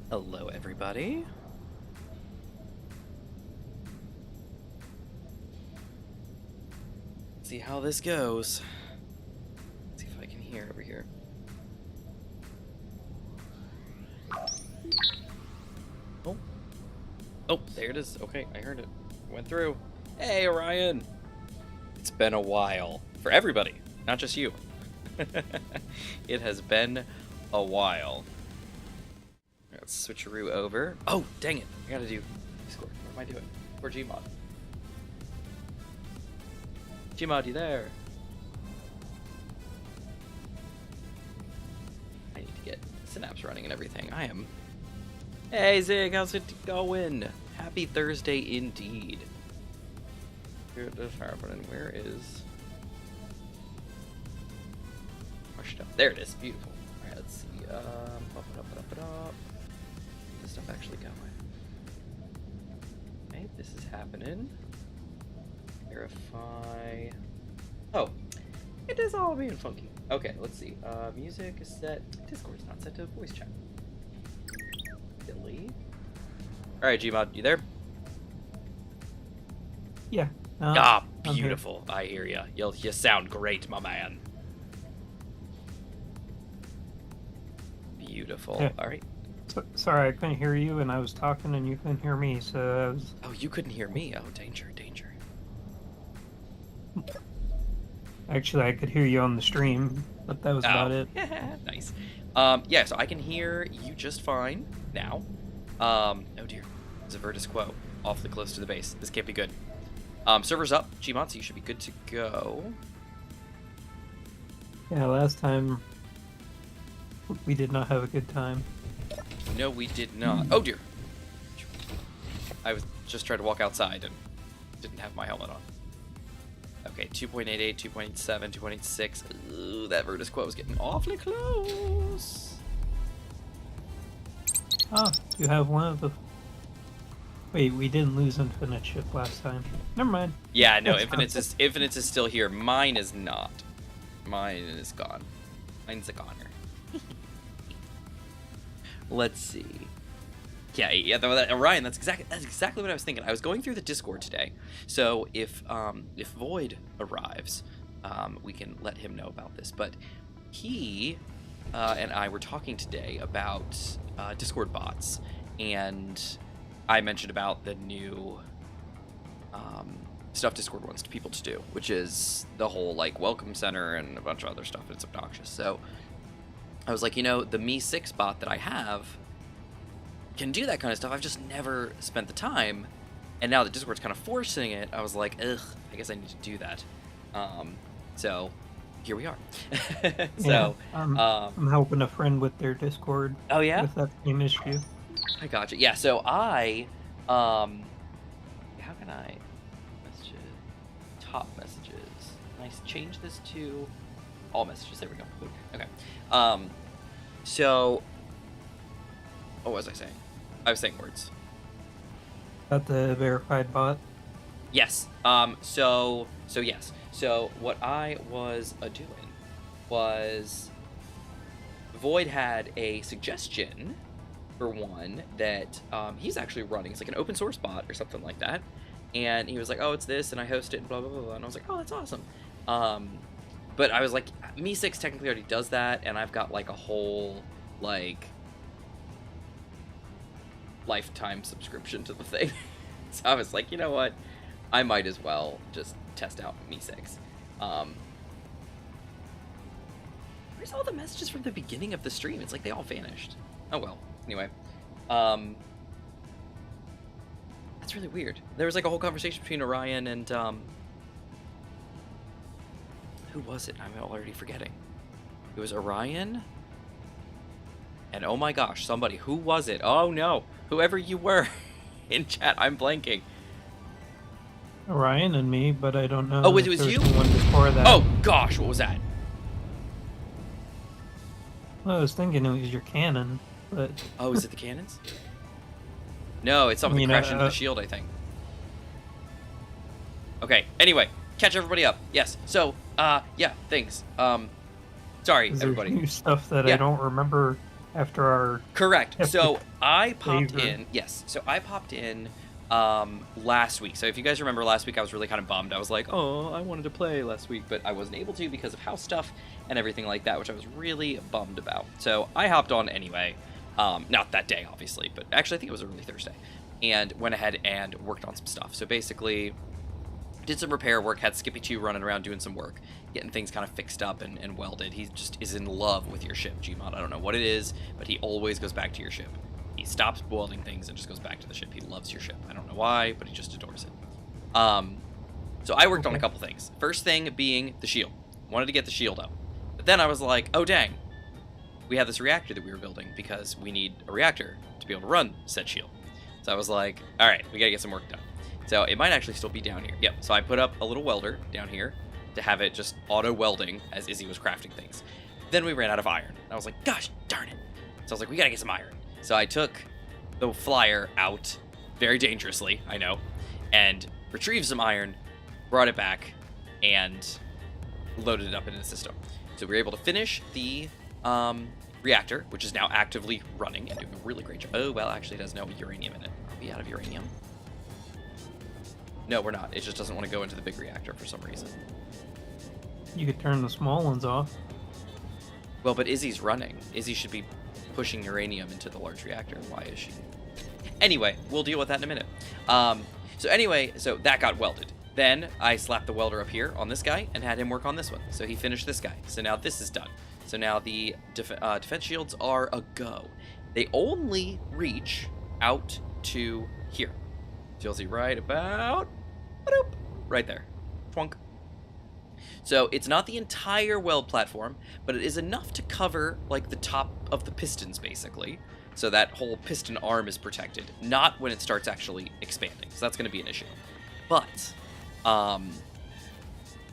Hello, everybody. See how this goes. Let's see if I can hear over here. Oh. Oh, there it is. Okay, I heard it. Went through. Hey, Orion. It's been a while. For everybody, not just you. It has been a while. Let's switcheroo over. Oh, dang it. I gotta do Discord. What am I doing? Or Gmod. Gmod, you there? I need to get Synapse running and everything. I am. Hey, Zig, how's it going? Happy Thursday indeed. Here this happening. Where is... There it is. Beautiful. Alright, let's see. Up it up. This stuff actually going. Okay, this is happening. Verify. Oh, it is all being funky. Okay, let's see. Music is set. Discord's not set to voice chat. Delete. Alright, Gmod, you there? Yeah. Beautiful. I hear ya. You sound great, my man. Beautiful. Yeah. Alright. Sorry, I couldn't hear you, and I was talking, and you couldn't hear me, so I was... Oh, you couldn't hear me. Oh, danger. Actually, I could hear you on the stream, but that was about it. Nice. Yeah, so I can hear you just fine now. Oh dear. It's a Virtus Quo. Awfully close to the base. This can't be good. Server's up. Gmod, so you should be good to go. Yeah, last time we did not have a good time. No, we did not. Oh dear. I was just trying to walk outside and didn't have my helmet on. Okay, 2.88, 2.87, 2.86. Ooh, that Virtus Quo is getting awfully close. Oh, you have one of the... Wait, we didn't lose Infinite Ship last time. Never mind. Yeah, no, Infinites is still here. Mine is not. Mine is gone. Mine's a goner. Let's see. Yeah, Orion, that's exactly what I was thinking. I was going through the Discord today, so if Void arrives, we can let him know about this. But he and I were talking today about Discord bots, and I mentioned about the new stuff Discord wants people to do, which is the whole like welcome center and a bunch of other stuff. It's obnoxious. So I was like, the Me6 bot that I have can do that kind of stuff. I've just never spent the time, and now the Discord's kind of forcing it. I was like, ugh, I guess I need to do that. So here we are. So I'm helping a friend with their Discord. Oh yeah, with that same issue. I gotcha. Yeah, so I how can I messages, top messages? Can I change this to all messages? There we go. Okay. So what was I saying? I was saying words. About the verified bot? Yes. So yes. So what I was doing was Void had a suggestion for one that he's actually running. It's like an open source bot or something like that. And he was like, oh, it's this, and I host it, and blah, blah, blah, blah. And I was like, oh, that's awesome. But I was like, Me6 technically already does that, and I've got like a whole, like, lifetime subscription to the thing. So I was like, you know what? I might as well just test out Me6. Where's all the messages from the beginning of the stream? It's like they all vanished. Oh well. Anyway. That's really weird. There was like a whole conversation between Orion and who was it? I'm already forgetting. It was Orion. And oh my gosh, somebody. Who was it? Oh no. Whoever you were in chat, I'm blanking. Orion and me, but I don't know. Oh, it was you? One before that. Oh gosh, what was that? Well, I was thinking it was your cannon, but... Oh, is it the cannons? No, it's something crashed into the shield, I think. Okay, anyway, catch everybody up. Yes, so, yeah, things. Sorry, everybody. New stuff that I don't remember after our Correct. epic So I popped flavor. in. Yes. So I popped in last week. So if you guys remember last week, I was really kind of bummed. I was like, oh, I wanted to play last week, but I wasn't able to because of house stuff and everything like that, which I was really bummed about. So I hopped on anyway. Not that day, obviously, but actually I think it was early Thursday, and went ahead and worked on some stuff. So basically, did some repair work, had Skippy 2 running around doing some work, getting things kind of fixed up and welded. He just is in love with your ship, Gmod. I don't know what it is, but he always goes back to your ship. He stops welding things and just goes back to the ship. He loves your ship. I don't know why, but he just adores it. So I worked on a couple things. First thing being the shield. Wanted to get the shield up. But then I was like, oh dang, we have this reactor that we were building because we need a reactor to be able to run said shield. So I was like, all right, we gotta get some work done. So it might actually still be down here. Yep, so I put up a little welder down here to have it just auto welding as Izzy was crafting things. Then we ran out of iron. I was like, gosh darn it. So I was like, we gotta get some iron. So I took the flyer out, very dangerously, I know, and retrieved some iron, brought it back, and loaded it up into the system. So we were able to finish the reactor, which is now actively running and doing a really great job. Oh, well, actually it has no uranium in it. Are we out of uranium? No, we're not. It just doesn't want to go into the big reactor for some reason. You could turn the small ones off. Well, but Izzy's running. Izzy should be pushing uranium into the large reactor. Why is she? Anyway, we'll deal with that in a minute. So that got welded. Then I slapped the welder up here on this guy and had him work on this one. So he finished this guy. So now this is done. So now the defense shields are a go. They only reach out to here. So you'll see right about right there. Twunk. So it's not the entire weld platform, but it is enough to cover like the top of the pistons basically. So that whole piston arm is protected, not when it starts actually expanding. So that's going to be an issue. But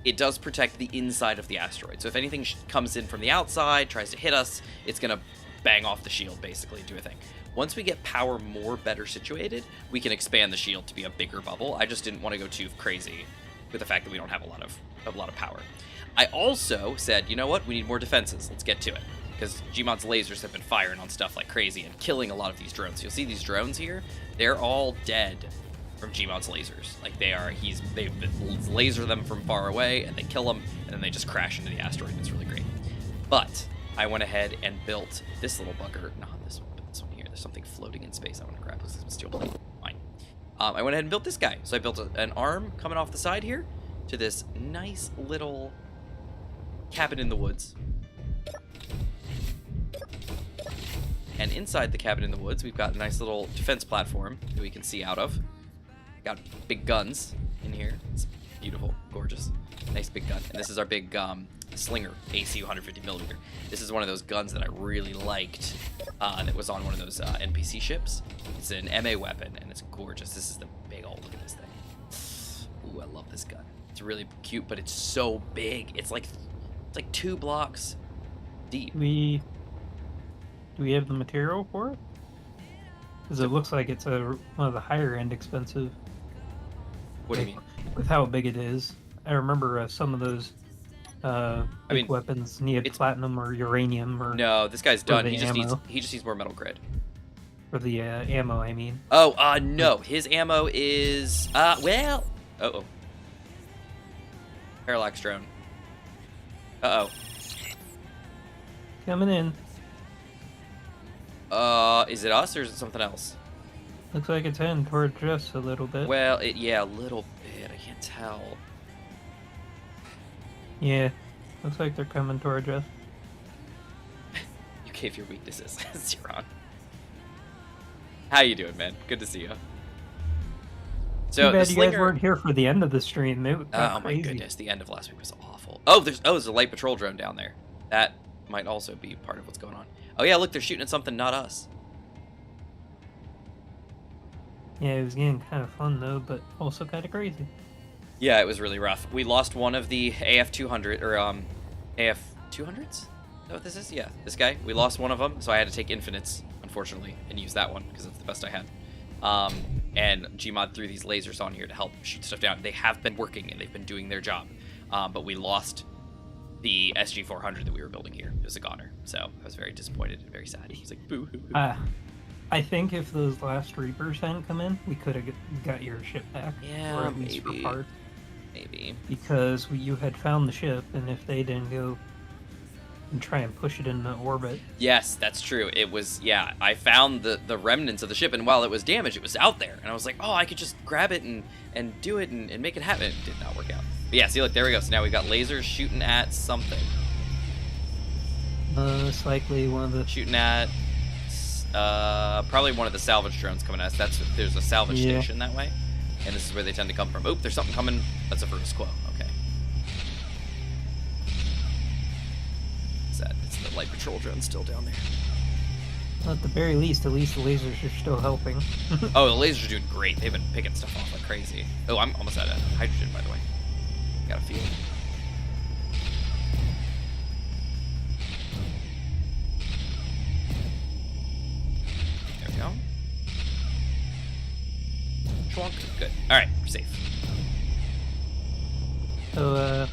it does protect the inside of the asteroid. So if anything comes in from the outside, tries to hit us, it's going to bang off the shield basically, do a thing. Once we get power better situated, we can expand the shield to be a bigger bubble. I just didn't want to go too crazy with the fact that we don't have a lot of power. I also said, you know what? We need more defenses. Let's get to it. Because Gmod's lasers have been firing on stuff like crazy and killing a lot of these drones. You'll see these drones here. They're all dead from Gmod's lasers. Like they've laser them from far away and they kill them and then they just crash into the asteroid. It's really great. But I went ahead and built this little bugger. Not this one, but this one here. There's something floating in space. I want to grab this steel plate. Fine. I went ahead and built this guy. So I built an arm coming off the side here to this nice little cabin in the woods. And inside the cabin in the woods, we've got a nice little defense platform that we can see out of. Got big guns in here. It's beautiful, gorgeous, nice big gun. And this is our big slinger, AC 150mm. This is one of those guns that I really liked that was on one of those NPC ships. It's an MA weapon, and it's gorgeous. This is the big old, look at this thing. Ooh, I love this gun. It's really cute, but it's so big. It's like 2 blocks deep. Do we have the material for it? Because it looks like it's one of the higher end expensive. What do you mean? With how big it is. I remember some of those big weapons needed platinum or uranium or. No, this guy's done. He just ammo. needs more metal grid. For the ammo, I mean. Oh, no. His ammo is Parallax drone. Coming in. Is it us or is it something else? Looks like it's heading towards us a little bit. Well, yeah, a little bit. I can't tell. Yeah, looks like they're coming towards us. You gave your weaknesses, Zeron. How you doing, man? Good to see you. So Too bad you guys weren't here for the end of the stream. Oh my goodness, the end of last week was awful. Oh, there's a light patrol drone down there. That might also be part of what's going on. Oh yeah, look, they're shooting at something, not us. Yeah, it was getting kind of fun though, but also kind of crazy. Yeah, it was really rough. We lost one of the AF-200 or AF-200s. Is that what this is? Yeah, this guy. We lost one of them, so I had to take infinites, unfortunately, and use that one because that's the best I had. And Gmod threw these lasers on here to help shoot stuff down. They have been working and they've been doing their job, but we lost the SG-400 that we were building here. It was a goner. So I was very disappointed and very sad. He was like, boo hoo hoo. I think if those last Reapers hadn't come in, we could have got your ship back. Yeah, or at least maybe. for parts. Maybe. Because you had found the ship, and if they didn't go and try and push it into orbit. Yes, that's true. It was, yeah, I found the remnants of the ship, and while it was damaged, it was out there. And I was like, oh, I could just grab it and do it and make it happen. It did not work out. But yeah, see, look, there we go. So now we got lasers shooting at something. It's likely one of the... Shooting at... probably one of the salvage drones coming at us. There's a salvage station that way, and this is where they tend to come from. Oop, there's something coming. That's a Virtus Quo. Okay. It's the light patrol drone still down there. Well, at the very least, at least the lasers are still helping. Oh, the lasers are doing great. They've been picking stuff off like crazy. Oh, I'm almost out of hydrogen, by the way. Got a few. Go. Schwunk. Good. All right, we're safe. So,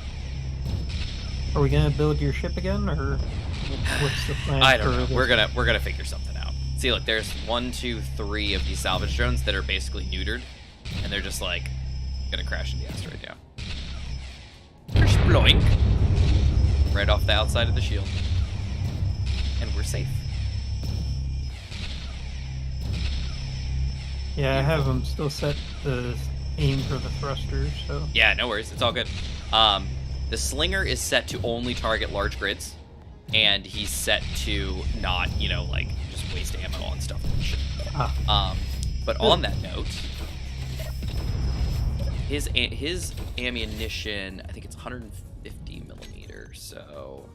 are we gonna build your ship again, or what's the plan? I don't know. We're gonna figure something out. See, look, there's 1, 2, 3 of these salvage drones that are basically neutered, and they're just like gonna crash into the asteroid now. Sploink. Right off the outside of the shield, and we're safe. Yeah, I have them still set to aim for the thrusters, so... Yeah, no worries. It's all good. The slinger is set to only target large grids, and he's set to not, you know, like, just waste ammo on stuff. But on that note, his ammunition, I think it's 150 millimeters, so...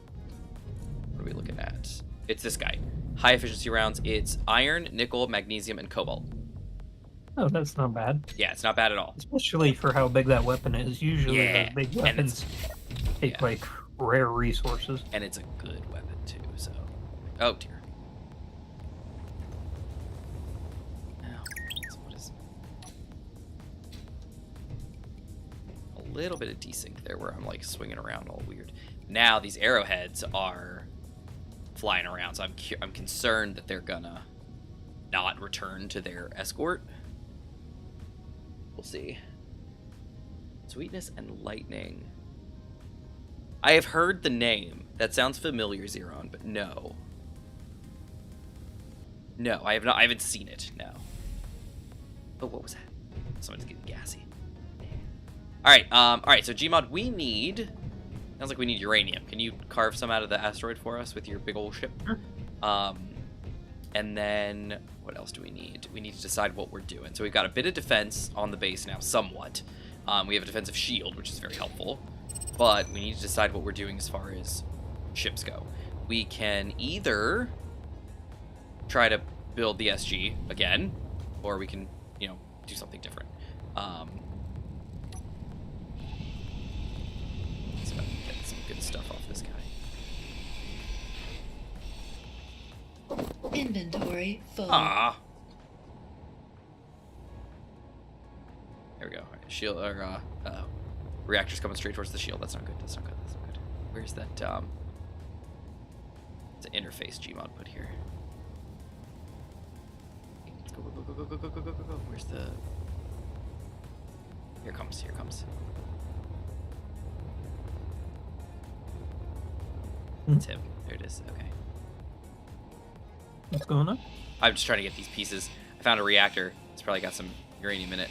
What are we looking at? It's this guy. High efficiency rounds. It's iron, nickel, magnesium, and cobalt. Oh, that's not bad. Yeah, it's not bad at all. Especially for how big that weapon is. Usually the big weapons take, like, rare resources. And it's a good weapon, too, so... Oh, dear. Now, so what is... A little bit of desync there where I'm, like, swinging around all weird. Now, these arrowheads are flying around, so I'm concerned that they're gonna not return to their escort. We'll see. Sweetness and lightning. I have heard the name. That sounds familiar, Xeron, but no. No, I have not. I haven't seen it. No. Oh, what was that? Someone's getting gassy. All right. So Gmod, we need. Sounds like we need uranium. Can you carve some out of the asteroid for us with your big old ship? Sure. And then, what else do we need? We need to decide what we're doing. So we've got a bit of defense on the base now, somewhat. We have a defensive shield, which is very helpful. But we need to decide what we're doing as far as ships go. We can either try to build the SG again, or we can, you know, do something different. Let's get some good stuff off this guy. Inventory full. Ah. There we go. All right, shield or reactors coming straight towards the shield. That's not good. That's not good. That's not good. Where's that? It's an interface Gmod put here. Let's go, go, go, go, go, go, go, go, go, go. Where's the? Here it comes. Here it comes. It's him. There it is. Okay. What's going on? I'm just trying to get these pieces. I found a reactor. It's probably got some uranium in it.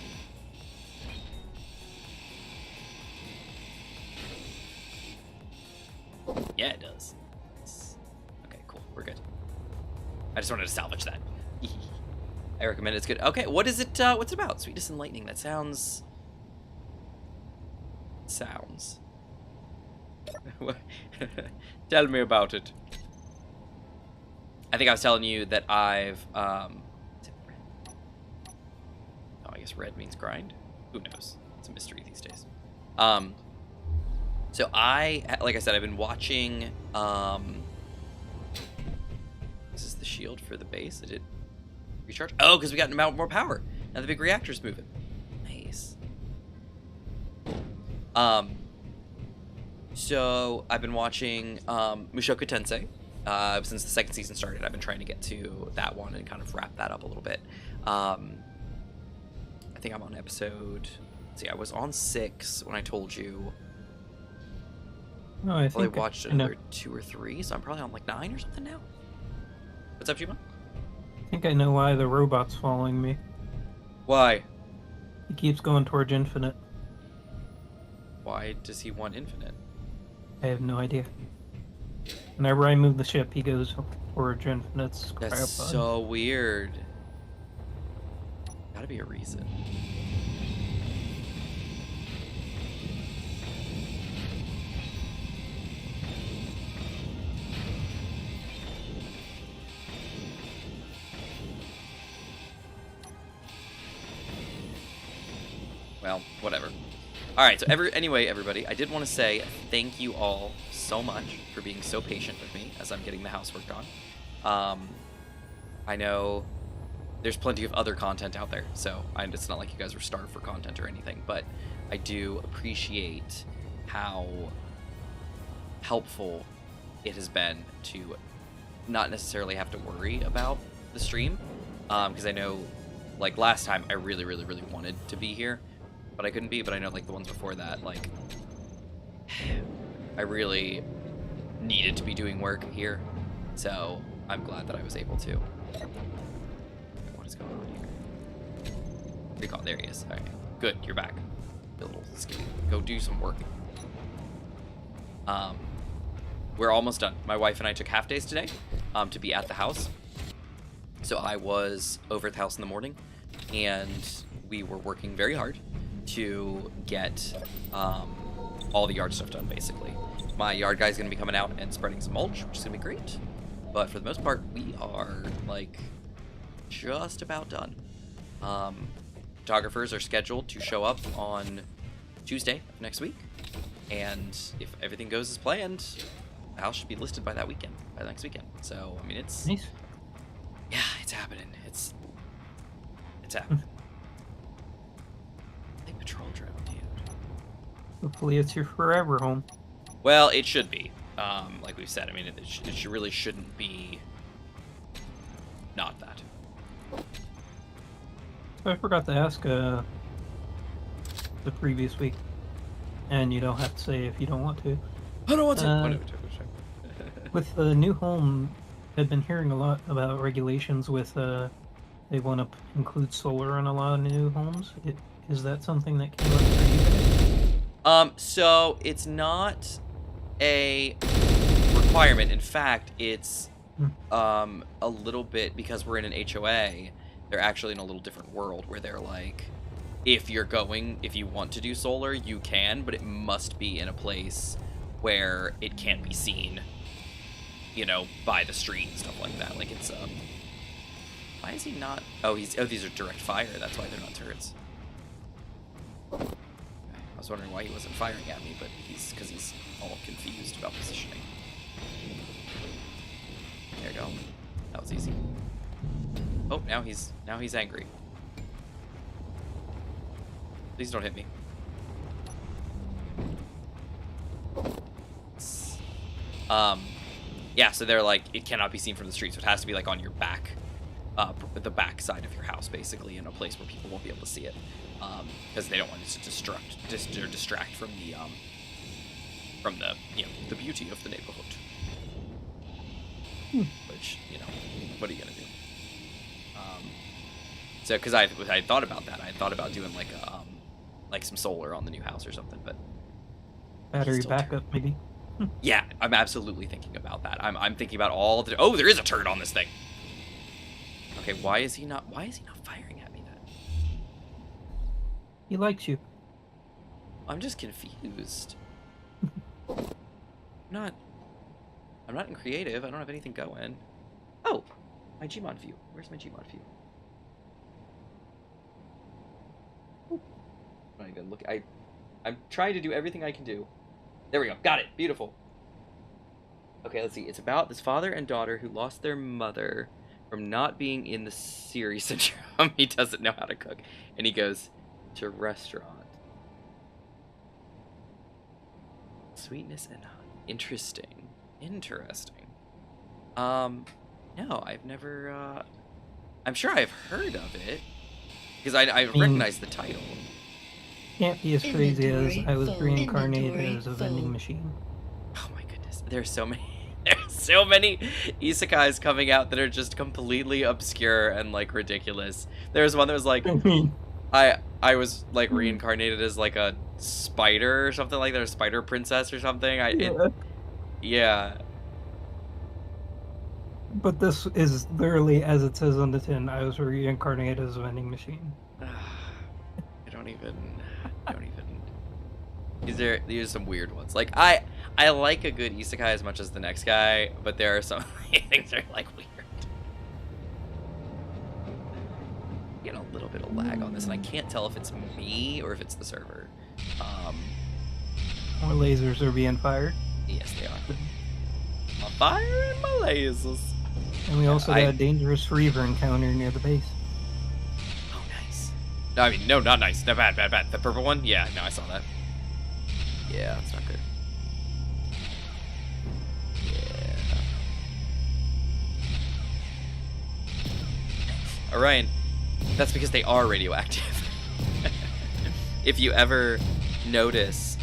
Yeah, it does. Okay, cool. We're good. I just wanted to salvage that. I recommend it's good. Okay, what is it? What's it about? Sweetness and lightning. That sounds. Tell me about it. I think I was telling you that I've. Is it red? Oh, I guess red means grind. Who knows? It's a mystery these days. So like I said, I've been watching. This is the shield for the base. Did it recharge? Oh, because we got more power. Now the big reactor's moving. Nice. So I've been watching Mushoku Tensei since the second season started. I've been trying to get to that one and kind of wrap that up a little bit. I think I'm on episode. Let's see, I was on 6 when I told you. No, I Probably think watched another 2 or 3, so I'm probably on like 9 or something now. What's up, Gmod? I think I know why the robot's following me. Why? He keeps going towards infinite. Why does he want infinite? I have no idea. Whenever I move the ship, he goes towards infinite's That's cryopod. so weird. Gotta be a reason. Well, whatever. Alright, so anyway, everybody, I did want to say thank you all so much for being so patient with me as I'm getting the house worked on. I know there's plenty of other content out there, so it's not like you guys were starved for content or anything, but I do appreciate how helpful it has been to not necessarily have to worry about the stream, because I know, like, last time I really, really, really wanted to be here, but I couldn't be. But I know, like, the ones before that, like, I really needed to be doing work here, so I'm glad that I was able to. What is going on here? Recall, there he is. All right, good, you're back. A little skinny. Go do some work. We're almost done. My wife and I took half days today to be at the house. So I was over at the house in the morning, and we were working very hard to get all the yard stuff done, basically. My yard guy's going to be coming out and spreading some mulch, which is going to be great. But for the most part, we are, like, just about done. Photographers are scheduled to show up on Tuesday of next week. And if everything goes as planned, the house should be listed by that weekend, by the next weekend. So, I mean, it's... Nice. Yeah, it's happening. It's happening. Big patrol drone, dude. Hopefully it's your forever home. Well, it should be. Like we've said, I mean, it really shouldn't be not that. I forgot to ask the previous week, and you don't have to say if you don't want to. I don't want to. With the new home, I've been hearing a lot about regulations with they want to include solar on a lot of new homes. Is that something that came up for you guys? So it's not a requirement. In fact, it's a little bit, because we're in an HOA, they're actually in a little different world where they're like, if you want to do solar, you can, but it must be in a place where it can't be seen, you know, by the street and stuff like that. Like, it's why is he not? Oh, these are direct fire. That's why they're not turrets. I was wondering why he wasn't firing at me, but because he's all confused about positioning. There you go. That was easy. Oh, now he's angry. Please don't hit me. Yeah, so they're like, it cannot be seen from the street, so it has to be like on your back, the back side of your house, basically, in a place where people won't be able to see it, because they don't want it to distract from the the beauty of the neighborhood. Which, you know, what are you gonna do? So, because I thought about that, I thought about doing like some solar on the new house or something, but Battery backup, maybe. yeah, I'm absolutely thinking about that. I'm thinking about all the... Oh, there is a turret on this thing. Okay, why is he not firing at me then? He likes you. I'm just confused. I'm not in creative. I don't have anything going. Oh, my Gmod view. Where's my Gmod view? Ooh. I'm not even looking. I'm trying to do everything I can do. There we go. Got it. Beautiful. Okay, let's see. It's about this father and daughter who lost their mother from not being in the Siri syndrome. He doesn't know how to cook. And he goes to a restaurant. Sweetness and honey. Interesting. Interesting. No, I've never, I'm sure I've heard of it, because I recognize the title. Can't be as crazy as I was reincarnated as a vending machine. Oh my goodness, there's so many isekais coming out that are just completely obscure and like ridiculous. There's one that was like, I was like reincarnated as like a spider or something like that, a spider princess or something. Yeah. But this is literally as it says on the tin. I was reincarnated as a vending machine. I don't even. These are some weird ones. Like I like a good isekai as much as the next guy, but there are some things that are like weird. Getting a little bit of lag on this, and I can't tell if it's me or if it's the server. More lasers are being fired. Yes, they are. I'm firing my lasers. And we also got a dangerous Reaver encounter near the base. Oh, nice. No, I mean, no, not nice. No, bad. The purple one? Yeah, no, I saw that. Yeah, that's not good. Yeah. Orion, that's because they are radioactive. If you ever notice,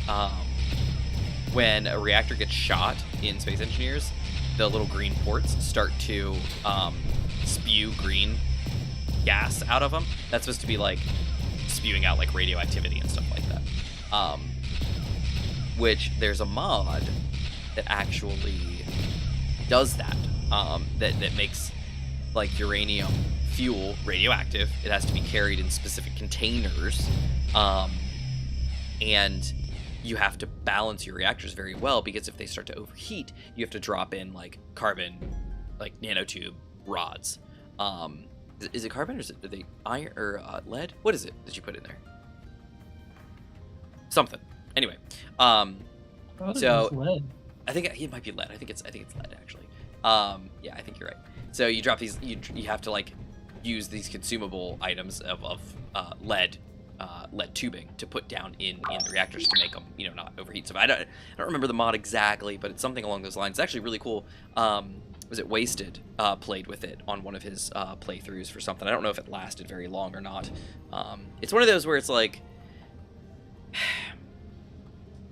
when a reactor gets shot in Space Engineers, the little green ports start to spew green gas out of them. That's supposed to be like spewing out like radioactivity and stuff like that. Which there's a mod that actually does that. That makes like uranium fuel radioactive. It has to be carried in specific containers, and you have to balance your reactors very well, because if they start to overheat, you have to drop in like carbon, like nanotube rods. Is it carbon or is it iron or lead? What is it that you put in there? Something. Anyway, so lead. I think it might be lead. I think it's lead actually. Yeah, I think you're right. So you drop these. You have to like use these consumable items of lead tubing to put down in the reactors to make them, not overheat. So I don't remember the mod exactly, but it's something along those lines. It's actually really cool. Was it Wasted played with it on one of his playthroughs for something. I don't know if it lasted very long or not. It's one of those where it's like,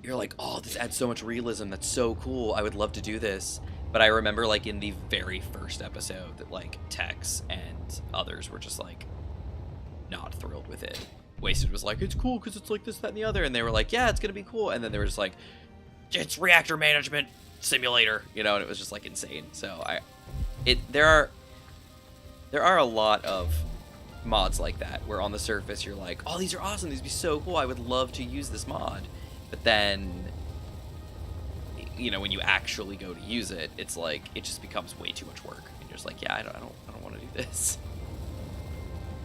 you're like, oh, this adds so much realism. That's so cool. I would love to do this. But I remember like in the very first episode that like Tex and others were just like not thrilled with it. Wasted was like, it's cool because it's like this, that, and the other. And they were like, yeah, it's going to be cool. And then they were just like, it's reactor management simulator, and it was just like insane. So there are a lot of mods like that where on the surface you're like, oh, these are awesome. These would be so cool. I would love to use this mod. But then, when you actually go to use it, it's like, it just becomes way too much work. And you're just like, yeah, I don't want to do this.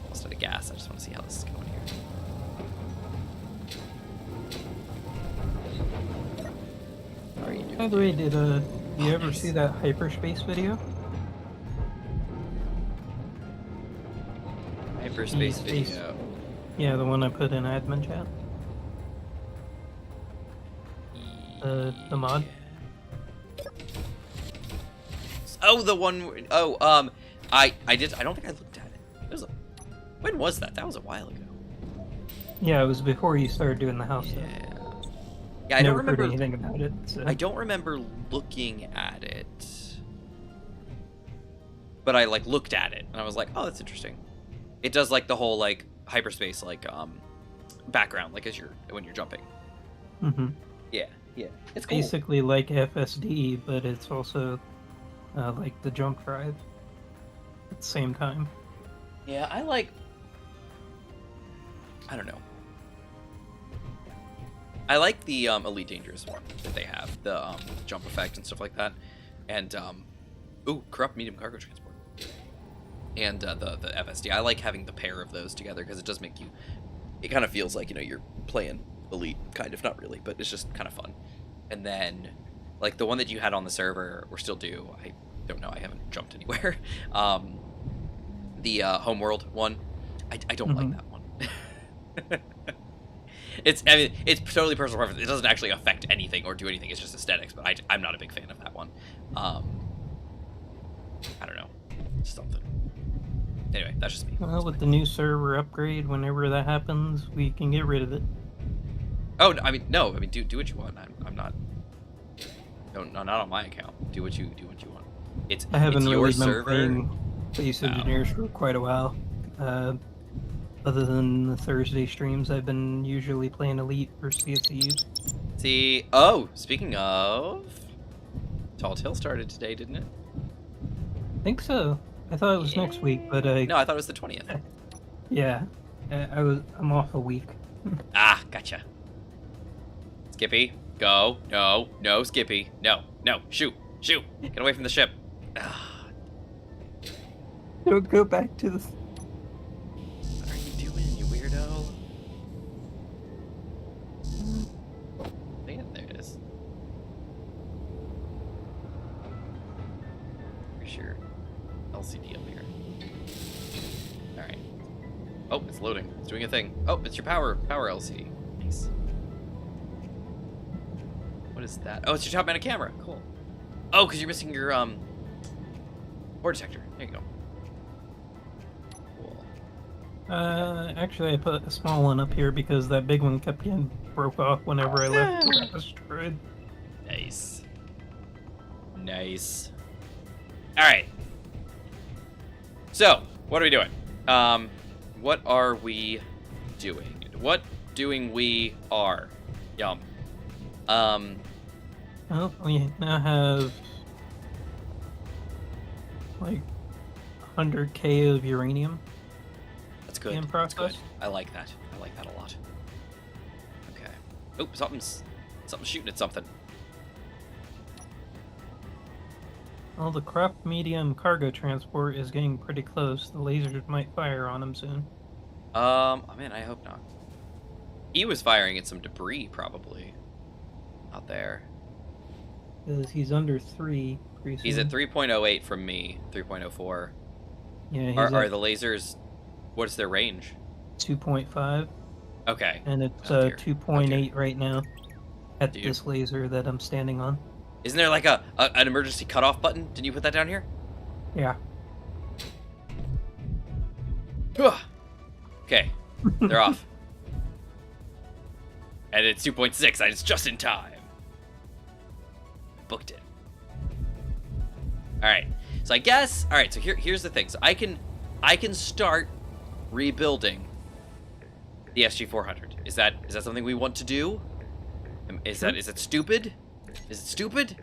Almost out of gas. I just want to see how this is going here. How are you doing? By the way, did you ever see that hyperspace video? Hyperspace video? Yeah, the one I put in admin chat. The mod. Oh, the one. Oh, I did. I don't think I looked at it. When was that? That was a while ago. Yeah, it was before you started doing the house stuff. Yeah, I don't Never remember heard anything about it. So. I don't remember looking at it, but I like looked at it and I was like, oh, that's interesting. It does like the whole like hyperspace like background like when you're jumping. Mm-hmm. Yeah, it's cool. Basically like FSD, but it's also like the jump drive at the same time. Yeah, I don't know. I like the Elite Dangerous one that they have, the jump effect and stuff like that, and corrupt medium cargo transport, and the FSD. I like having the pair of those together because it does make you. It kind of feels like you're playing Elite, kind of, not really, but it's just kind of fun. And then, like the one that you had on the server, or still do, I don't know, I haven't jumped anywhere. The Homeworld one, I don't like that one. I mean, it's totally personal preference. It doesn't actually affect anything or do anything. It's just aesthetics. But I'm not a big fan of that one. I don't know. Something. Anyway, that's just me. Well, with the new server upgrade, whenever that happens, we can get rid of it. Oh, I mean, no. I mean, do what you want. I'm not. No, not on my account. Do what you want. I haven't it's your really been server. playing Space Engineers for quite a while. Other than the Thursday streams, I've been usually playing Elite or CSU. See, oh, speaking of, Tall Tale started today, didn't it? I think so. I thought it was next week, but no, I thought it was the 20th. Yeah, I'm off a week. Ah, gotcha. Skippy, go. No, Skippy. No, shoot. Get away from the ship. Don't go back to the... What are you doing, you weirdo? There it is. Pretty sure. LCD up here. Alright. Oh, it's loading. It's doing a thing. Oh, it's your power LCD. Nice. What is that? Oh, it's your top mounted camera. Cool. Oh, because you're missing your ore detector. There you go. Cool. Actually, I put a small one up here because that big one kept getting broke off whenever I left the asteroid. Nice. Alright. So, what are we doing? What are we doing? What doing we are? Yum. Well, we now have like 100k of uranium. That's good. In That's process. good. I like that. I like that a lot. Okay. Oh, something's shooting at something. Well, the crop medium cargo transport is getting pretty close. The lasers might fire on him soon. Oh man, I hope not. He was firing at some debris, probably. Out there. Because he's under 3 pretty soon. He's at 3.08 from me, 3.04. Yeah, he's Are at the lasers, what is their range? 2.5. Okay. And it's Oh, dear. 2.8 right now at Dude. this laser that I'm standing on. Isn't there like an emergency cutoff button? Didn't you put that down here? Yeah. Okay, they're off. And it's 2.6, and it's just in time. Booked it. Alright, so I guess, alright, so here's the thing. So I can start rebuilding the SG-400. Is that something we want to do? Is it stupid? Is it stupid?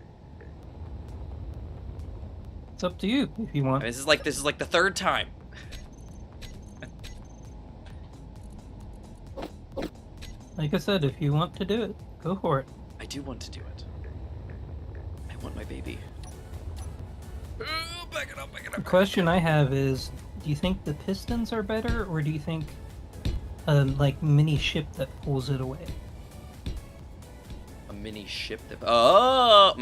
It's up to you if you want. I mean, this is like the third time. Like I said, if you want to do it, go for it. I do want to do it. I want my baby. Back it up. The question I have is, do you think the pistons are better, or do you think like mini ship that pulls it away? A mini ship that... Oh!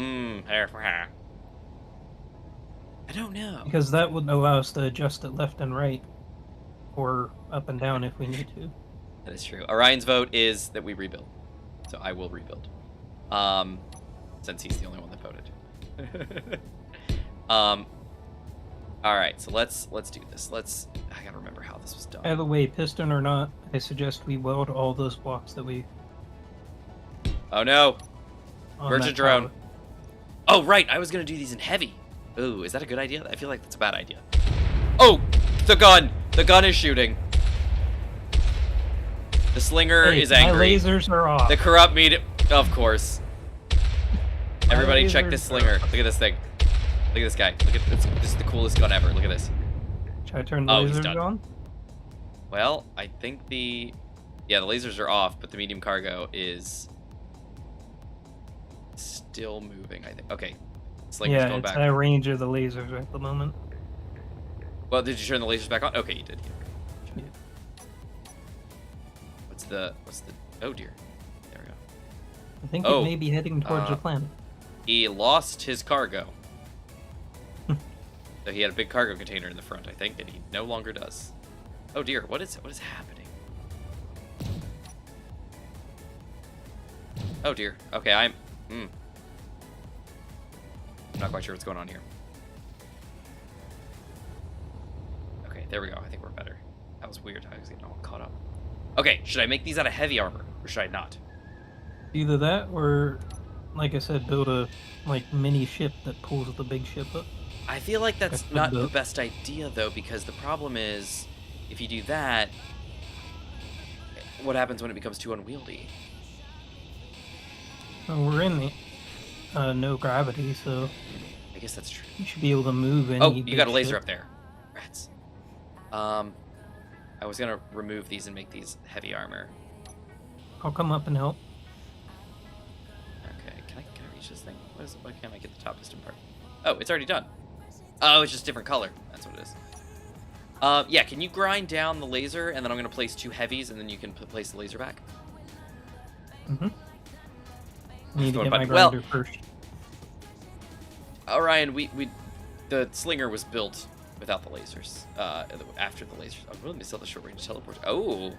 I don't know. Because that would allow us to adjust it left and right, or up and down if we need to. That is true. Orion's vote is that we rebuild. So I will rebuild. Since he's the only one that voted. Alright, so let's do this. I gotta remember how this was done. By the way, piston or not, I suggest we weld all those blocks that we... Oh no! on Merchant that drone. tower. Oh right, I was gonna do these in heavy. Ooh, is that a good idea? I feel like that's a bad idea. Oh! The gun! The gun is shooting. The slinger Hey, is angry. My lasers are off. The corrupt medium... Of course. Everybody check this lasers slinger. are off. Look at this thing. Look at this guy. Look at this. This is the coolest gun ever. Look at this. Should I turn the Oh, he's lasers done. on? Well, I think the lasers are off, but the medium cargo is still moving, I think. Okay. Slinger's Yeah, going it's back. at range of the lasers at the moment. Well, did you turn the lasers back on? Okay, you did. Yeah. What's the oh dear. There we go. I think Oh, it may be heading towards the planet. He lost his cargo. So he had a big cargo container in the front, I think, and he no longer does. Oh dear, what is happening? Oh dear. Okay, I'm not quite sure what's going on here. Okay, there we go. I think we're better. That was weird. I was getting all caught up. Okay, should I make these out of heavy armor, or should I not? Either that, or, like I said, build a mini ship that pulls the big ship up. I feel like that's not the best idea, though, because the problem is, if you do that, what happens when it becomes too unwieldy? Well, we're in the no gravity, so I guess that's true. you should be able to move any. Oh, you got a laser ship. up there. Rats. I was gonna remove these and make these heavy armor. I'll come up and help. Okay, can I reach this thing? Why can't I get the top piston part? Oh, it's already done. Oh, it's just different color. That's what it is. Yeah, can you grind down the laser, and then I'm gonna place 2 heavies, and then you can place the laser back? Mm-hmm. Need to get Well, my grinder first. Orion, the slinger was built without the lasers. After the lasers. I'm willing to sell the short range teleport. Oh,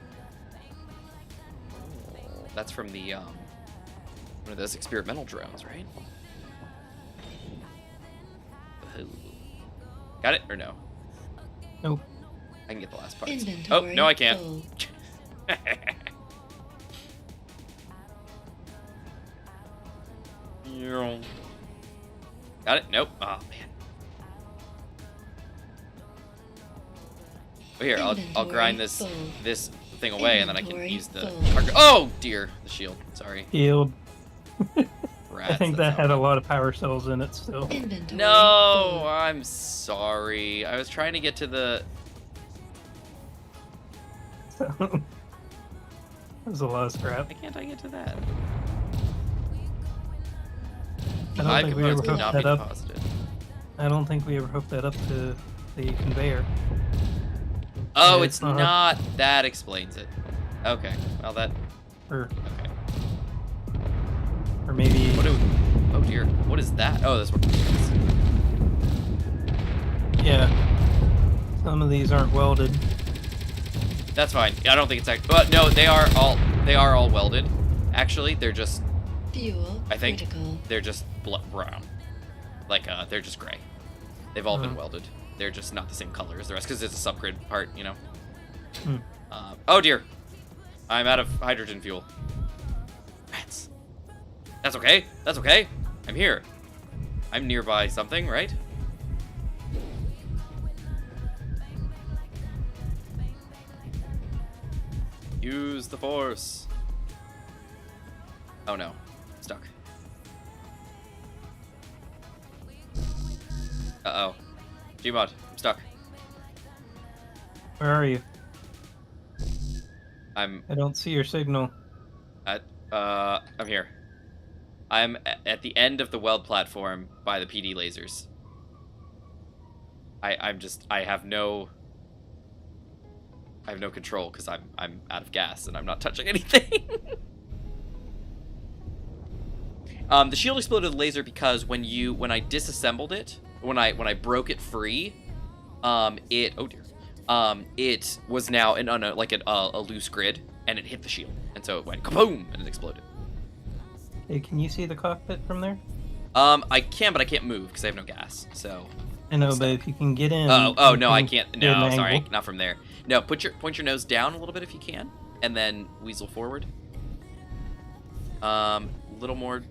that's from the one of those experimental drones, right? Oh. Got it or no? Nope. I can get the last parts. Inventory Oh no, I can't. full. Got it? Nope. Oh man. Oh, here, I'll Inventory grind this full. this thing away, and then I can Inventory use the full. target. Oh dear, the shield. Sorry. Shield. Rats, I think that that's had how- a lot of power cells in it still. Inventory No, full. I'm sorry. I was trying to get to the. So, there's a lot of scrap. Why can't I get to that? I don't 5 think we components ever cannot hooked be that up. deposited. I don't think we ever hooked that up to the conveyor. Oh, Yeah, it's it's not- not. That explains it. Okay. Well, that. Or Okay. maybe What do? Oh dear. What is that? Oh, that's what. yeah. Some of these aren't welded. That's fine. I don't think it's actually. But no, they are all welded. Actually, they're just Fuel I think- critical. they're just brown. Like they're just gray. They've all been Hmm. welded. They're just not the same color as the rest because it's a subgrid part, you know. Hmm. Oh dear. I'm out of hydrogen fuel. Rats. That's okay. That's okay. I'm here. I'm nearby something, right? Use the force. Oh no. Stuck. Uh-oh. Gmod, I'm stuck. Where are you? I'm I don't see your signal. I'm here. I'm at the end of the weld platform by the PD lasers. I have no control because I'm out of gas and I'm not touching anything. The shield exploded the laser because when I disassembled it, when I broke it free, it was now a loose grid, and it hit the shield, and so it went kaboom and it exploded. Hey, can you see the cockpit from there? I can, but I can't move because I have no gas. So. I know, but if you can get in. Oh you no, I can can't. get an No, sorry, angle. not from there. No, point your nose down a little bit if you can, and then weasel forward. Little more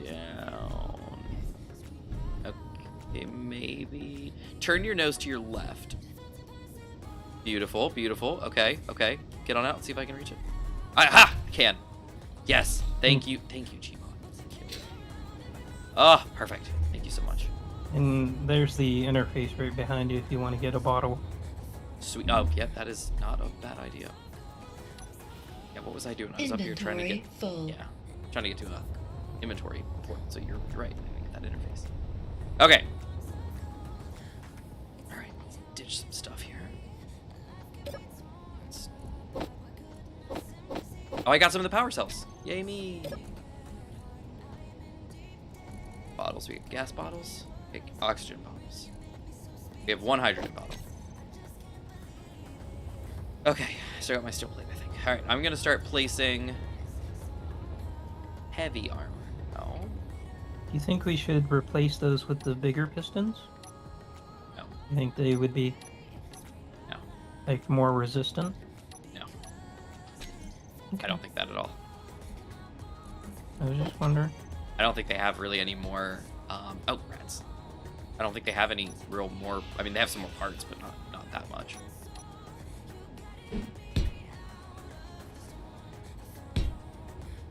down. Okay, maybe turn your nose to your left. Beautiful, beautiful. Okay, get on out. Let's see if I can reach it. Aha! I can. Yes. Thank you, Gmod. Thank you. Oh, perfect. Thank you so much. And there's the interface right behind you if you want to get a bottle. Sweet. Oh, yep, that is not a bad idea. Yeah, what was I doing? I was up here trying to Inventory get. full. Yeah, trying to get to a inventory port. So you're right. I think that interface. Okay. All right, let's ditch some stuff here. Oh, I got some of the power cells. Yay me! Bottles. We have gas bottles. We have oxygen bottles. We have 1 hydrogen bottle. Okay, so I got my steel plate, I think. All right, I'm gonna start placing Heavy armor. No. Do you think we should replace those with the bigger pistons? No. You think they would be No. like more resistant? No. Okay. I don't think that at all. I was just wondering. I don't think they have really any more. Oh, rats. I don't think they have any real more. I mean, they have some more parts, but not that much.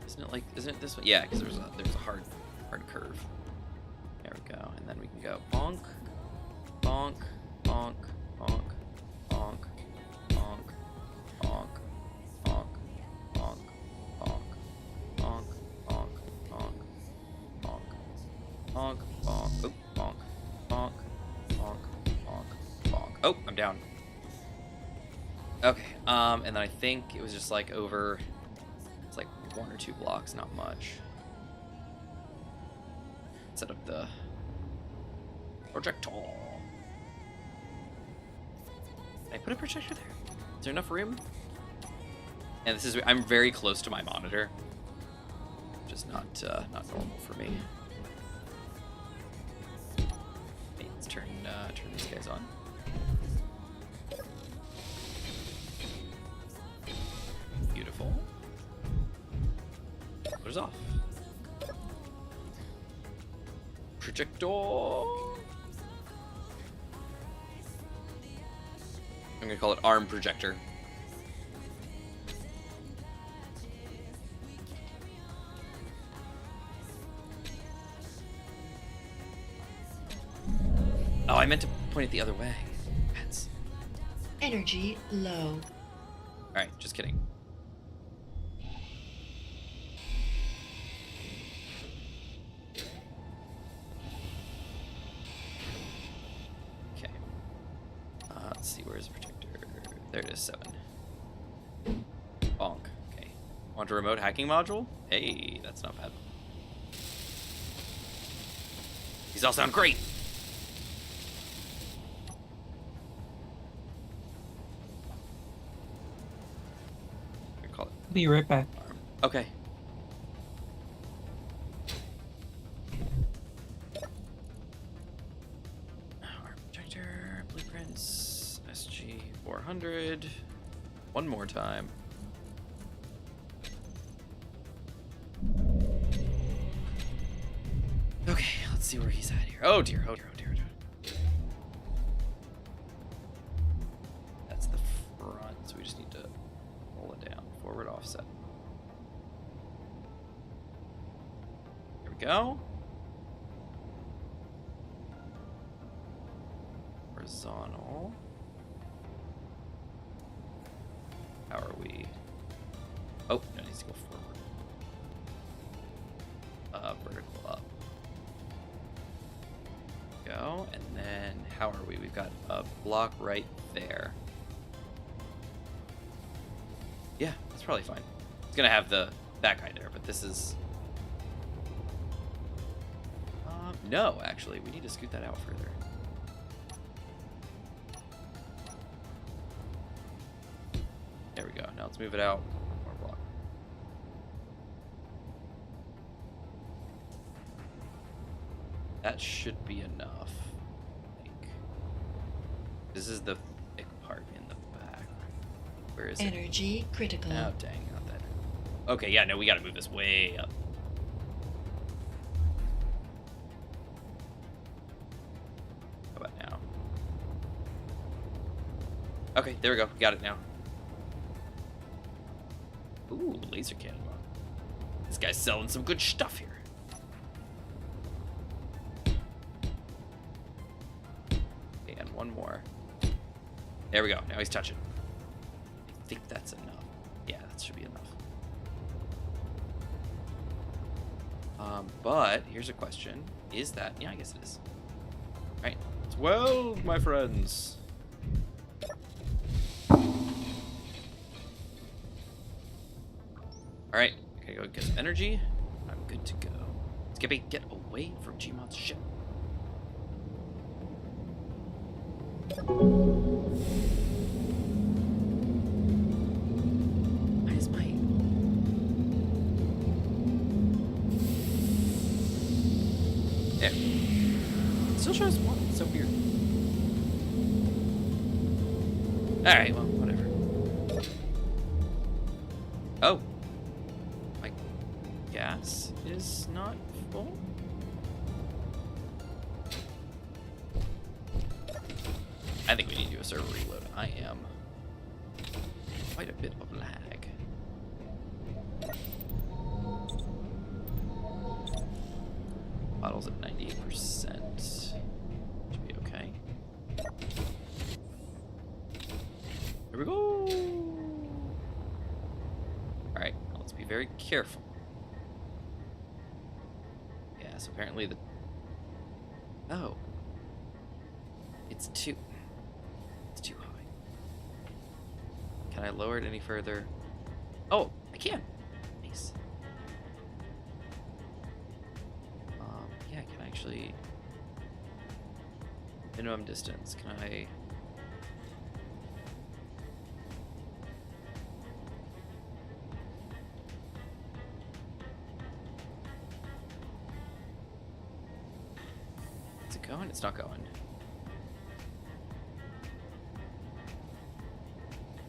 Isn't it like? Isn't it this one? Yeah, because there's a hard curve. There we go, and then we can go bonk, bonk, bonk, bonk, bonk, bonk, bonk, bonk, bonk, bonk, bonk, bonk, bonk, bonk, bonk, bonk, oop, bonk, bonk, bonk, bonk, bonk. Oh, I'm down. Okay, and then I think it was just like over. It's like 1 or 2 blocks, not much. Set up the projector. Can I put a projector there? Is there enough room? And this is, I'm very close to my monitor. Just not normal for me. Okay, let's turn these guys on. Beautiful. Motors off. Projector. I'm gonna call it arm projector. Oh, I meant to point it the other way. Pets. Energy low. Alright, just kidding. Okay. Let's see, where's the protector? There it is, 7. Bonk. Okay. Want a remote hacking module? Hey, that's not bad. These all sound great! Call it Be right back. arm. Okay. Arm projector, blueprints, SG400. One more time. Okay, let's see where he's at here. Oh dear, oh dear, oh dear, oh dear. That's the front, so we just need to roll it down. Forward offset. There we go. Horizontal. How are we? Oh, no, it needs to go forward. Vertical up. Go, and then how are we? We've got a block right there. Yeah, that's probably fine. It's gonna have that guy there, but this is. No, actually, we need to scoot that out further. There we go. Now let's move it out. More block. That should be enough. I think. This is the thick part in the back. Where is it? Energy critical. Oh, dang, not that. Okay, yeah, no, we gotta move this way up. How about now? Okay, there we go. Got it now. Ooh, laser cannon. This guy's selling some good stuff here. Okay, and one more. There we go. Now he's touching. I think that's enough. Yeah, that should be enough. But here's a question. Is that... Yeah, I guess it is. All right. Let's weld, my friends. Alright, okay, go get some energy. I'm good to go. Skippy, get away from Gmod's ship. Why is my... It still shows 1. It's so weird. Alright, well, whatever. Oh. My gas is not full? I think we need to do a server reload. I am quite a bit of lag. Bottles at 98%. Should be okay. Here we go! Alright, let's be very careful. Yeah, so apparently the... Oh. It's too high. Can I lower it any further? Oh, I can! Nice. Yeah, I can actually... Minimum distance, can I... Is it going? It's not going.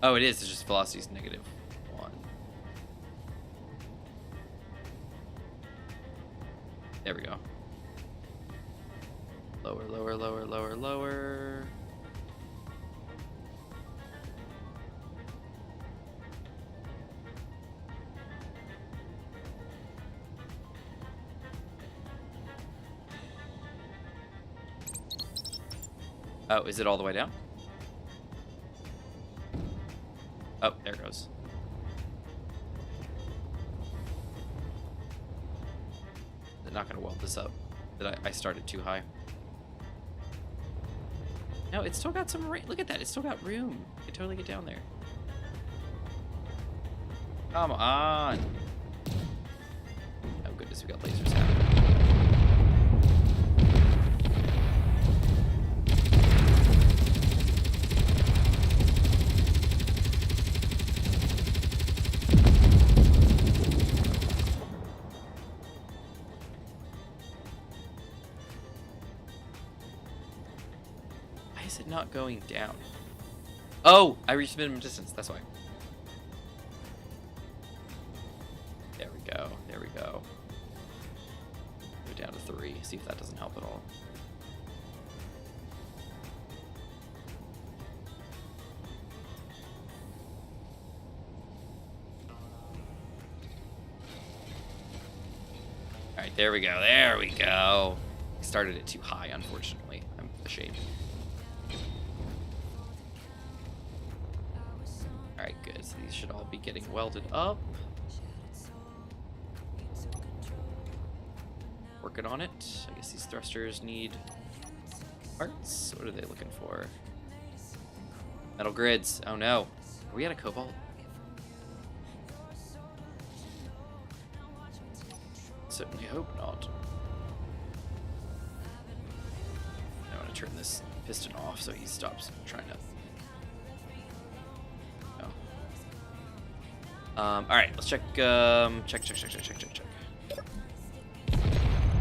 Oh, it is. It's just velocity's -1. There we go. Lower, lower, lower, lower, lower. Oh, is it all the way down? Oh, there it goes. They're not going to weld this up. That I started too high. No, it's still got some room. Look at that. It's still got room. You can totally get down there. Come on. Oh, goodness. We got lasers happening. Why is it not going down? Oh, I reached minimum distance. That's why. There we go. There we go. Go down to 3. See if that doesn't help at all. All right, there we go. There we go. I started it too high, unfortunately. I'm ashamed. Alright, good. So these should all be getting welded up. Working on it. I guess these thrusters need parts. What are they looking for? Metal grids. Oh no. Are we out of cobalt? Certainly hope not. I want to turn this piston off so he stops trying to... All right, let's check. Check.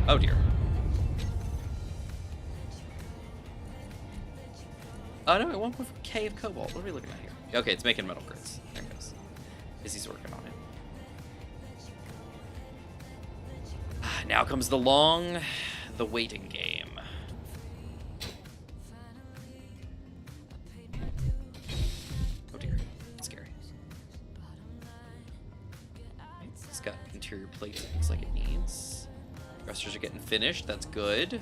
Oh dear. Oh no, 1.4K of cobalt. What are we looking at here? Okay, it's making metal grids. There it goes. Izzy's working on it. Now comes the waiting game. Oh dear, that's scary. It's got interior plates, looks like it needs. Thrusters are getting finished, that's good.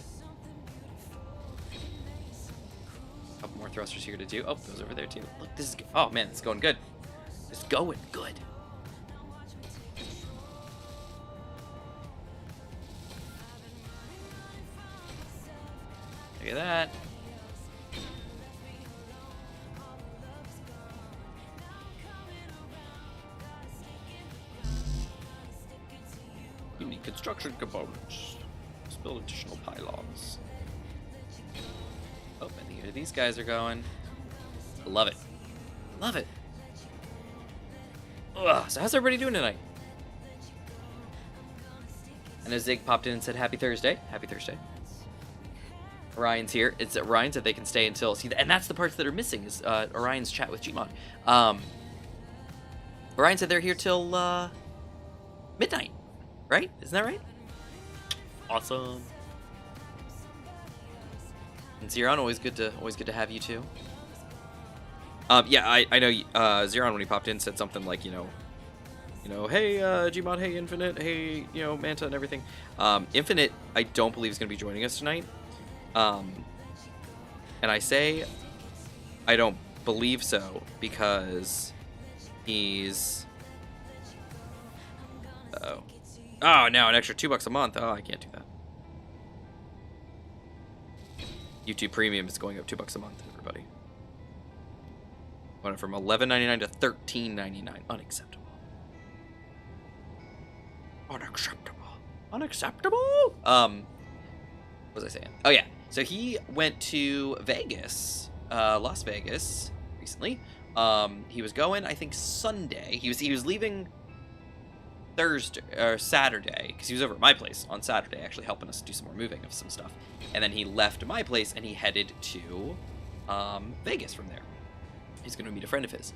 A couple more thrusters here to do. Oh, those over there too. Look, this is, oh man, it's going good. It's going good. Look at that. You need construction components. Let's build additional pylons. Oh, and here these guys are going. I love it. Love it. Ugh, so how's everybody doing tonight? I know Zig popped in and said happy Thursday. Happy Thursday. Orion's here. It's Orion said they can stay until... See, and that's the parts that are missing is Orion's chat with Gmod. Orion said they're here till midnight, right? Isn't that right? Awesome. And Zeron, always good to have you too. Yeah, I know Zeron when he popped in said something like, you know, hey Gmod, hey Infinite, hey Manta and everything. Infinite, I don't believe is going to be joining us tonight. And I say I don't believe so because he's oh no, an extra $2 a month. Oh, I can't do that. YouTube Premium is going up $2 a month, everybody. Went from $11.99 to $13.99. Unacceptable. Unacceptable. What was I saying? Oh yeah. So he went to Vegas, Las Vegas, recently. He was going, I think, Sunday. He was leaving Thursday or Saturday because he was over at my place on Saturday, actually helping us do some more moving of some stuff. And then he left my place and he headed to Vegas from there. He's going to meet a friend of his,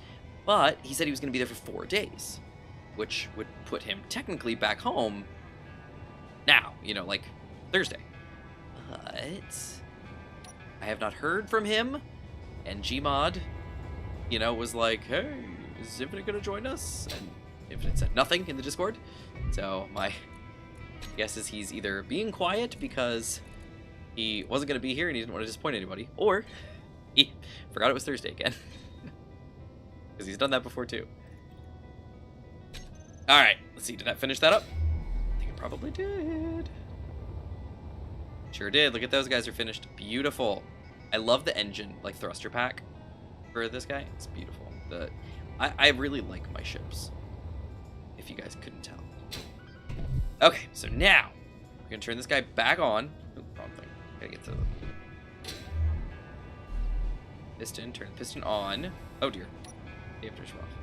but he said he was going to be there for 4 days, which would put him technically back home now, like Thursday. But I have not heard from him, and Gmod, was like, hey, is Infinite going to join us? And Infinite said nothing in the Discord, so my guess is he's either being quiet because he wasn't going to be here and he didn't want to disappoint anybody, or he forgot it was Thursday again. Because he's done that before too. Alright, let's see, did that finish that up? I think it probably did. Sure did. Look at those guys are finished. Beautiful. I love the engine, like thruster pack for this guy. It's beautiful. I really like my ships, if you guys couldn't tell. Okay, so now we're gonna turn this guy back on. Ooh, wrong thing. Gotta get to the piston. Turn the piston on. Oh dear. After's rough.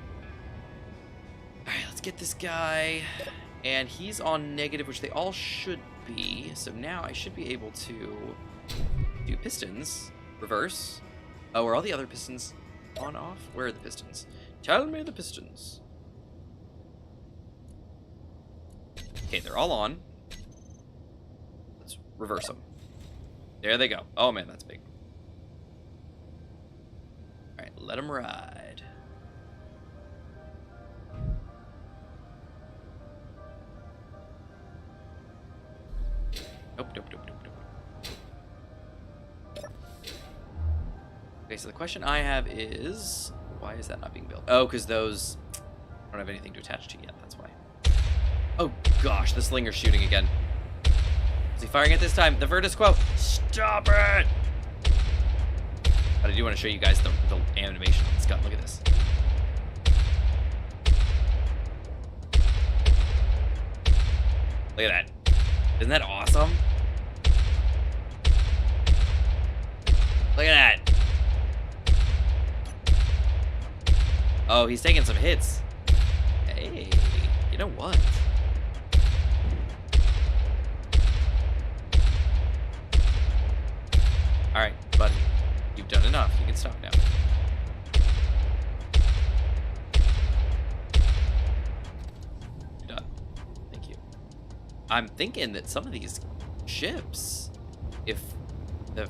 Alright, let's get this guy. And he's on negative, which they all should be. So now I should be able to do pistons. Reverse. Oh, are all the other pistons on, off? Where are the pistons? Tell me the pistons. Okay, they're all on. Let's reverse them. There they go. Oh man, that's big. Alright, let them ride. Nope. Okay, so the question I have is, why is that not being built? Oh, because those don't have anything to attach to yet, that's why. Oh gosh, the slinger's shooting again. Is he firing it this time? The Virtus Quo! Stop it! But I do want to show you guys the animation on this gun. Look at this. Look at that. Isn't that awesome? Look at that. Oh, he's taking some hits. Hey, you know what? Alright, buddy. You've done enough. You can stop now. You're done. Thank you. I'm thinking that some of these ships, if the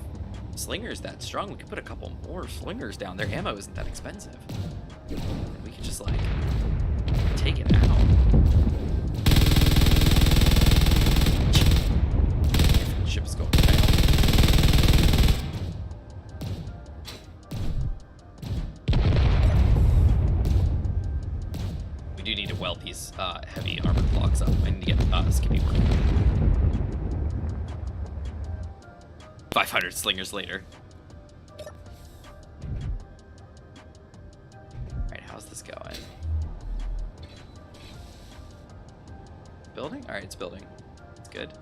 slinger's that strong, we could put a couple more slingers down. Their ammo isn't that expensive. And we could just, like, take it out. The ship is going to fail. We do need to weld these heavy armored blocks up. I need to get Skippy working. 500 slingers later. Alright, how's this going? Building? Alright, it's building. It's good.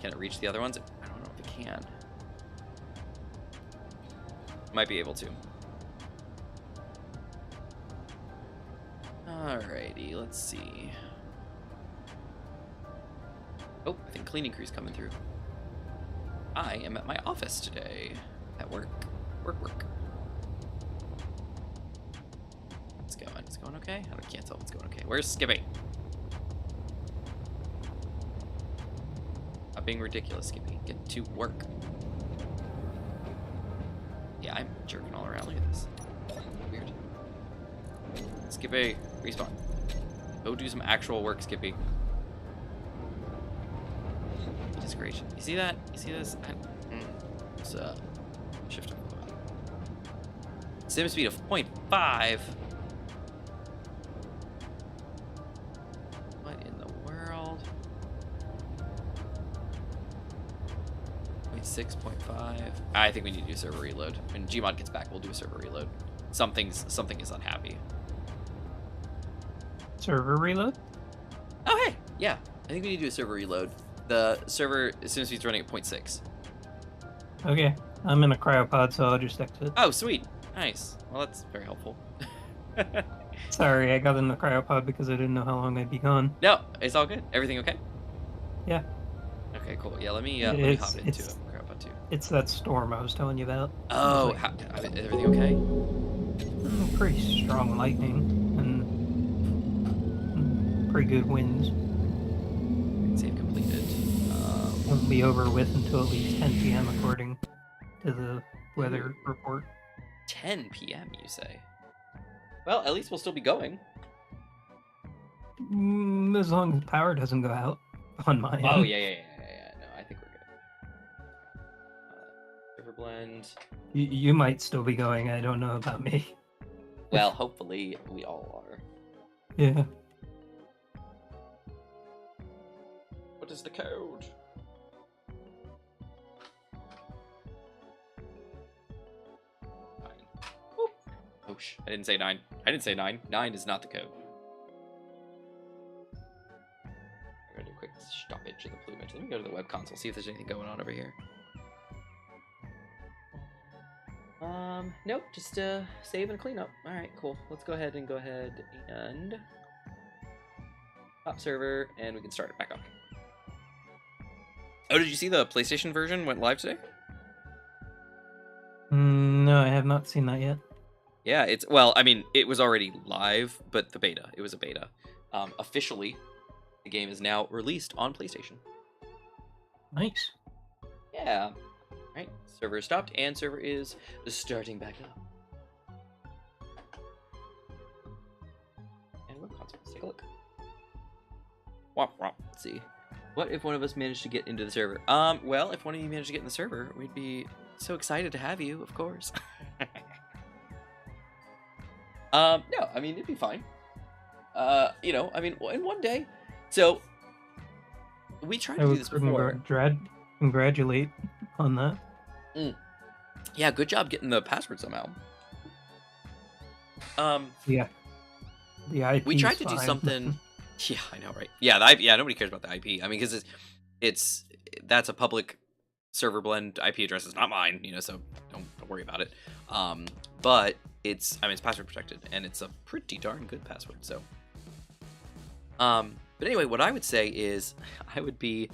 Can it reach the other ones? I don't know if it can. Might be able to. Alrighty, let's see. Oh, I think cleaning crew's coming through. I am at my office today. At work. Work. It's going. It's going okay? I can't tell if it's going okay. Where's Skippy? Stop being ridiculous, Skippy. Get to work. Yeah, I'm jerking all around. Look at this. Weird. Skippy, respawn. Go do some actual work, Skippy. Goodness gracious. You see that? You see this? It's shift up. Sim speed of 0.5. What in the world? 0.6.5. I think we need to do a server reload. When Gmod gets back, we'll do a server reload. Something is unhappy. Server reload? Oh hey, yeah. I think we need to do a server reload. The server sim speed's running at 0.6. Okay, I'm in a cryopod, so I'll just exit. Oh sweet, nice. Well, that's very helpful. Sorry, I got in the cryopod because I didn't know how long I'd be gone. No, it's all good. Everything okay? Yeah. Okay, cool. Yeah, let me hop into a cryopod too. It's that storm I was telling you about. Oh, is everything okay? Pretty strong lightning and pretty good winds. Save completed. Won't be over with until at least 10 p.m. according to the weather report. 10 p.m. you say? Well, at least we'll still be going. As long as power doesn't go out on my end. Oh yeah. No, I think we're good. Server blend. You might still be going. I don't know about me. Well, hopefully we all are. Yeah. What is the code? Oh, I didn't say 9. I didn't say 9. 9 is not the code. I'm gonna do a quick stoppage of the plumage. Let me go to the web console, see if there's anything going on over here. Nope, just save and clean up. Alright, cool. Let's go ahead and stop server, and we can start it back up. Oh, did you see the PlayStation version went live today? No, I have not seen that yet. Yeah, well, I mean, it was already live, but it was a beta. Officially, the game is now released on PlayStation. Nice. Yeah. Right, server is stopped, and server is starting back up. And web console, let's take a look. Womp womp, let's see. What if one of us managed to get into the server? Well, if one of you managed to get in the server, we'd be so excited to have you, of course. No, I mean, it'd be fine. You know, I mean, in one day. So, we tried to do this before. Congratulate on that. Yeah, good job getting the password somehow. Yeah. The IP. We tried to do something. Yeah, I know, right? Yeah, nobody cares about the IP. I mean, because that's a public server blend IP address. It's not mine, you know, so don't worry about it. But it's password protected, and it's a pretty darn good password. So, but anyway, what I would say is, it would be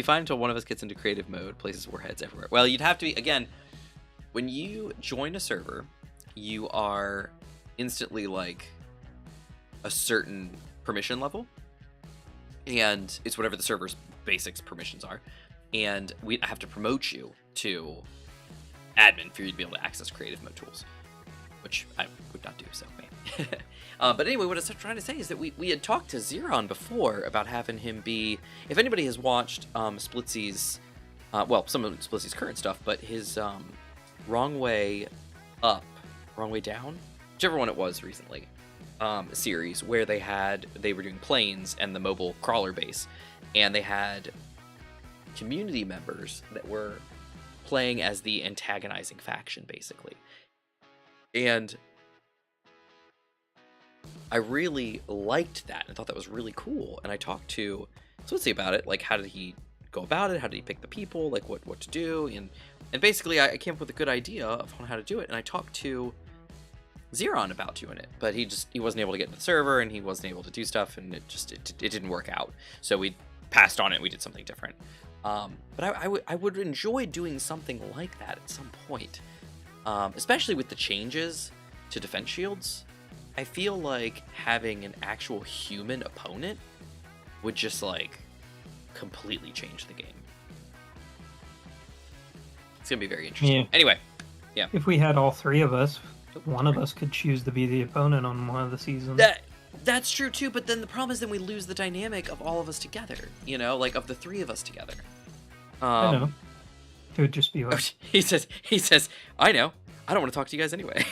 fine until one of us gets into creative mode, places warheads everywhere. Well, you'd have to be, again, when you join a server, you are instantly like a certain permission level, and it's whatever the server's basics permissions are, and we have to promote you to admin for you to be able to access creative mode tools, which I would not do, so but anyway, what I was trying to say is that we had talked to Zeron before about having him be, if anybody has watched Splitsy's, well, some of Splitsy's current stuff, but his Wrong Way Up, Wrong Way Down, whichever one it was recently, series where they were doing planes and the mobile crawler base, and they had community members that were playing as the antagonizing faction, basically. And I really liked that. I thought that was really cool. And I talked to Switzy about it. Like, how did he go about it? How did he pick the people? Like, what to do? And basically, I came up with a good idea of how to do it. And I talked to Zeron about doing it. But he wasn't able to get into the server, and he wasn't able to do stuff, and it didn't work out. So we passed on it. We did something different. But I would enjoy doing something like that at some point, especially with the changes to defense shields. I feel like having an actual human opponent would just like completely change the game. It's gonna be very interesting. Yeah. Anyway, yeah. If we had all three of us, one of us could choose to be the opponent on one of the seasons. That's true too, but then the problem is then we lose the dynamic of all of us together, you know, like of the three of us together. I know. It would just be like... he says, I know. I don't want to talk to you guys anyway.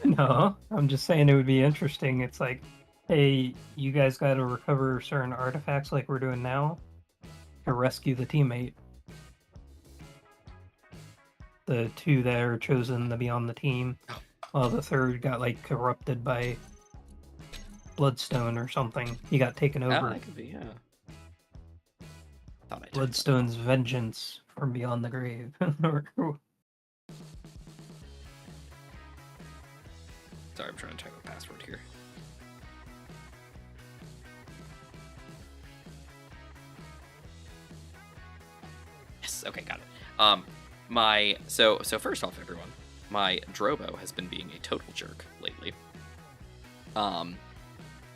No, I'm just saying it would be interesting. It's like, hey, you guys got to recover certain artifacts like we're doing now to rescue the teammate. The two that are chosen to be on the team, while the third got like corrupted by Bloodstone or something. He got taken over. That could be, yeah. Bloodstone's vengeance from beyond the grave. Sorry, I'm trying to type a password here. Yes, okay, got it. So first off, everyone, my Drobo has been being a total jerk lately.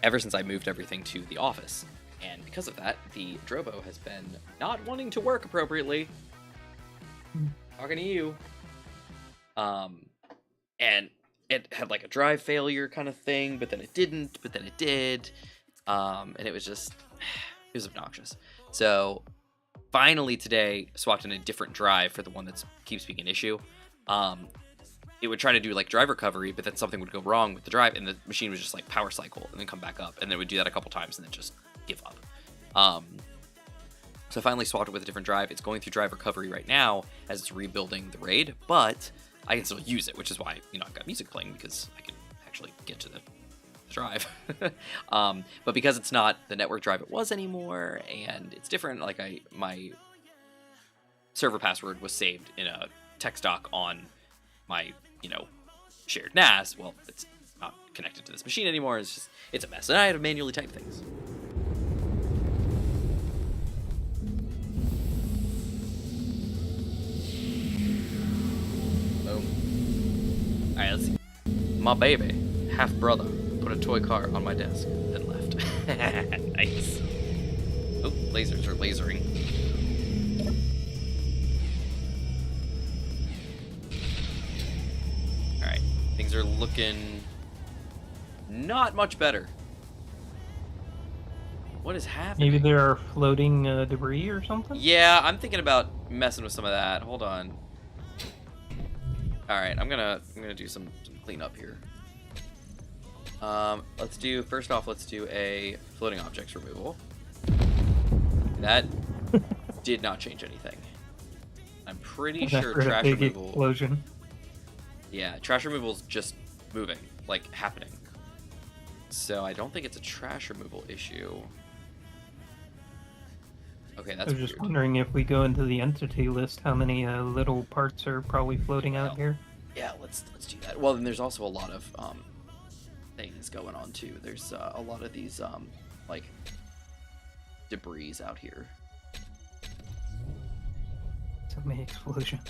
Ever since I moved everything to the office. And because of that, the Drobo has been not wanting to work appropriately. Talking to you. And it had like a drive failure kind of thing, but then it didn't, but then it did. And it was just, it was obnoxious. So finally today, swapped in a different drive for the one that keeps being an issue. It would try to do like drive recovery, but then something would go wrong with the drive, and the machine would just like power cycle and then come back up, and then it would do that a couple times and then just give up. So I finally swapped it with a different drive. It's going through drive recovery right now as it's rebuilding the RAID, but I can still use it, which is why, you know, I've got music playing because I can actually get to the drive. But because it's not the network drive it was anymore, and it's different, like my server password was saved in a text doc on my, you know, shared NAS. Well, it's not connected to this machine anymore. It's a mess, and I had to manually type things. Boom. All right, let's see. My baby, half brother, put a toy car on my desk, then left. Nice. Oh, lasers are lasering. Alright, things are looking not much better. What is happening? Maybe there are floating debris or something? Yeah, I'm thinking about messing with some of that. Hold on. Alright, I'm gonna do some cleanup here. First off, let's do a floating objects removal. That did not change anything. I'm pretty sure trash removal. Explosion. Yeah, trash removal is just moving, like happening. So I don't think it's a trash removal issue. Okay, that's I was just weird. wondering if we go into the entity list, how many little parts are probably floating out here. Yeah, let's do that. Well, then there's also a lot of things going on too. There's a lot of these like debris out here. So many explosions.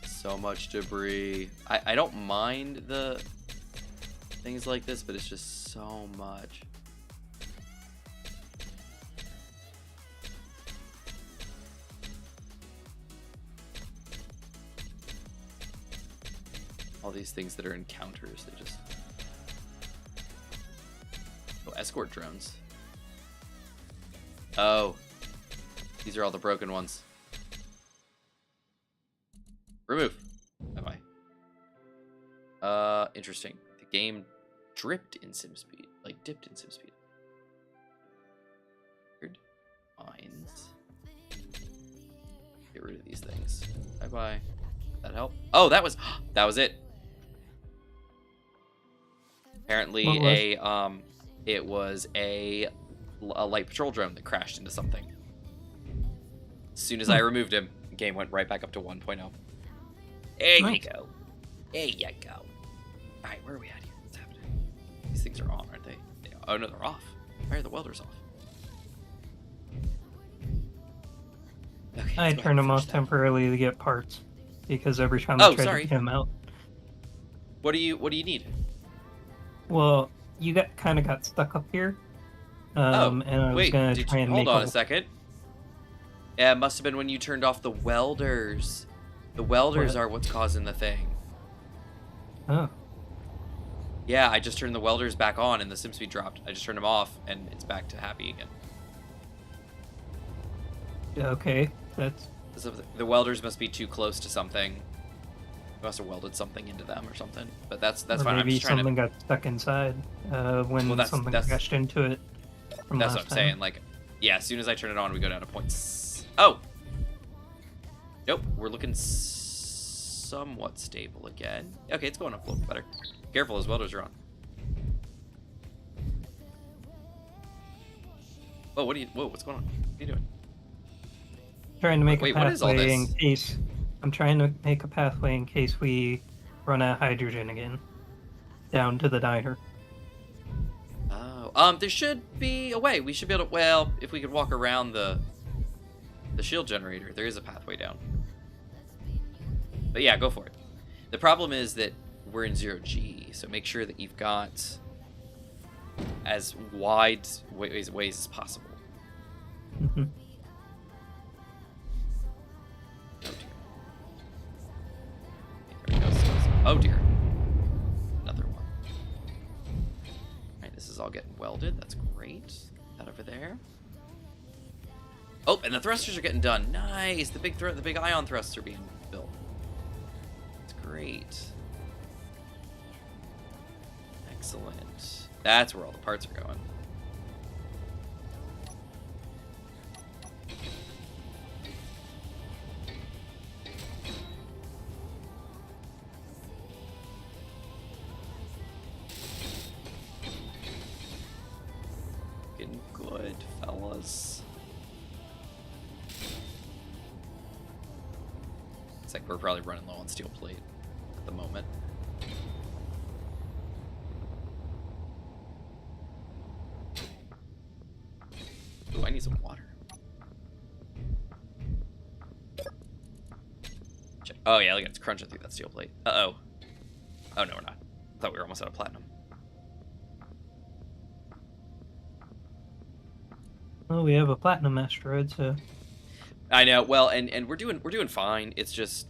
So much debris. I don't mind the things like this, but it's just so much. All these things that are encounters, they just... Oh, escort drones. Oh. These are all the broken ones. Remove. Bye-bye. Interesting. The game dipped in SimSpeed. Weird. Mines. Get rid of these things. Bye-bye. That help? Oh, that was it. Apparently it was a light patrol drone that crashed into something. As soon as I removed him, Game went right back up to 1.0. There you Nice. go. There you go. Alright, where are we at here? What's happening? These things are on, aren't they? Oh no, they're off. Why are the welders off? Okay, I let's go turned ahead them and off finish that. temporarily to get parts because every time I Oh, tried sorry. to get them out, What do you need? well, you kind of got stuck up here. And I was Wait, gonna did try you and hold make on a second? Yeah, it must have been when you turned off the welders. The welders What? are what's causing the thing. Oh, Yeah, I just turned the welders back on and the sim speed dropped. I just turned them off and it's back to happy again. okay. That's So the welders must be too close to something. You must have welded something into them or something. But that's or fine. I'm maybe just trying something to. got stuck inside when Well, something that's- crashed into it. From That's last what I'm time. saying. Like, yeah, as soon as I turn it on, we go down to points. Oh. Nope, we're looking somewhat stable again. Okay, it's going up a little bit better. Careful, as welders are on. Whoa, what's going on? What are you doing? Trying to make Wait, a what is all pathway this? in case I'm trying to make a pathway in case we run out of hydrogen again. Down to the diner. Oh, there should be a way. We should be able to, well, if we could walk around the shield generator, there is a pathway down. But yeah, go for it. The problem is that we're in 0G, so make sure that you've got as wide ways as possible. Hmm. Oh dear. There we go. Oh dear. Another one. Alright, this is all getting welded. That's great. That over there. Oh, and the thrusters are getting done. Nice. The big ion thrusts are being built. That's great. Excellent. That's where all the parts are going. Getting good, fellas. It's like we're probably running low on steel plate at the moment. Ooh, I need some water. Check. Oh yeah, look at it's crunching through that steel plate. Uh-oh. Oh no, we're not. I thought we were almost out of platinum. Well, we have a platinum asteroid, so I know. Well, and we're doing fine. It's just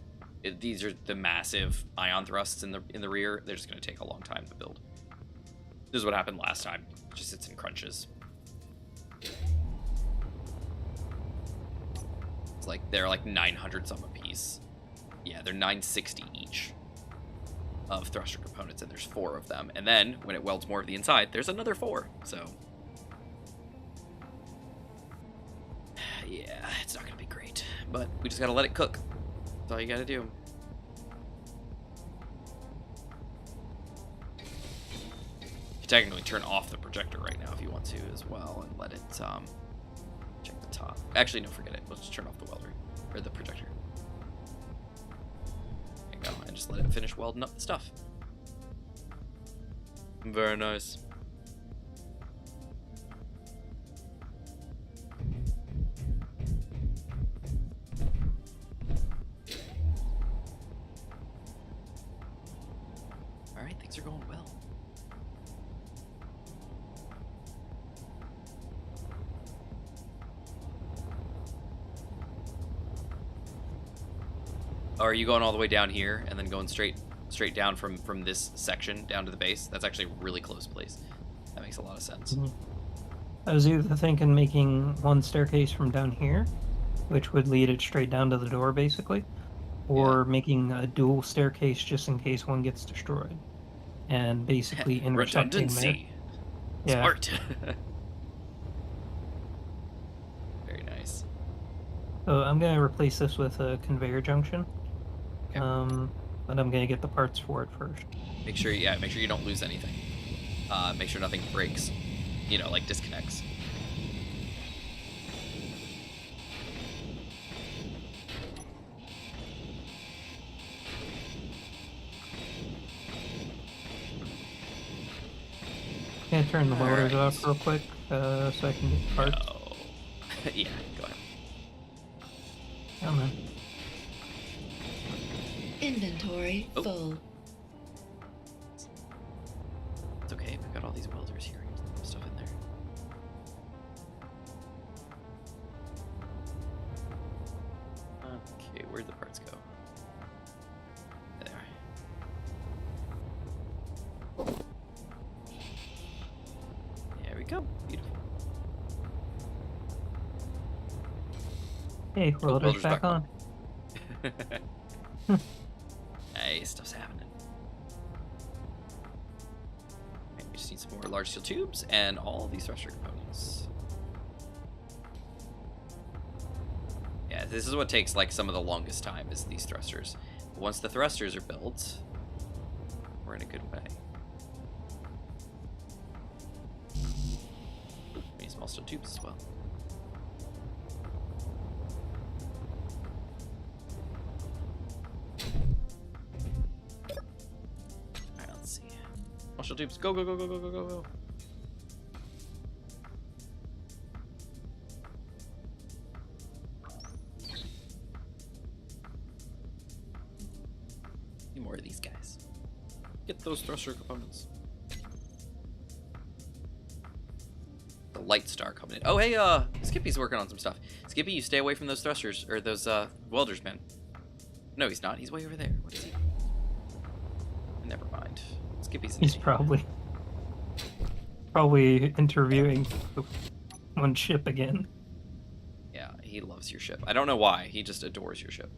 these are the massive ion thrusts in the rear. They're just going to take a long time to build. This is what happened last time. It just sits in crunches. It's like they're like 900 some a piece. Yeah, they're 960 each of thruster components, and there's 4 of them. And then when it welds more of the inside, there's another 4. So yeah, it's not gonna be great, but we just gotta let it cook. That's all you gotta do. You can technically turn off the projector right now if you want to as well, and let it check the top. Actually, no, forget it. Let's just turn off the welder or the projector. There you go, and just let it finish welding up the stuff. Very nice. Alright, things are going well. Oh, are you going all the way down here and then going straight down from this section down to the base? That's actually a really close place. That makes a lot of sense. I was either thinking making one staircase from down here, which would lead it straight down to the door, basically, or making a dual staircase just in case one gets destroyed, and basically intersecting there. Redundancy. Yeah. Smart. Very nice. So I'm gonna replace this with a conveyor junction. Okay. But I'm gonna get the parts for it first. Make sure you don't lose anything. Make sure nothing breaks. You know, like disconnects. Can I turn the motors Alright. off real quick so I can get parts? No. Yeah, go ahead. Come on. Inventory Oh. full. It's okay. We've got all these welders here. Stuff in there. Okay, where'd the parts go? There they are. There we go. Beautiful. Hey, welders welders back back on. Hey, stuff's happening. Okay, we just need some more large steel tubes and all these thruster components. Yeah, this is what takes like some of the longest time is these thrusters. But once the thrusters are built, we're in a good way. We need small steel tubes as well. Alright, let's see. Small steel tubes, go, go, go, go, go, go, go, go. Need more of these guys. Get those thruster components. The light star coming in. Oh, hey, Skippy's working on some stuff. Skippy, you stay away from those thrusters, or those, welders, man. No, he's not. He's way over there. What is he? Never mind. Skippy's an He's idiot. probably interviewing one ship again. Yeah, he loves your ship. I don't know why. He just adores your ship.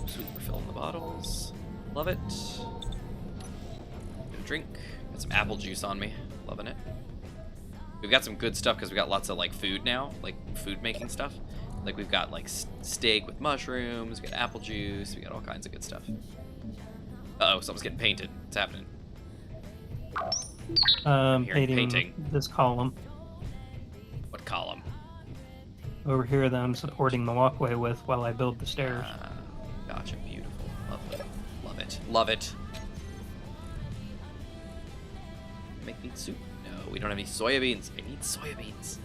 Sweet, we're filling the bottles. Love it. Get a drink. Got some apple juice on me. Loving it. We've got some good stuff because we got lots of like food now, like food making stuff. Like we've got like steak with mushrooms, we got apple juice, we got all kinds of good stuff. Uh-oh, someone's getting painted. What's happening? Hearing painting. This column What column? over here that I'm supporting the walkway with while I build the stairs. Gotcha, beautiful. Lovely. Love it. Love it. Make me soup. No, we don't have any soybeans. I need soybeans.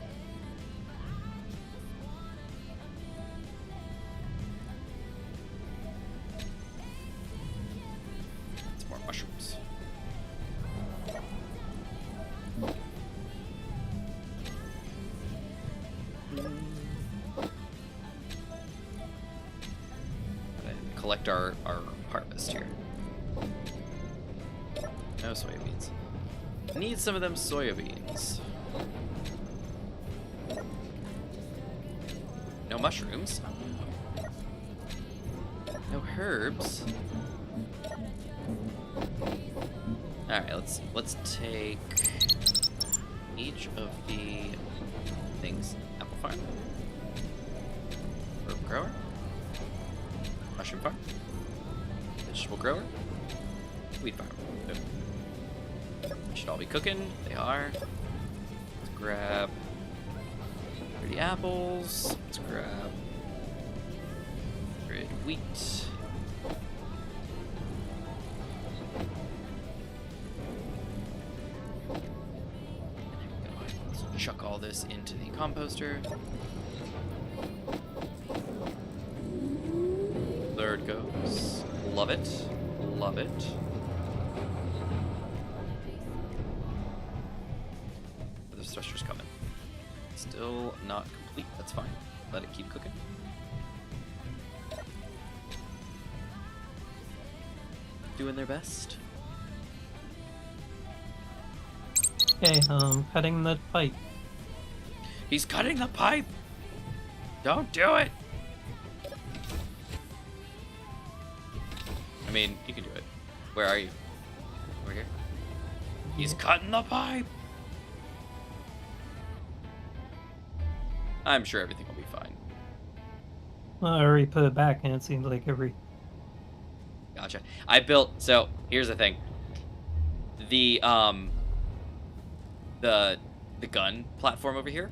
Some more mushrooms. Gotta collect our harvest here. No soybeans. Need some of them soybeans. No mushrooms. No herbs. Alright, let's take each of the things. Apple farm. Herb grower. Mushroom farm. Vegetable grower. Weed farm. Boom. Should all be cooking. They are. Let's grab the apples. Let's grab red wheat. Let's chuck all this into the composter. There it goes. Love it. Love it. There's thrusters coming. Still not complete. That's fine. Let it keep cooking. Doing their best. Okay, cutting the pipe. He's cutting the pipe! Don't do it! I mean, you can do it. Where are you? Over here? He's cutting the pipe! I'm sure everything will be fine. Well, I already put it back, and it seems like every... Gotcha. I built... So, here's the thing. The gun platform over here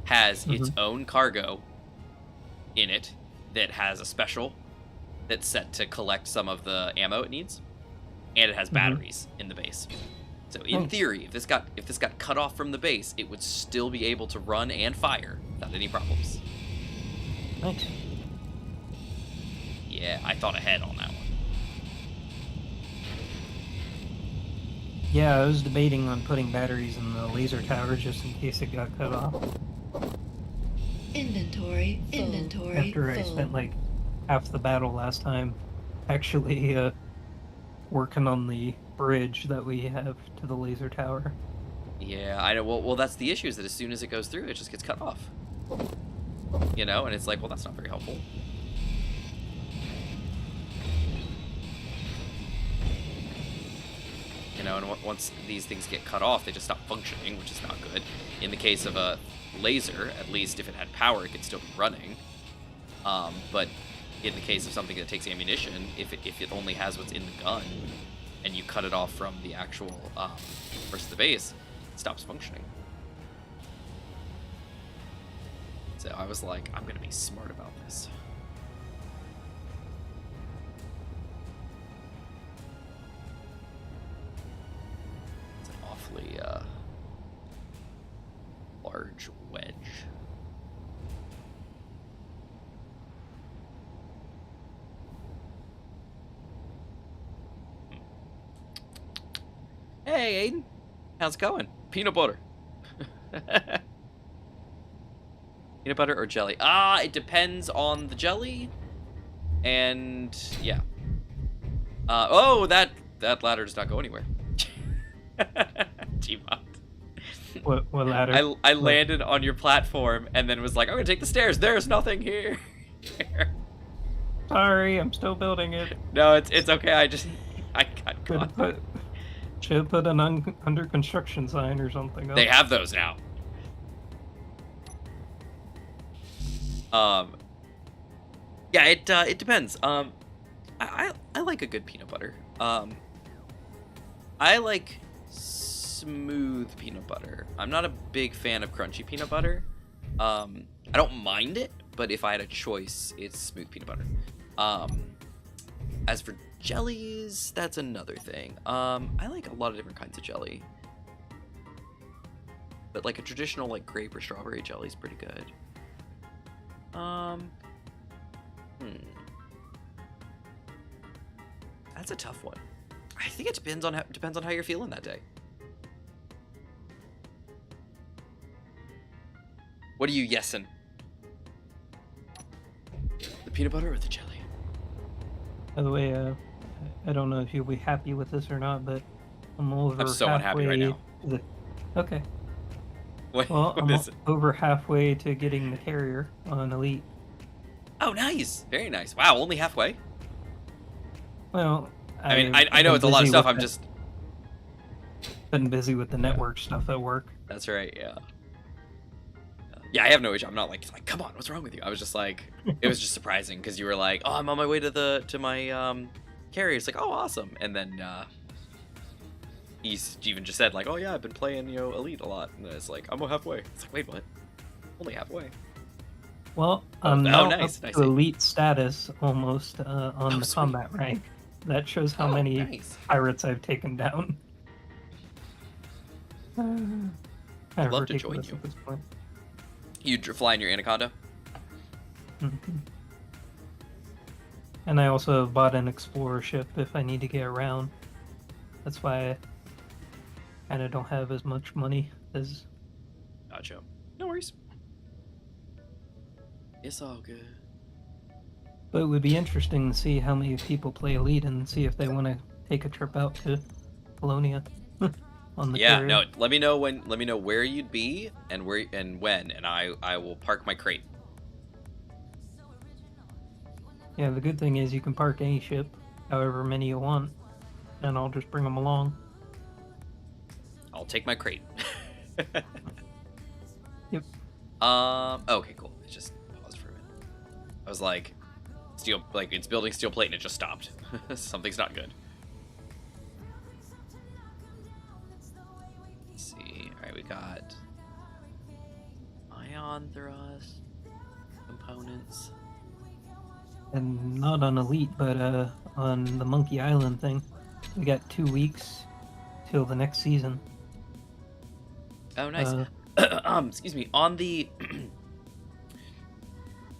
has its own cargo in it that has a special that's set to collect some of the ammo it needs, and it has batteries in the base. So in theory, if this got cut off from the base, it would still be able to run and fire without any problems. Nice. Yeah, I thought ahead on that one. Yeah, I was debating on putting batteries in the laser tower just in case it got cut off. Inventory After I spent like half the battle last time actually working on the bridge that we have to the laser tower. Yeah, I know. Well, that's the issue, is that as soon as it goes through, it just gets cut off. You know, and it's like, well, that's not very helpful. You know, and once these things get cut off, they just stop functioning, which is not good. In the case of a laser, at least if it had power, it could still be running. But in the case of something that takes ammunition, if it only has what's in the gun, and you cut it off from the actual rest of the base, it stops functioning. So I was like, I'm gonna be smart about this. It's an awfully large wedge. Hey, Aiden. How's it going? Peanut butter. Peanut butter or jelly? It depends on the jelly. And, yeah. Oh, that ladder does not go anywhere. Gmod. What ladder? I landed on your platform and then was like, I'm gonna take the stairs. There's nothing here. Sorry, I'm still building it. No, it's okay. I got caught. Should have put an under construction sign or something up. They have those now. Yeah, it depends. I like a good peanut butter. I like smooth peanut butter. I'm not a big fan of crunchy peanut butter. I don't mind it, but if I had a choice, it's smooth peanut butter. As for jellies, that's another thing. I like a lot of different kinds of jelly. But like a traditional like grape or strawberry jelly is pretty good. That's a tough one. I think it depends on how you're feeling that day. What are you yesing? The peanut butter or the jelly? By the way, I don't know if you'll be happy with this or not, but I'm over I'm so unhappy right now. Okay. What, Well, what I'm is it? over halfway to getting the carrier on Elite. Oh, nice. Very nice. Wow, only halfway. Well, I mean, I know it's a lot of stuff. I'm just been busy with the network stuff at work. That's right. Yeah. Yeah, I have no issue. I'm not like come on, what's wrong with you? I was just like, it was just surprising because you were like, oh, I'm on my way to my carrier. It's like, oh, awesome. And then he's even just said like, oh yeah, I've been playing Elite a lot. And it's like, I'm halfway. It's like, wait, what? Only halfway. Well, I'm now nice, up to Elite status almost on the sweet. combat rank. That shows how many nice. pirates I've taken down. I'd love to join you. At this point. You fly in your Anaconda? Mm-hmm. And I also bought an explorer ship if I need to get around. That's why I kind of don't have as much money as... Gotcha. No worries. It's all good. But it would be interesting to see how many people play Elite and see if they want to take a trip out to Colonia on the carrier. No. Let me know where you'd be and when, and I will park my crate. Yeah, the good thing is you can park any ship, however many you want, and I'll just bring them along. I'll take my crate. Yep. Okay, cool. It just paused for a minute. I was like, it's building steel plate and it just stopped. Something's not good. Let's see. All right, we got ion thrust components. And not on Elite, but on the Monkey Island thing. We got 2 weeks till the next season. Oh, nice. Excuse me. On the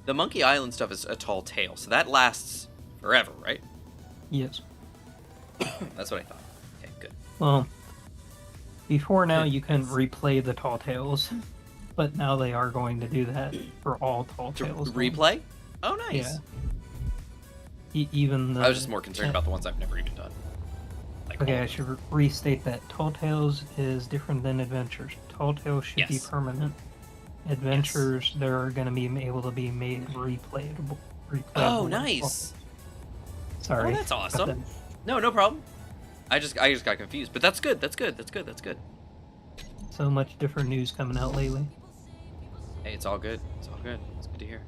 the Monkey Island stuff is a tall tale, so that lasts forever, right? Yes. That's what I thought. Okay, good. Well, before now you couldn't replay the Tall Tales, but now they are going to do that for all Tall To Tales. replay? Oh, nice. Yeah. Even the... I was just more concerned about the ones I've never even done. Like, Okay, I should restate that. Tall Tales is different than Adventures. Tall Tales should be Yes. permanent. Adventures, they're going to be able to be made replayable. Oh, nice. Sorry. Oh, that's about awesome. that. No problem. I just got confused, but that's good. That's good. So much different news coming out lately. Hey, it's all good. It's all good. It's good to hear.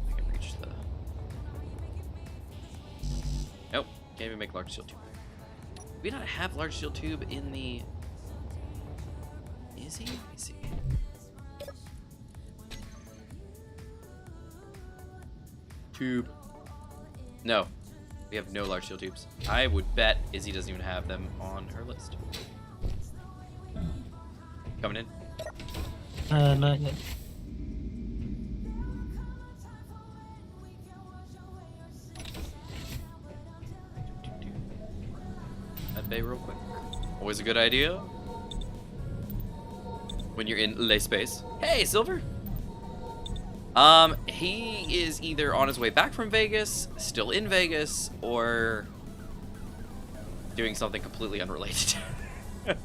I can reach the... Nope. Can't even make large steel tube. Do we not have large steel tube in the... Is he? Is he? Tube. No. We have no large steel tubes. I would bet Izzy doesn't even have them on her list. Coming in? Not yet. That bay real quick. Always a good idea. When you're in lay space. Hey, Silver! He is either on his way back from Vegas, still in Vegas, or doing something completely unrelated. Alright,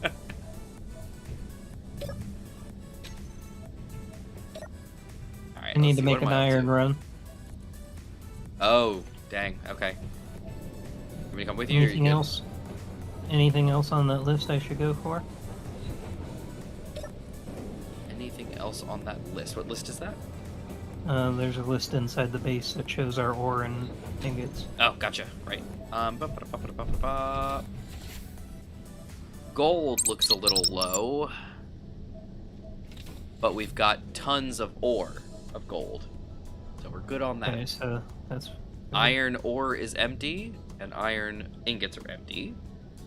I need to make an iron run. Oh, dang. Okay. Can we come with you? Or are you Anything good? else? Anything else on that list I should go for? Anything else on that list? What list is that? There's a list inside the base that shows our ore and ingots. Oh, gotcha. Right. Ba-ba-da-ba-ba-da-ba-ba. Gold looks a little low, but we've got tons of ore of gold, so we're good on that. Okay, so that's... Iron ore is empty, and iron ingots are empty.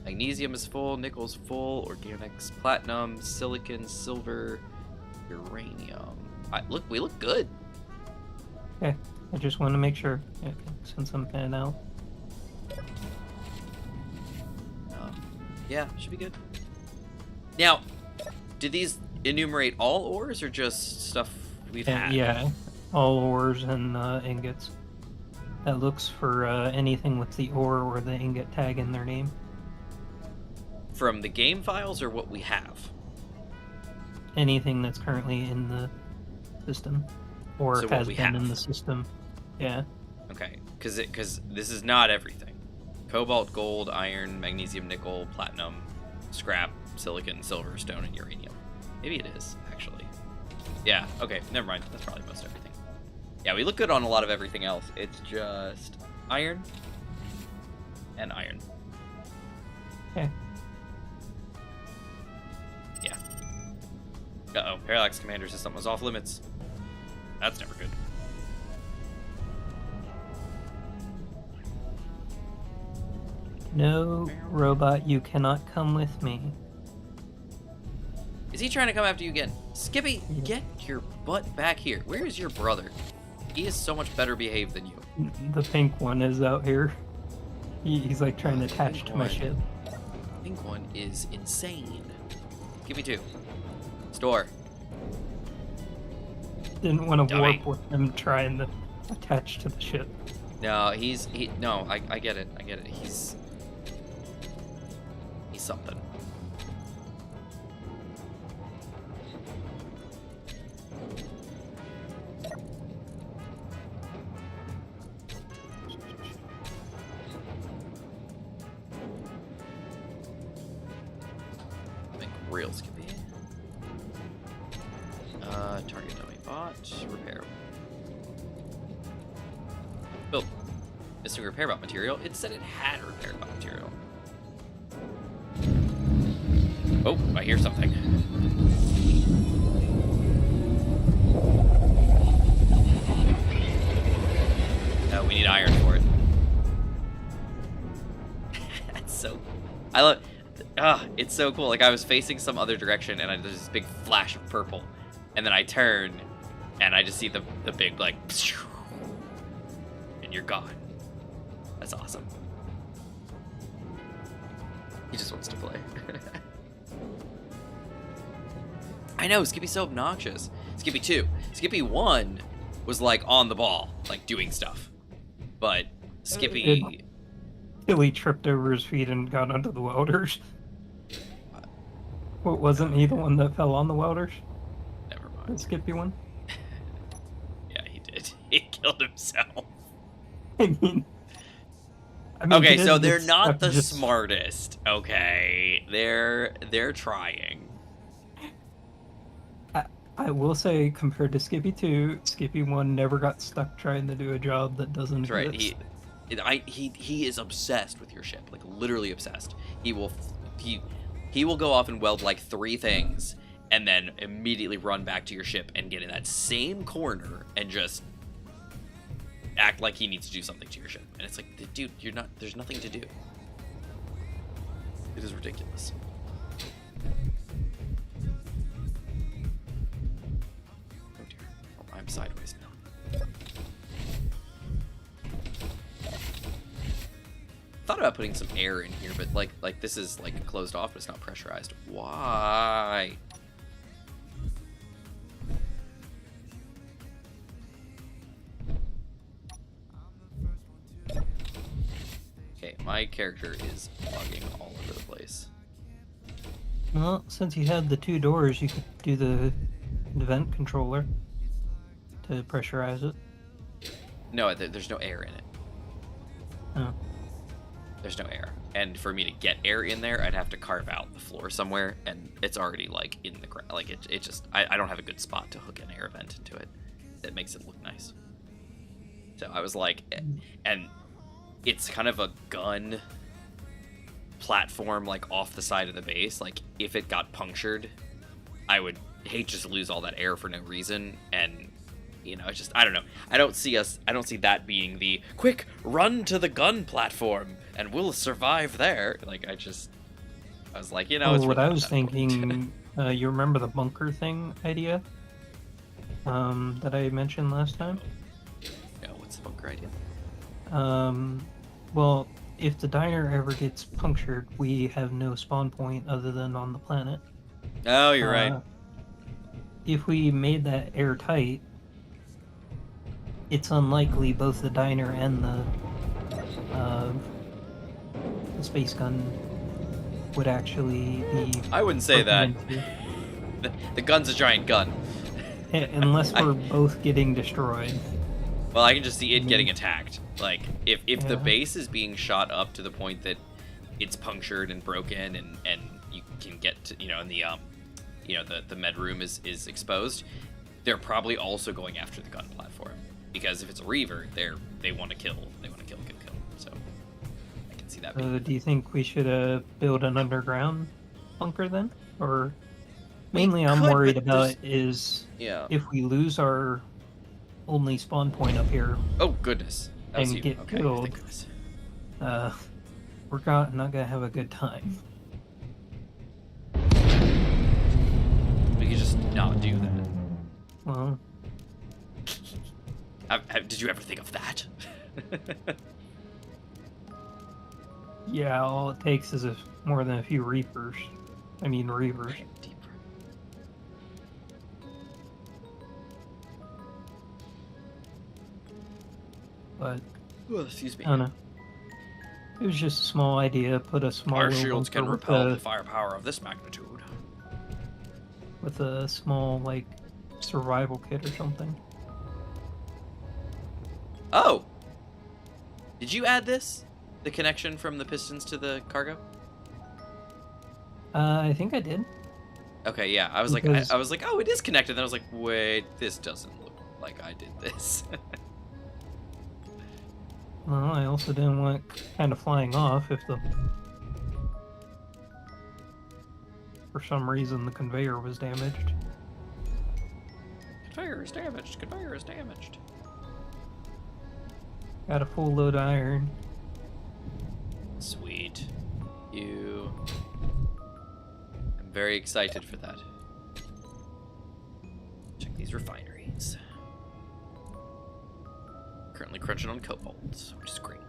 Magnesium is full, nickel's full, organics, platinum, silicon, silver, uranium. Look, we look good. Okay, I just want to make sure, since I'm fan out. Yeah, should be good. Now, did these enumerate all ores or just stuff we've had? Yeah, all ores and ingots. That looks for anything with the ore or the ingot tag in their name. From the game files or what we have? Anything that's currently in the system. Or So what has we been in have. the system. Yeah. Okay, because this is not everything. Cobalt, gold, iron, magnesium, nickel, platinum, scrap, silicon, silver, stone, and uranium. Maybe it is, actually. Yeah, okay, never mind. That's probably most everything. Yeah, we look good on a lot of everything else. It's just iron and iron. Okay. Yeah. Uh-oh, Parallax Commander System was off limits. That's never good. No, robot, you cannot come with me. Is he trying to come after you again? Skippy, get your butt back here. Where is your brother? He is so much better behaved than you. The pink one is out here. He's like trying to attach pink to my one. ship. Pink one is insane. Give me two. Store. Didn't want to Dummy. warp with him trying to attach to the ship. No, no, I get it. I get it. He's something. Make real Skippy. Target dummy bot. Repair. Build. Missing repair bot material. It said it had repair bot material. Oh, I hear something. I love. It's so cool. Like I was facing some other direction, and there's this big flash of purple, and then I turn, and I just see the big like, and you're gone. That's awesome. He just wants to play. I know, Skippy's so obnoxious. Skippy 2. Skippy 1 was like on the ball, like doing stuff. But Skippy... Billy tripped over his feet and got onto the welders. What, wasn't he the one that fell on the welders? Never mind. The Skippy one? Yeah, he did. He killed himself. I mean okay, so they're not the smartest. Okay, they're trying. I will say, compared to Skippy 2, Skippy 1 never got stuck trying to do a job that doesn't exist. Right. He is obsessed with your ship, like literally obsessed. He will go off and weld like 3 things, and then immediately run back to your ship and get in that same corner and just act like he needs to do something to your ship. And it's like, dude, you're not. There's nothing to do. It is ridiculous. I'm sideways now. Thought about putting some air in here, but like this is like closed off, but it's not pressurized. Why? Okay, my character is bugging all over the place. Well, since you had the 2 doors, you could do the vent controller to pressurize it. No, there's no air in it. Oh. There's no air. And for me to get air in there, I'd have to carve out the floor somewhere, and it's already like in the ground. Like it just, I don't have a good spot to hook an air vent into it that makes it look nice. So I was like, and it's kind of a gun platform like off the side of the base. Like if it got punctured, I would hate just lose all that air for no reason. And you know, it's just, I don't know. I don't see that being the quick run to the gun platform and we'll survive there. Like, I was like, you know, oh, it's what really I was not that thinking, you remember the bunker thing idea? That I mentioned last time? No, what's the bunker idea? Well, if the diner ever gets punctured, we have no spawn point other than on the planet. Oh, you're right. If we made that airtight, it's unlikely both the diner and the space gun would actually be... I wouldn't say that. The gun's a giant gun. Unless we're both getting destroyed. Well, I can just see it getting attacked. Like, if the Yeah. base is being shot up to the point that it's punctured and broken and you can get to, you know, and the med room is exposed, they're probably also going after the gun platform. Because if it's a Reaver, they want to kill. They want to kill. So I can see that being. Do you think we should build an underground bunker then? Or mainly I'm worried about is if we lose our only spawn point up here. Oh goodness! That was and you. get Okay, killed. thank goodness. We're not gonna have a good time. We could just not do that. Well, did you ever think of that? yeah, all it takes is more than a few Reavers. Deeper. But Oh, excuse me. I don't know. It was just a small idea. Put a small Our little shields can bunker repel the firepower of this magnitude. with a small like survival kit or something. Oh! Did you add this? The connection from the pistons to the cargo? I think I did. Okay, yeah. I was Because- like, I was like, oh, it is connected. Then I was like, wait, this doesn't look like I did this. Well, I also didn't want kind of flying off if for some reason the conveyor was damaged. Conveyor is damaged. Conveyor is damaged. Got a full load of iron. Sweet. you. I'm very excited for that. Check these refineries. Currently crunching on cobalt, which is great.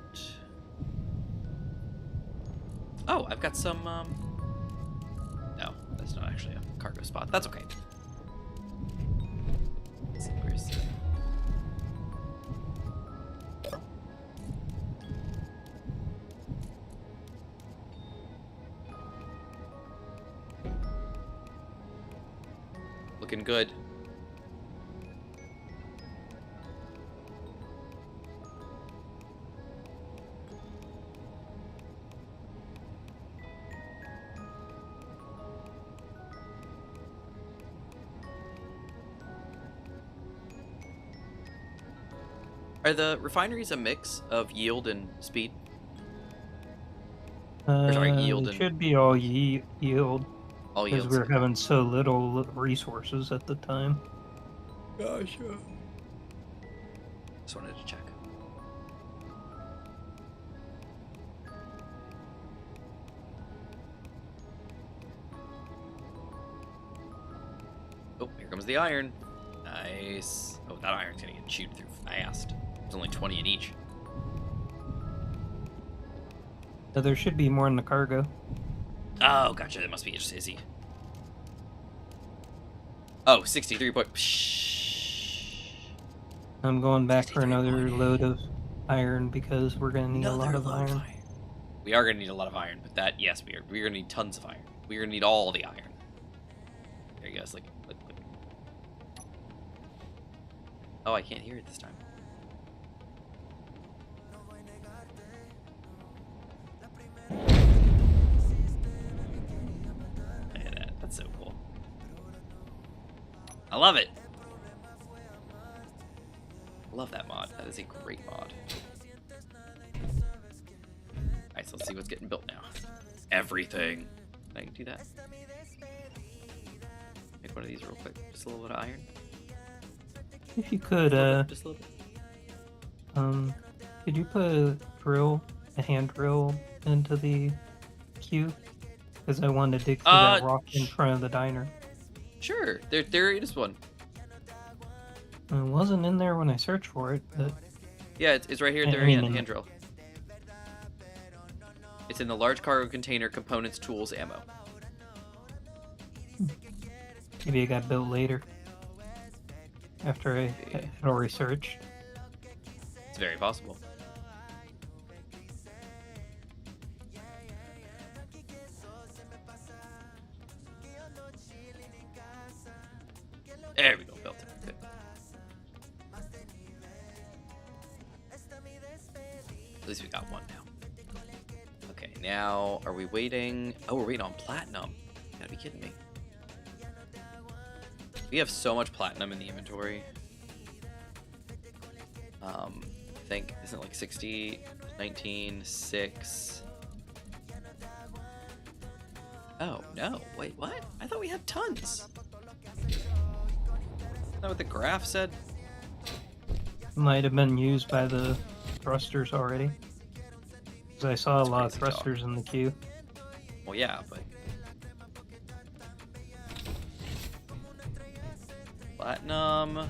Oh, I've got some, no, that's not actually a cargo spot. That's okay. Let's see, where's the... Looking good. Are the refineries a mix of yield and speed? Or sorry, yield It and should be all yield, all because yields. we're having so little resources at the time. Gotcha. Just wanted to check. Oh, here comes the iron. Nice. Oh, that iron's gonna get chewed through fast. There's only 20 in each. So there should be more in the cargo. Oh, gotcha. That must be just Izzy. Oh, 63 point. Psh. I'm going back for 63 another point. load of iron because we're gonna need a lot Another of load iron. We are gonna need a lot of iron, but that, yes, we are. We're gonna need tons of iron. We're gonna need all the iron. There you go. Look. Oh, I can't hear it this time. Look at that. That's so cool. I love it. I love that mod. That is a great mod. Alright, so let's see what's getting built now. Everything. I can do that. Make one of these real quick. Just a little bit of iron. If you could, Just a little bit. could you put a hand drill into the queue? Because I wanted to dig through that rock in front of the diner. Sure. There is one. It wasn't in there when I searched for it, but Yeah, it's right here at the I very mean, end. Hand drill. It's in the large cargo container, components, tools, ammo. maybe it got built later. After I had already searched. It's very possible. There we go, built it. Good. At least we got one now. Okay, now are we waiting? Oh, we're waiting on platinum. You gotta be kidding me. We have so much platinum in the inventory. I think, isn't it like 60, 19, 6? Oh, no. Wait, what? I thought we had tons. Is that what the graph said? Might have been used by the thrusters already. Because I saw That's a lot of crazy talk. thrusters in the queue. Well, yeah, but... Platinum...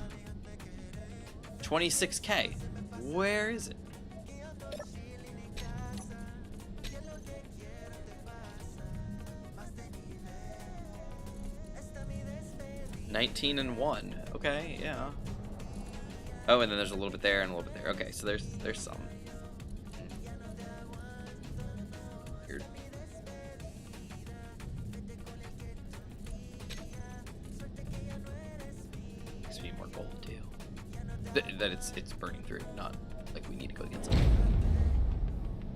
26k. Where is it? $19 and 1. Okay, yeah. Oh, and then there's a little bit there and a little bit there. Okay, so there's some. Weird. Guess we need more gold too. That it's burning through, not like we need to go get some.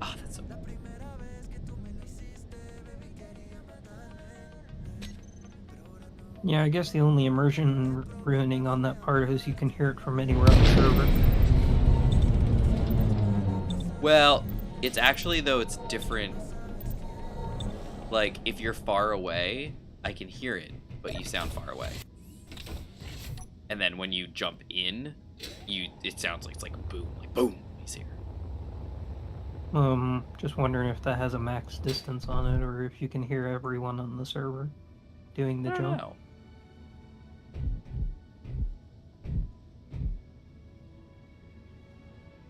Ah, that's so. Yeah, I guess the only immersion ruining on that part is you can hear it from anywhere on the server. Well, it's actually, though, it's different. Like, if you're far away, I can hear it, but you sound far away. And then when you jump in, it sounds like it's like boom, he's here. Just wondering if that has a max distance on it, or if you can hear everyone on the server doing the I don't jump. know.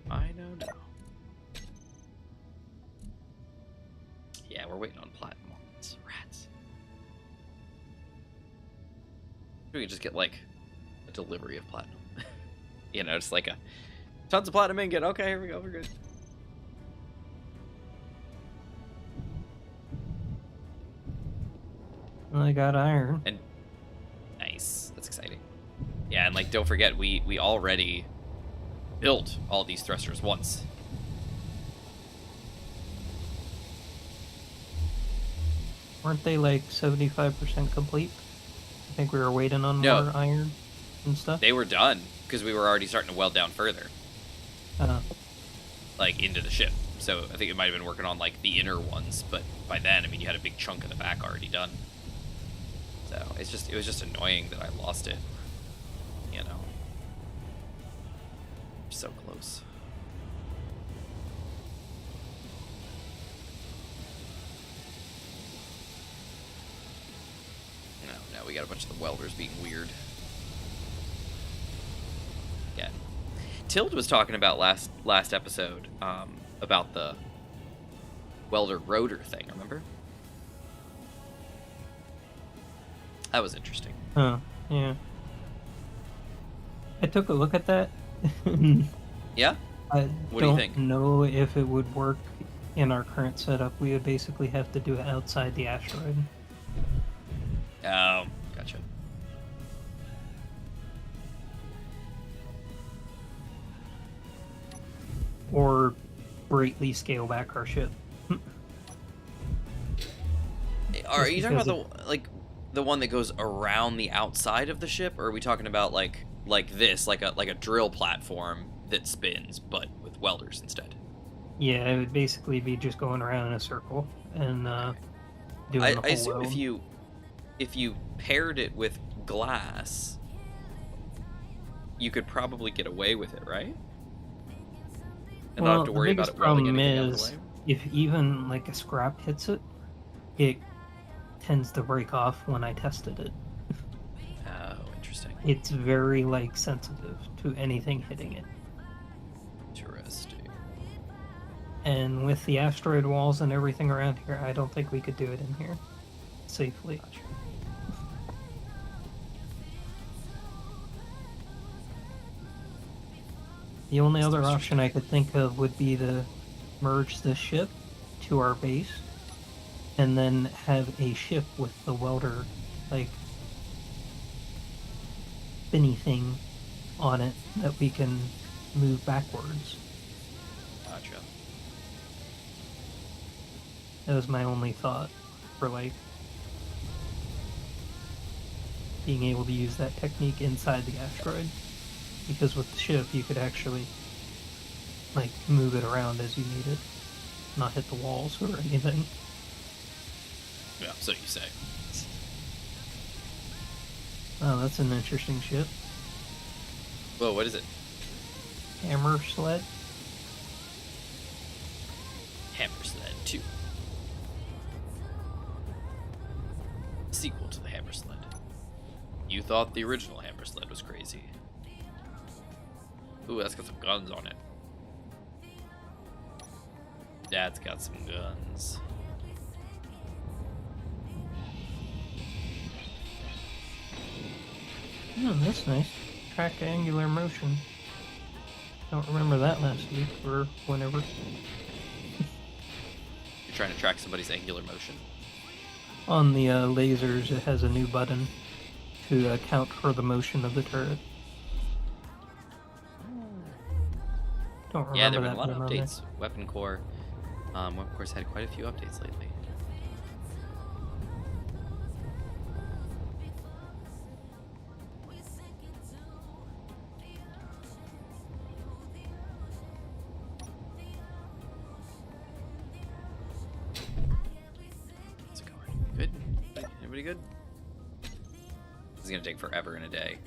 I don't know. Yeah, we're waiting on platinum on this. Rats. We could just get like a delivery of platinum. You know, just like a tons of platinum ingot. Okay, here we go. We're good. Well, I got iron. And nice. That's exciting. Yeah, and like don't forget we already built all these thrusters once. Weren't they like 75% complete? I think we were waiting on No. more iron and stuff. They were done because we were already starting to weld down further, Uh, like into the ship. So I think it might have been working on like the inner ones, but by then, I mean, you had a big chunk of the back already done. So it was just annoying that I lost it. You know, so close. No, we got a bunch of the welders being weird. Yeah. Tild was talking about last episode about the welder rotor thing, remember? That was interesting. yeah. I took a look at that. Yeah? I What do you don't think? know if it would work in our current setup. We would basically have to do it outside the asteroid. Oh, gotcha. Or greatly scale back our ship. Are you talking because about the one that goes around the outside of the ship, or are we talking about like this, like a drill platform that spins but with welders instead? Yeah, it would basically be just going around in a circle and doing the whole I assume weld. if you paired it with glass, you could probably get away with it, right? And not have to the worry about biggest it welding problem anything out of the is way. if even like a scrap hits it, it tends to break off when I tested it. Oh, interesting. It's very like sensitive to anything hitting it. Interesting. And with the asteroid walls and everything around here, I don't think we could do it in here safely. Gotcha. The only other option I could think of would be to merge the ship to our base and then have a ship with the welder, like, spinny thing on it that we can move backwards. Gotcha. That was my only thought for, like, being able to use that technique inside the asteroid. Because with the ship, you could actually, like, move it around as you need it, not hit the walls or anything. Yeah, so you say. Oh, that's an interesting ship. Whoa, what is it? Hammer sled? Hammer Sled 2. Sequel to the Hammer Sled. You thought the original Hammer Sled was crazy. Ooh, that's got some guns on it. Dad's got some guns. Oh, that's nice. Track angular motion. Don't remember that last week or whenever. You're trying to track somebody's angular motion. On the lasers, it has a new button to account for the motion of the turret. Don't remember Yeah, there have been that a lot of being on there. updates. Weapon Core had quite a few updates lately. How's it going? Good? Everybody good? This is gonna take forever in a day.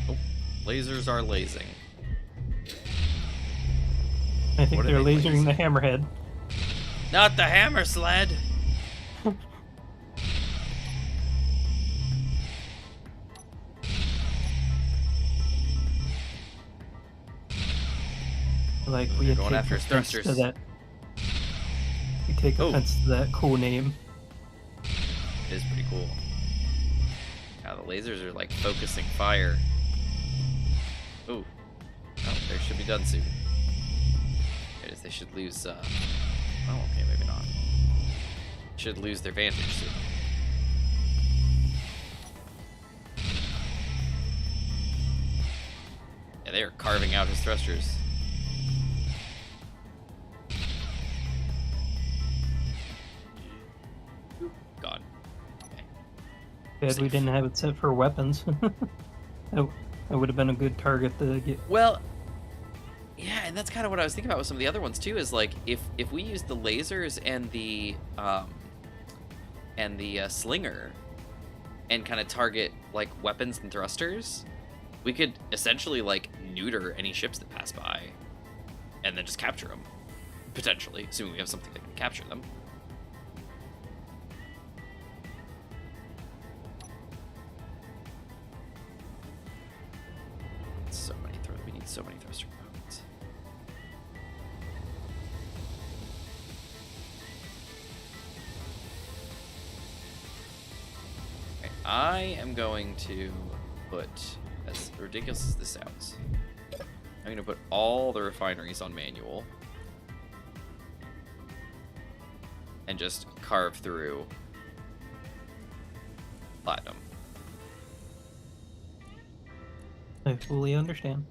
Oh, lasers are lasing. I think What are they're they lasering the hammerhead. Not the hammer sled! Like Ooh, we they're take going after offense thrusters. to that. We take Oh. offense to that cool name. It is pretty cool. Now the lasers are like focusing fire. Ooh. Oh, they should be done soon. It is, they should lose, oh, okay, maybe not. Should lose their vantage soon. Yeah, they are carving out his thrusters. Gone. Okay. Bad we Safe. didn't have it set for weapons. that would have been a good target to get. Well, yeah, and that's kind of what I was thinking about with some of the other ones too. Is like if we use the lasers and the slinger, and kind of target like weapons and thrusters, we could essentially like neuter any ships that pass by, and then just capture them, potentially, assuming we have something that can capture them. We need so many thruster components. Okay, I am going to put, as ridiculous as this sounds, I'm going to put all the refineries on manual and just carve through platinum. I fully understand.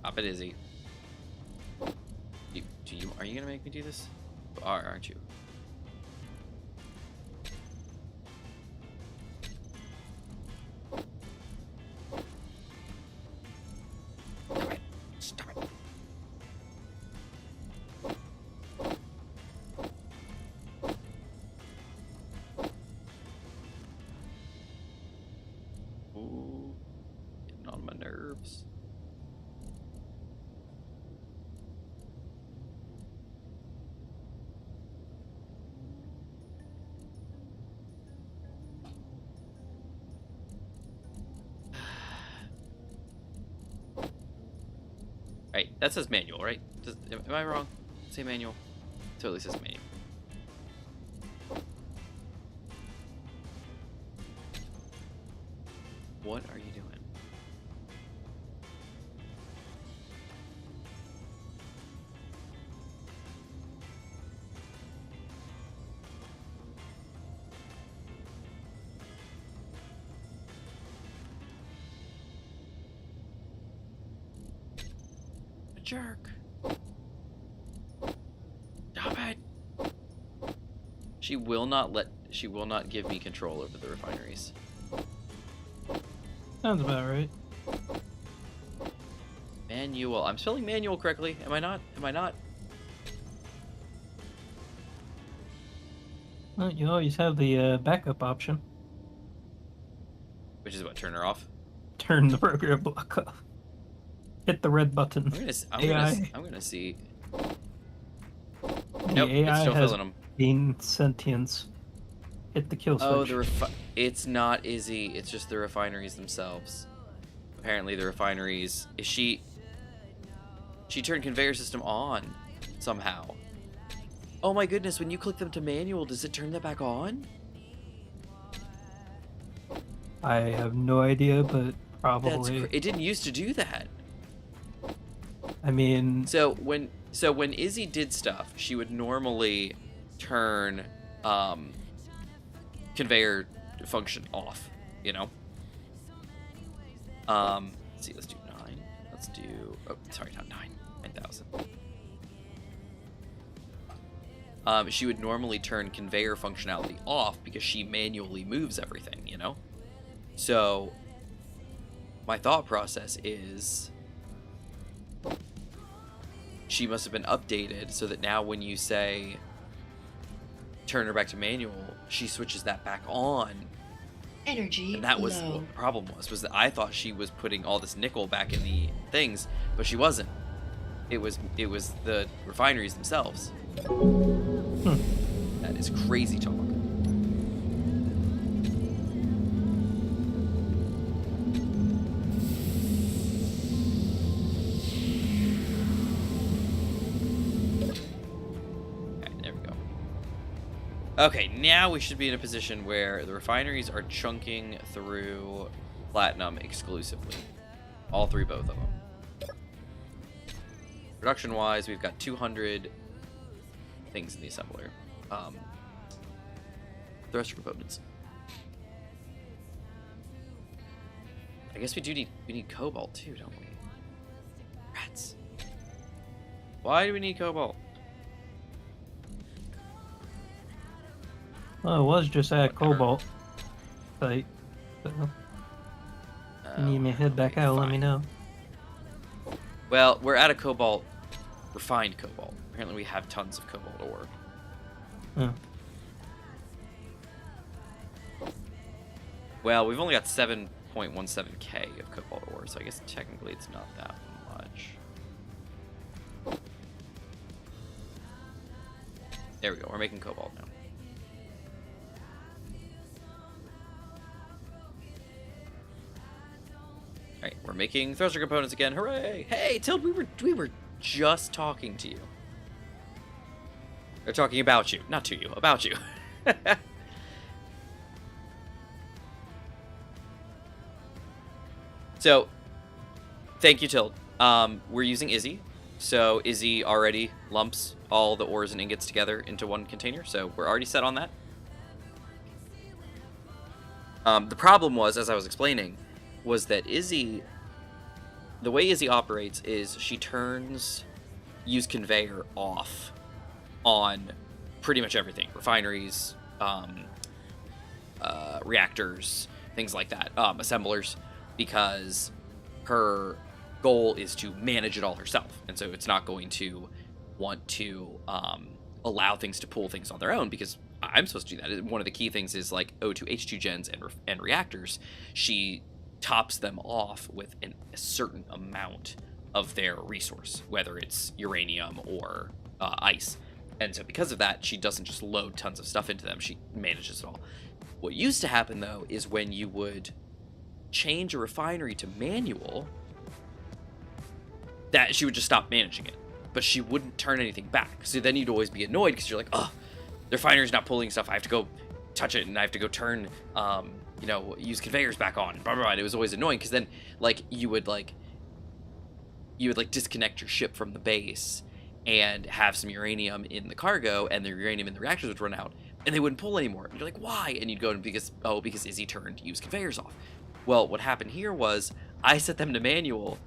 Up it, Izzy. Are you gonna make me do this? Aren't you? Stop it. Ooh, getting on my nerves. Right, that says manual, right? Am I wrong? Say manual? Totally says manual. What are you doing? A jerk. Stop it. She will not give me control over the refineries. Sounds about right. Manual. I'm spelling manual correctly. Am I not? Am I not? Well, you always have the backup option. Which is what, turn her off? Turn the program block off. Hit the red button. I'm gonna see. The Nope, AI it's still has filling them. gained sentience. Hit the kill switch. Oh, it's not Izzy. It's just the refineries themselves. Apparently, the refineries. She turned conveyor system on somehow. Oh my goodness! When you click them to manual, does it turn that back on? I have no idea, but Probably. It didn't used to do that. I mean, So when Izzy did stuff, she would normally turn conveyor function off, you know? Let's see, let's do 9. Let's do, oh, sorry, not 9, 9,000. She would normally turn conveyor functionality off because she manually moves everything, you know? So my thought process is she must have been updated so that now when you say turn her back to manual, she switches that back on. Energy And that was low. what the problem was that I thought she was putting all this nickel back in the things, but she wasn't. It was the refineries themselves. That is crazy talk. Okay, now we should be in a position where the refineries are chunking through platinum exclusively. All three, both of them. Production-wise, we've got 200 things in the assembler. Thruster components. I guess we need cobalt too, don't we? Rats. Why do we need cobalt? well, it was just at Cobalt site. So if you need me to head back out, let me know. Well, we're out of cobalt, refined cobalt. Apparently we have tons of cobalt ore. Oh. Well, we've only got 7.17k of cobalt ore, so I guess technically it's not that much. There we go, we're making cobalt now. Alright, we're making thruster components again. Hooray! Hey, Tilt, we were just talking to you. They're talking about you. Not to you, about you. So, thank you, Tilt. We're using Izzy. So, Izzy already lumps all the ores and ingots together into one container. So, we're already set on that. The problem was, as I was explaining, was that Izzy, the way Izzy operates is she turns use conveyor off on pretty much everything. Refineries, reactors, things like that, assemblers, because her goal is to manage it all herself. And so it's not going to want to allow things to pull things on their own, because I'm supposed to do that. One of the key things is like O2, H2 gens and reactors. She tops them off with a certain amount of their resource, whether it's uranium or ice. And so because of that, she doesn't just load tons of stuff into them. She manages it all. What used to happen, though, is when you would change a refinery to manual, that she would just stop managing it. But she wouldn't turn anything back. So then you'd always be annoyed because you're like, oh, the refinery's not pulling stuff. I have to go touch it, and I have to go turn, use conveyors back on. Blah, blah, blah. And it was always annoying because then, you would disconnect your ship from the base and have some uranium in the cargo, and the uranium in the reactors would run out, and they wouldn't pull anymore. And you're like, why? And you'd go, because Izzy turned use conveyors off. Well, what happened here was I set them to manual,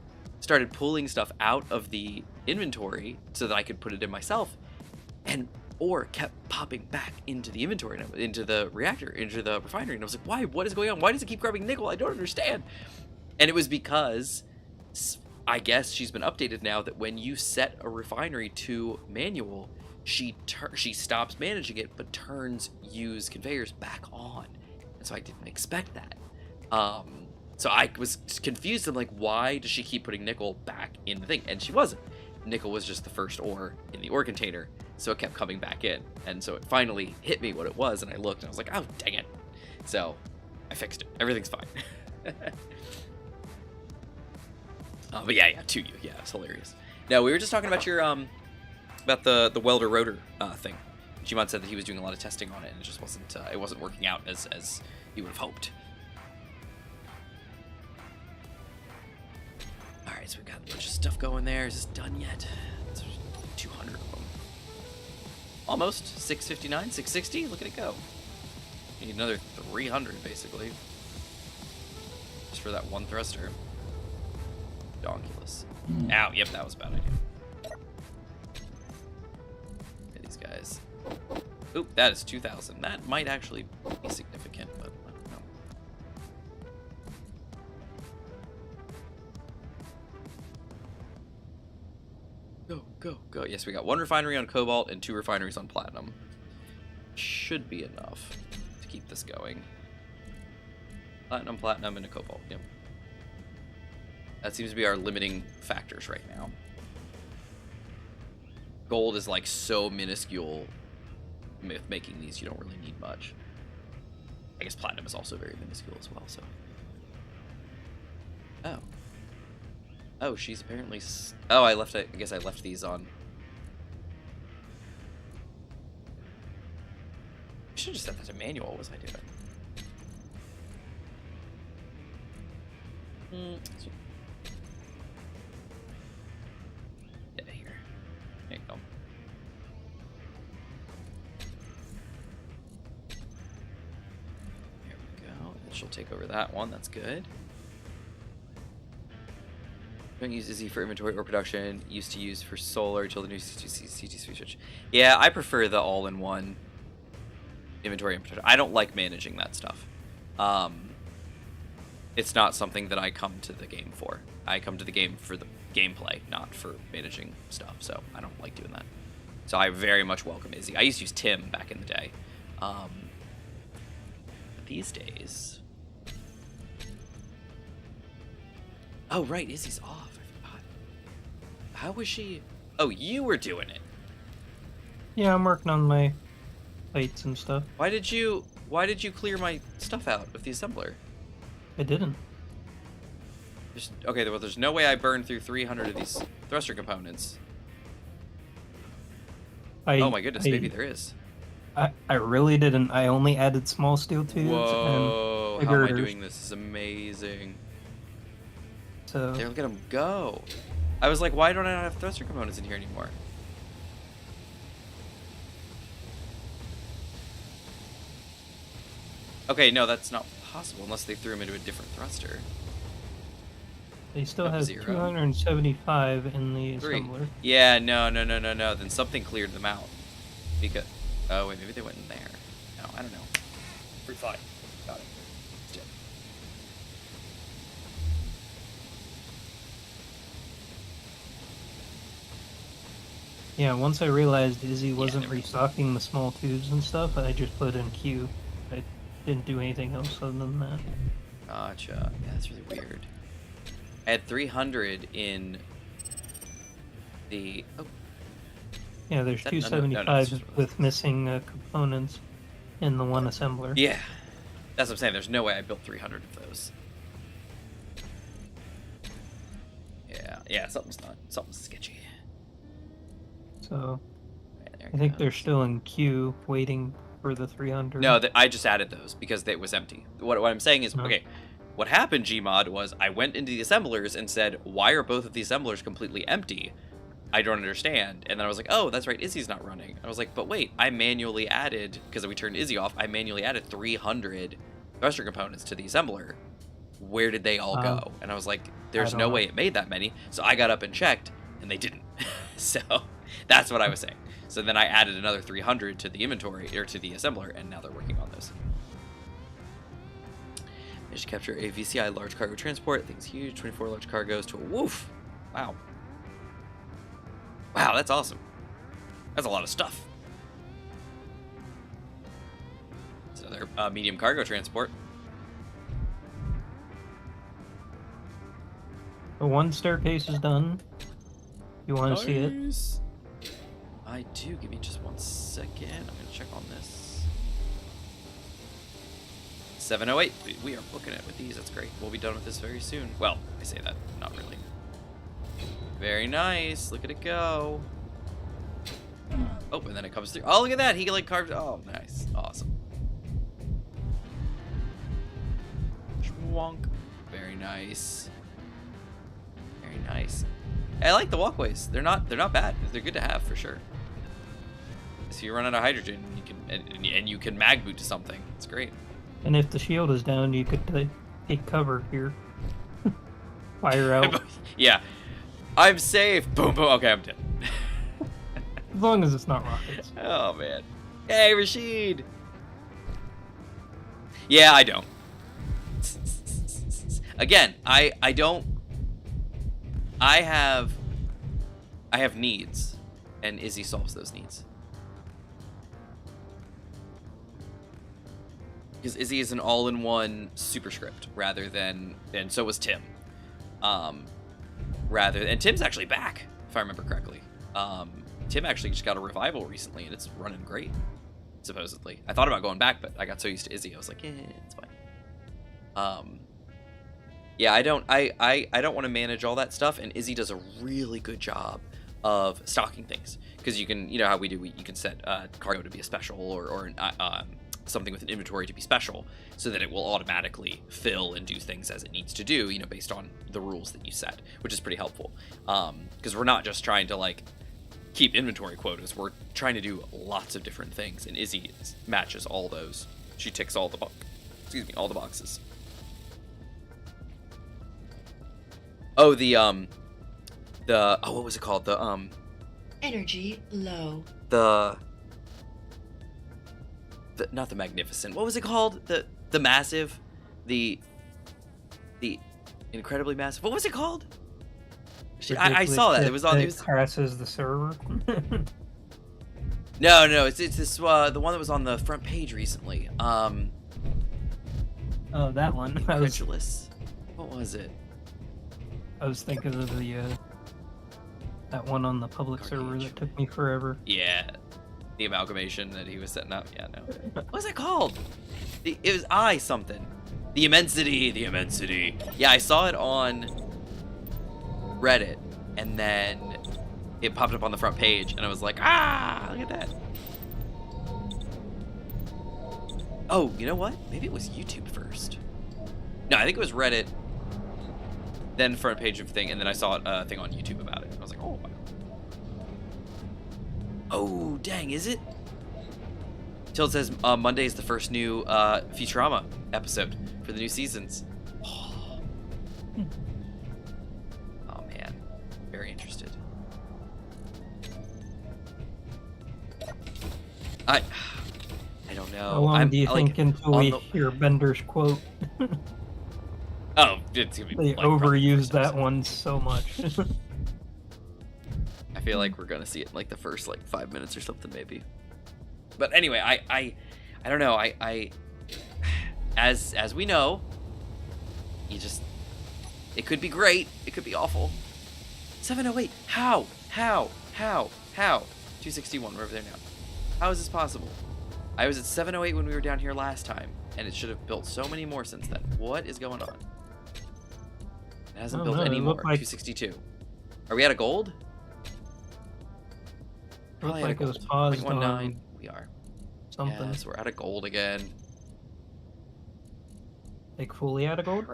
started pulling stuff out of the inventory so that I could put it in myself, and ore kept popping back into the inventory, into the reactor, into the refinery. And I was like, why? What is going on? Why does it keep grabbing nickel? I don't understand. And it was because, I guess she's been updated now that when you set a refinery to manual, she stops managing it, but turns use conveyors back on. And so I didn't expect that. So I was confused. I'm like, why does she keep putting nickel back in the thing? And she wasn't. Nickel was just the first ore in the ore container, so it kept coming back in. And so it finally hit me what it was, and I looked, and I was like, oh, dang it. So I fixed it. Everything's fine. But yeah, to you. Yeah, it's hilarious. Now, we were just talking about your, about the welder rotor thing. Gmod said that he was doing a lot of testing on it, and it just wasn't working out as he would have hoped. Alright, so we got a bunch of stuff going there. Is this done yet? There's 200 of them. Almost. 659, 660. Look at it go. Need another 300, basically. Just for that one thruster. Donkulous. Ow, yep, that was a bad idea. Look at these guys. Oop, that is 2,000. That might actually be significant, but I don't know. Go, go, go. Yes, we got 1 refinery on cobalt and 2 refineries on platinum. Should be enough to keep this going. Platinum, platinum, and a cobalt. Yep. That seems to be our limiting factors right now. Gold is like so minuscule with making these, you don't really need much. I guess platinum is also very minuscule as well, so. Oh. Oh, she's apparently... Oh, I guess I left these on. I should have just set that to manual. What was I doing? Yeah, here. There you go. There we go. And she'll take over that one. That's good. Don't use Izzy for inventory or production. Used to use for solar until the new CT switch. Yeah, I prefer the all-in-one inventory and production. I don't like managing that stuff. It's not something that I come to the game for. I come to the game for the gameplay, not for managing stuff. So I don't like doing that. So I very much welcome Izzy. I used to use Tim back in the day. But these days... Oh, right. Izzy's off. I forgot. How was she... Oh, you were doing it. Yeah, I'm working on my plates and stuff. Why did you clear my stuff out of the assembler? I didn't. Okay, well, there's no way I burned through 300 of these thruster components. Oh my goodness, maybe there is. I really didn't. I only added small steel tubes. Whoa, and how am I girders. doing this? This is amazing. So There, look at them go. I was like, why don't I not have thruster components in here anymore? Okay, no, that's not possible unless they threw them into a different thruster. they still have 0. 275 in the 3. assembler. Yeah, no. Then something cleared them out. Because... Oh, wait, maybe they went in there. No, I don't know. Free flight. Got it. It's dead. Yeah, once I realized Izzy wasn't there we go. restocking the small tubes and stuff, I just put in Q. I didn't do anything else other than that. Gotcha. Yeah, that's really weird. I had 300 in the... Oh, Yeah, there's That- no, no, 275 it's just- with missing components in the one assembler. yeah. That's what I'm saying. There's no way I built 300 of those. Yeah, something's sketchy. So Right, there I think it they're goes. still in queue waiting for the 300. No, I just added those because it was empty. What I'm saying is, Oh. okay, what happened, Gmod, was I went into the assemblers and said, why are both of the assemblers completely empty? I don't understand. And then I was like, oh, that's right, Izzy's not running. I was like, but wait, I manually added, because we turned Izzy off, I manually added 300 thruster components to the assembler. Where did they all go? And I was like, there's don't no know. way it made that many. So I got up and checked, and they didn't. So that's what I was saying. So then I added another 300 to the inventory, or to the assembler, and now they're working on those. Managed to capture a VCI large cargo transport. Thing's huge. 24 large cargoes to a woof. Wow. Wow, that's awesome. That's a lot of stuff. It's another medium cargo transport. The one staircase is done. You want to see it? Nice. I do. Give me just 1 second. I'm going to check on this. 708. We are booking it with these. That's great. We'll be done with this very soon. Well, I say that. Not really. Very nice. Look at it go. Oh, and then it comes through. Oh, look at that. He like carved. Oh, nice. Awesome. Schwonk. Very nice. Very nice. I like the walkways. They're not bad. They're good to have for sure. So you run out of hydrogen, you can and you can mag boot to something. It's great. And if the shield is down, you could take cover here. Fire out. Yeah. I'm safe. Boom, boom. Okay, I'm dead. As long as it's not rockets. Oh, man. Hey, Rashid. Yeah, I don't. Again, I don't. I have needs, and Izzy solves those needs. Because Izzy is an all-in-one superscript rather than, and so was Tim. And Tim's actually back, if I remember correctly. Tim actually just got a revival recently, and it's running great, supposedly. I thought about going back, but I got so used to Izzy, I was like, it's fine. Yeah, I don't want to manage all that stuff, and Izzy does a really good job of stocking things, because you can, you know how we do, you can set cargo to be a special or something with an inventory to be special, so that it will automatically fill and do things as it needs to do, you know, based on the rules that you set, which is pretty helpful. Because we're not just trying to like keep inventory quotas, we're trying to do lots of different things, and Izzy matches all those. She ticks all the boxes. Oh, what was it called? Energy low. Not the magnificent. What was it called? The massive, the incredibly massive. What was it called? I saw that. It was on. It crashes the server. No, it's this the one that was on the front page recently. Oh, that one. Incredulous. What was it? I was thinking of that one on the public server that took me forever. Yeah, the amalgamation that he was setting up. Yeah, no. What was it called? It was something. The immensity. Yeah, I saw it on Reddit, and then it popped up on the front page, and I was like, look at that. Oh, you know what? Maybe it was YouTube first. No, I think it was Reddit, then front page of thing, and then I saw a thing on YouTube about it. I was like, oh, wow. Oh, dang, is it? Till says Monday is the first new Futurama episode for the new seasons. Oh, man. Very interested. I don't know. How long do you think until we hear Bender's quote? Oh, it's gonna be. They overused that one so much. I feel like we're gonna see it in like the first 5 minutes or something, maybe. But anyway, I don't know. As we know, it could be great. It could be awful. 708. How? 261. We're over there now. How is this possible? I was at 708 when we were down here last time, and it should have built so many more since then. What is going on? It hasn't built any more. 262. Are we out of gold? Looks like it was paused on We are. Something. Yes, we're out of gold again. Like fully out of gold?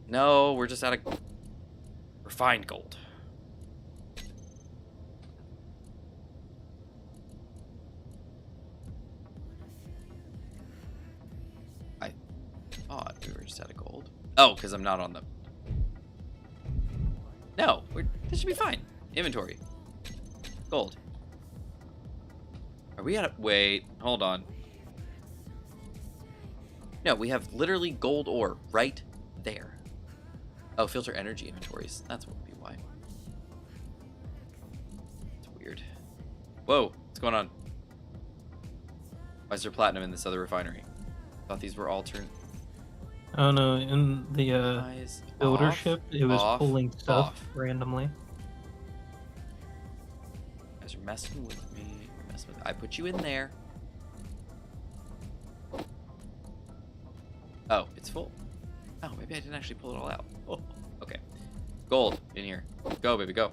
No, we're just out of refined gold. I thought we were just out of gold. Oh, because I'm not on the... No, this should be fine. Inventory. Gold. Are we out of... Wait, hold on. No, we have literally gold ore right there. Oh, filter energy inventories. That's what would be why. It's weird. Whoa, what's going on? Why is there platinum in this other refinery? I thought these were all turned... Oh no, in the builder ship, it was pulling stuff randomly. You guys are messing with me. I put you in there. Oh, it's full. Oh, maybe I didn't actually pull it all out. Oh, okay. Gold in here. Go, baby, go.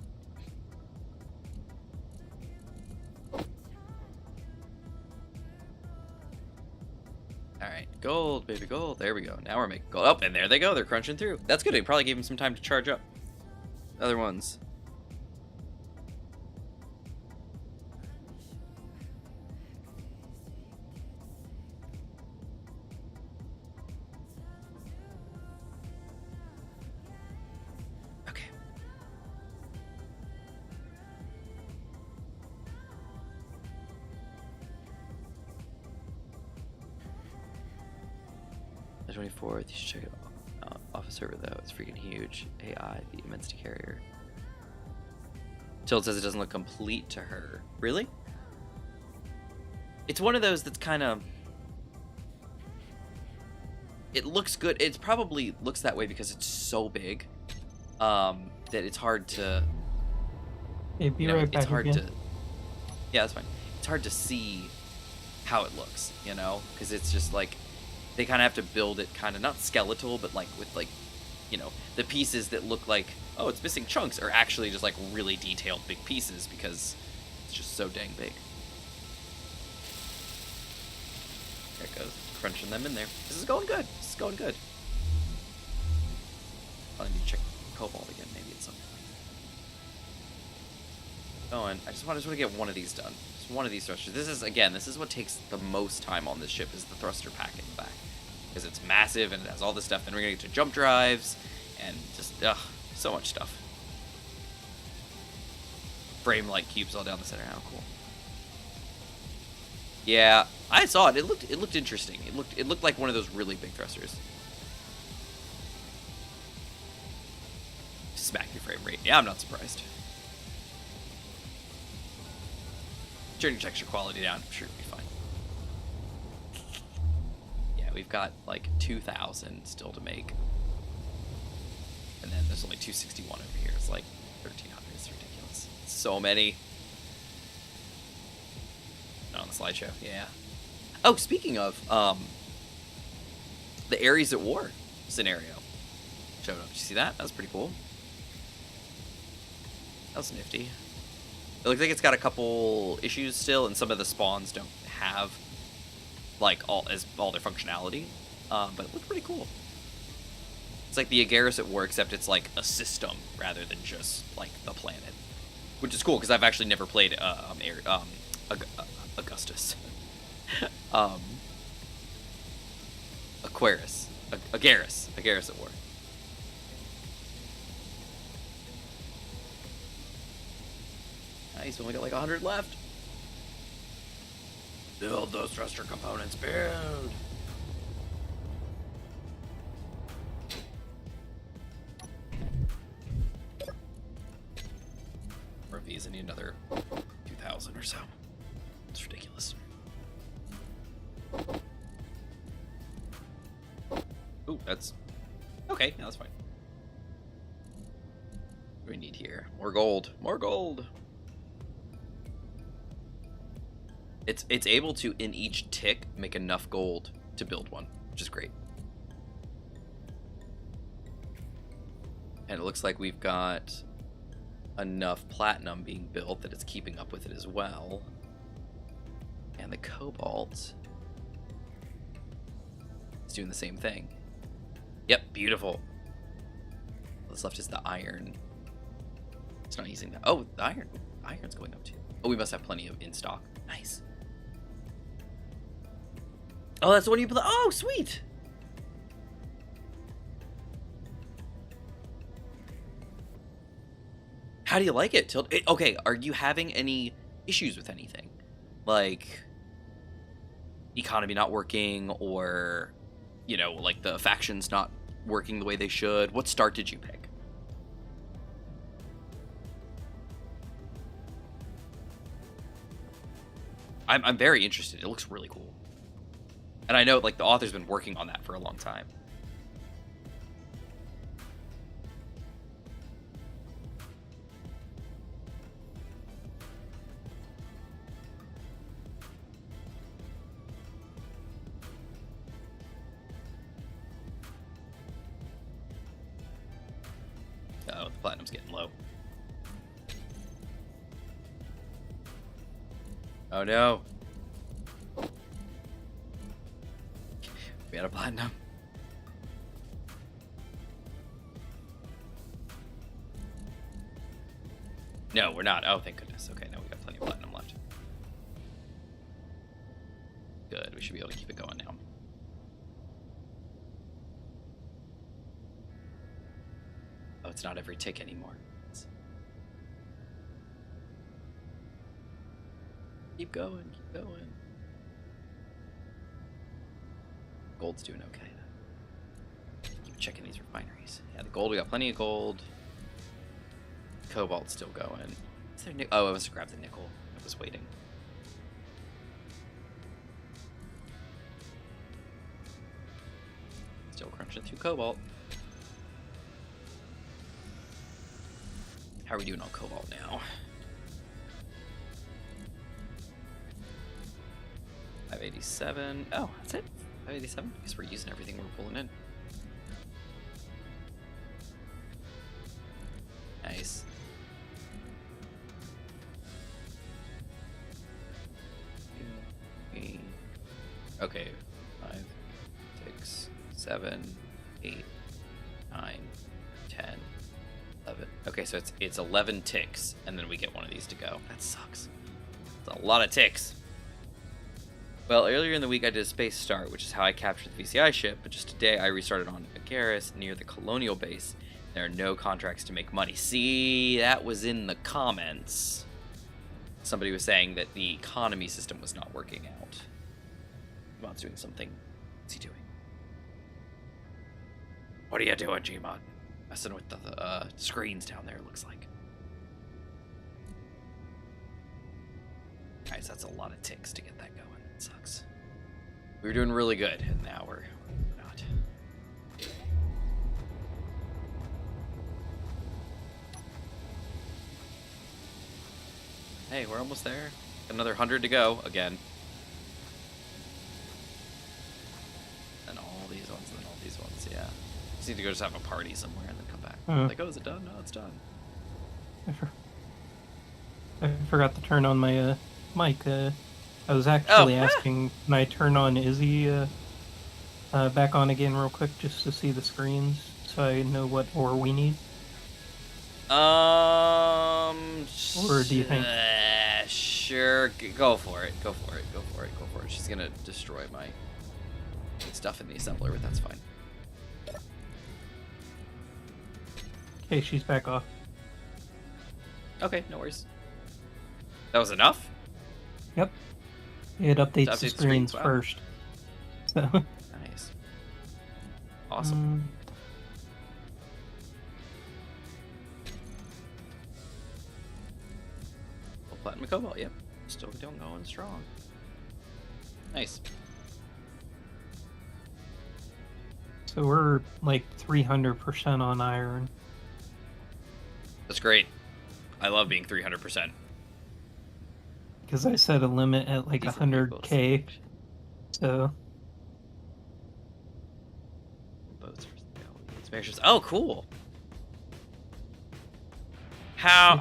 Alright, gold, baby, gold. There we go. Now we're making gold. Oh, and there they go. They're crunching through. That's good. It probably gave them some time to charge up. Other ones. Okay. The 24th, you should check it out. Off a server though, it's freaking huge. AI, the immensity carrier. Tilt says it doesn't look complete to her. Really? It's one of those that's kind of... It looks good. It probably looks that way because it's so big that it's hard to... Hey, be right back it's hard again. to... Yeah, that's fine. It's hard to see how it looks, you know? Because it's just like... They kind of have to build it kind of, not skeletal, but like with like, you know, the pieces that look like, oh, it's missing chunks are actually just like really detailed big pieces because it's just so dang big. There it goes, crunching them in there. This is going good. This is going good. I need to check Cobalt again maybe at some point. Going. I just want to get one of these done. Just one of these thrusters. This is what takes the most time on this ship is the thruster pack in the back. Because it's massive and it has all this stuff. Then we're going to get to jump drives and just, so much stuff. Frame like cubes all down the center. How cool. Yeah, I saw it. It looked interesting. It looked like one of those really big thrusters. Smack your frame rate. Yeah, I'm not surprised. Turn your texture quality down. I'm sure it'll be fine. Yeah, we've got like 2,000 still to make. And then there's only 261 over here. It's like 1,300. It's ridiculous. So many. Not on the slideshow. Yeah. Oh, speaking of, the Ares at War scenario showed up. Did you see that? That was pretty cool. That was nifty. It looks like it's got a couple issues still, and some of the spawns don't have like all their functionality. But it looked pretty cool. It's like the Agaris at War, except it's like a system rather than just like the planet, which is cool because I've actually never played Augustus. Agaris at War. Nice, we only got like 100 left. Build those thruster components, build. More of these, I need another 2,000 or so. It's ridiculous. Ooh, that's... Okay, now that's fine. What do we need here? More gold. More gold! It's able to, in each tick, make enough gold to build one, which is great. And it looks like we've got enough platinum being built that it's keeping up with it as well. And the cobalt is doing the same thing. Yep, beautiful. What's left is the iron. It's not using that. Oh, the iron. Iron's going up too. Oh, we must have plenty of in stock. Nice. Oh, that's the one you play. Oh, sweet. How do you like it, Tilt? Okay, are you having any issues with anything? Like economy not working, or, you know, like the factions not working the way they should? What start did you pick? I'm very interested. It looks really cool. And I know, like, the author's been working on that for a long time. Oh, the platinum's getting low. Oh no. We had a platinum. No, we're not. Oh, thank goodness. Okay, no, we got plenty of platinum left. Good. We should be able to keep it going now. Oh, it's not every tick anymore. Keep going, keep going. Gold's doing okay. Keep checking these refineries. Yeah, the gold, we got plenty of gold. Cobalt's still going. Is there oh, I must have grabbed the nickel. I was waiting. Still crunching through cobalt. How are we doing on cobalt now? 587. Oh, that's it. 587. I guess we're using everything we're pulling in. Nice. Okay. 5, 6, 7, 8, 9, 10, 11. Okay, so it's 11 ticks, and then we get one of these to go. That sucks. It's a lot of ticks. Well, earlier in the week I did a space start, which is how I captured the VCI ship, but just today I restarted on Agaris near the Colonial base. There are no contracts to make money. See, that was in the comments. Somebody was saying that the economy system was not working out. Gmod's doing something. What's he doing? What are you doing, Gmod? Messing with the screens down there, it looks like. Guys, that's a lot of ticks to get that going. It sucks. We were doing really good, and now we're not. Hey, we're almost there. Another 100 to go again. And all these ones, and then all these ones, yeah. Just need to go just have a party somewhere and then come back. Like, oh, is it done? No, it's done. I forgot to turn on my mic. I was actually asking, can I turn on Izzy back on again real quick just to see the screens so I know what ore we need? Or do you think? Sure, go for it. Go for it. Go for it. Go for it. She's gonna destroy my stuff in the assembler, but that's fine. Okay, she's back off. Okay, no worries. That was enough? Yep. It updates the screens wow. first. So. Nice. Awesome. Well, platinum cobalt, yep. Still going strong. Nice. So we're like 300% on iron. That's great. I love being 300%. Because I set a limit at like 100k. So. Boats for sale. Oh, cool. How?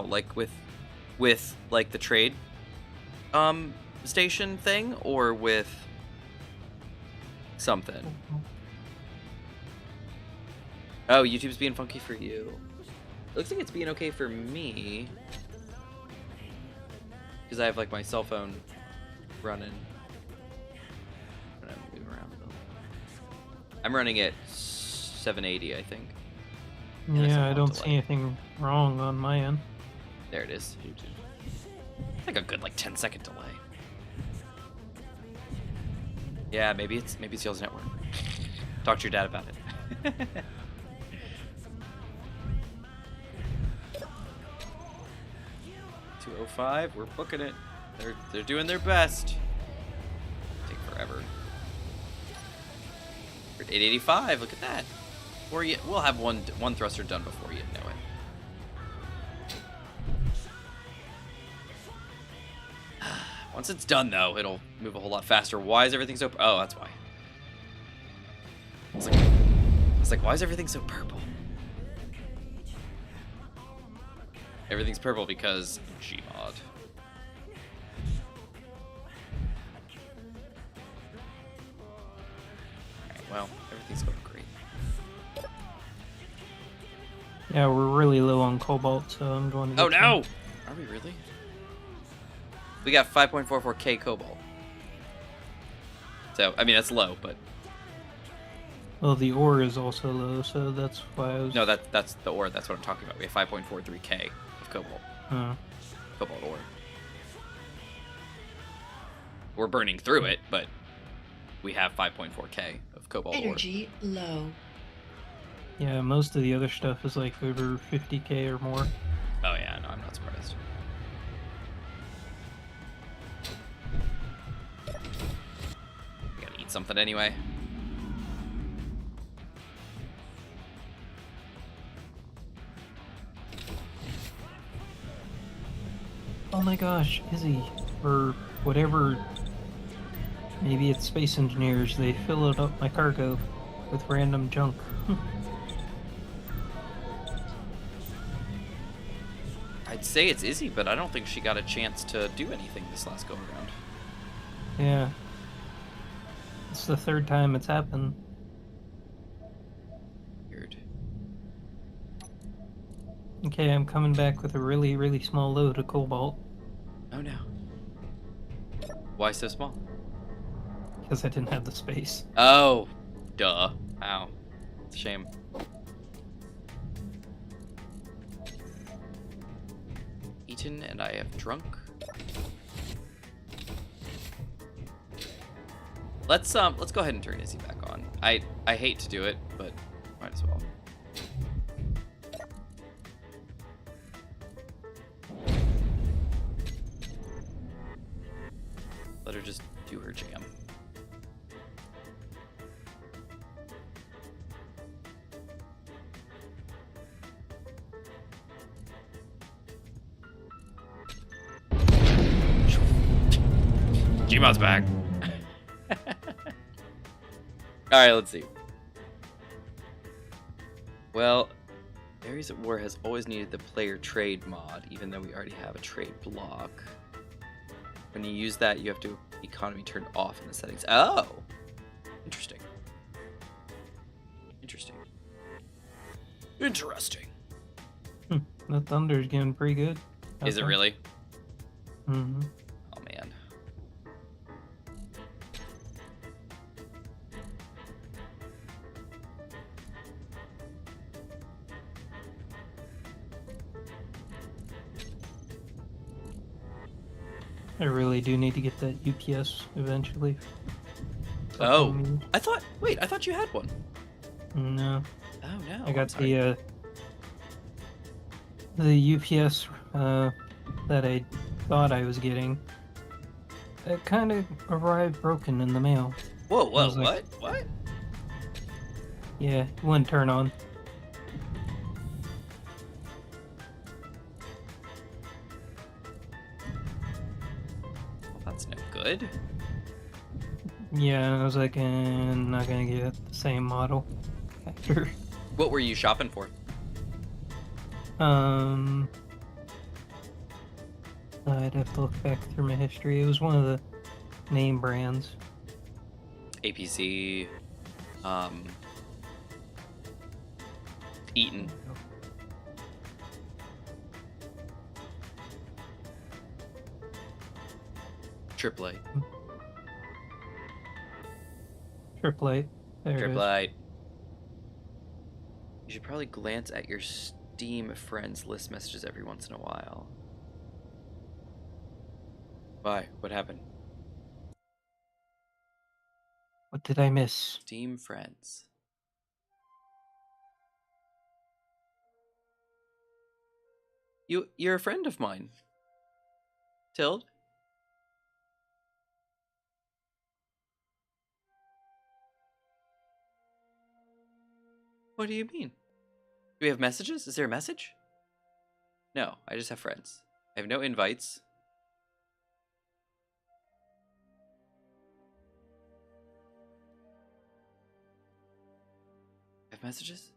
Like with like the trade station thing, or with something? Oh, YouTube's being funky for you. It looks like it's being okay for me. Because I have like my cell phone running. Move around a little. I'm running at 780, I think. Yeah, I don't see anything wrong on my end. There it is. It's like a good like 10-second delay. Yeah, maybe it's y'all's network. Talk to your dad about it. 205, we're booking it. They're doing their best. Take forever. We're at 885. Look at that. We'll have one thruster done before you know it. Once it's done, though, it'll move a whole lot faster. Why is everything so? Oh, that's why. I was like, why is everything so purple? Everything's purple because Gmod. Alright, well, everything's going great. Yeah, we're really low on cobalt, so I'm going to get Oh some. no! Are we really? We got 5.44k cobalt. So, I mean, that's low, but... Well, the ore is also low, so that's why I was... No, that's the ore. That's what I'm talking about. We have 5.43k of cobalt. Cobalt ore. We're burning through it, but we have 5.4k of cobalt Energy low. Yeah, most of the other stuff is like over 50k or more. ore. Oh yeah, no, I'm not surprised. We gotta eat something anyway. Oh my gosh, Izzy, or whatever, maybe it's space engineers, they fill it up my cargo with random junk. I'd say it's Izzy, but I don't think she got a chance to do anything this last go around. Yeah. It's the third time it's happened. Weird. Okay, I'm coming back with a really, really small load of cobalt, Oh no. Why so small? because I didn't have the space. Oh, duh. Ow. It's a shame. Eaten and I have drunk. Let's go ahead and turn Izzy back on. I hate to do it, but might as well. Let her just do her jam. Gmod's back. Alright, let's see. Well, Areas at War has always needed the player trade mod, even though we already have a trade block. When you use that, you have to economy turned off in the settings. Oh! Interesting. Interesting. Interesting. The thunder's getting pretty good. Is it really? Mm-hmm. Oh, man. I really do need to get that UPS eventually. Oh. Fucking I thought you had one. No. Oh, no. I got I'm sorry. the UPS that I thought I was getting. It kind of arrived broken in the mail. Whoa, I whoa, was like- what? Yeah, it wouldn't turn on. Well, that's no good. Yeah, I was like, not gonna get the same model. After, What were you shopping for? I'd have to look back through my history. It was one of the name brands. APC, Eaton. Triple A. Triple A. There it Triple is. A. You should probably glance at your Steam friends list messages every once in a while. Why? What happened? What did I miss? Steam friends. You're a friend of mine. Tild? What do you mean? Do we have messages? Is there a message? No, I just have friends. I have no invites. I have messages?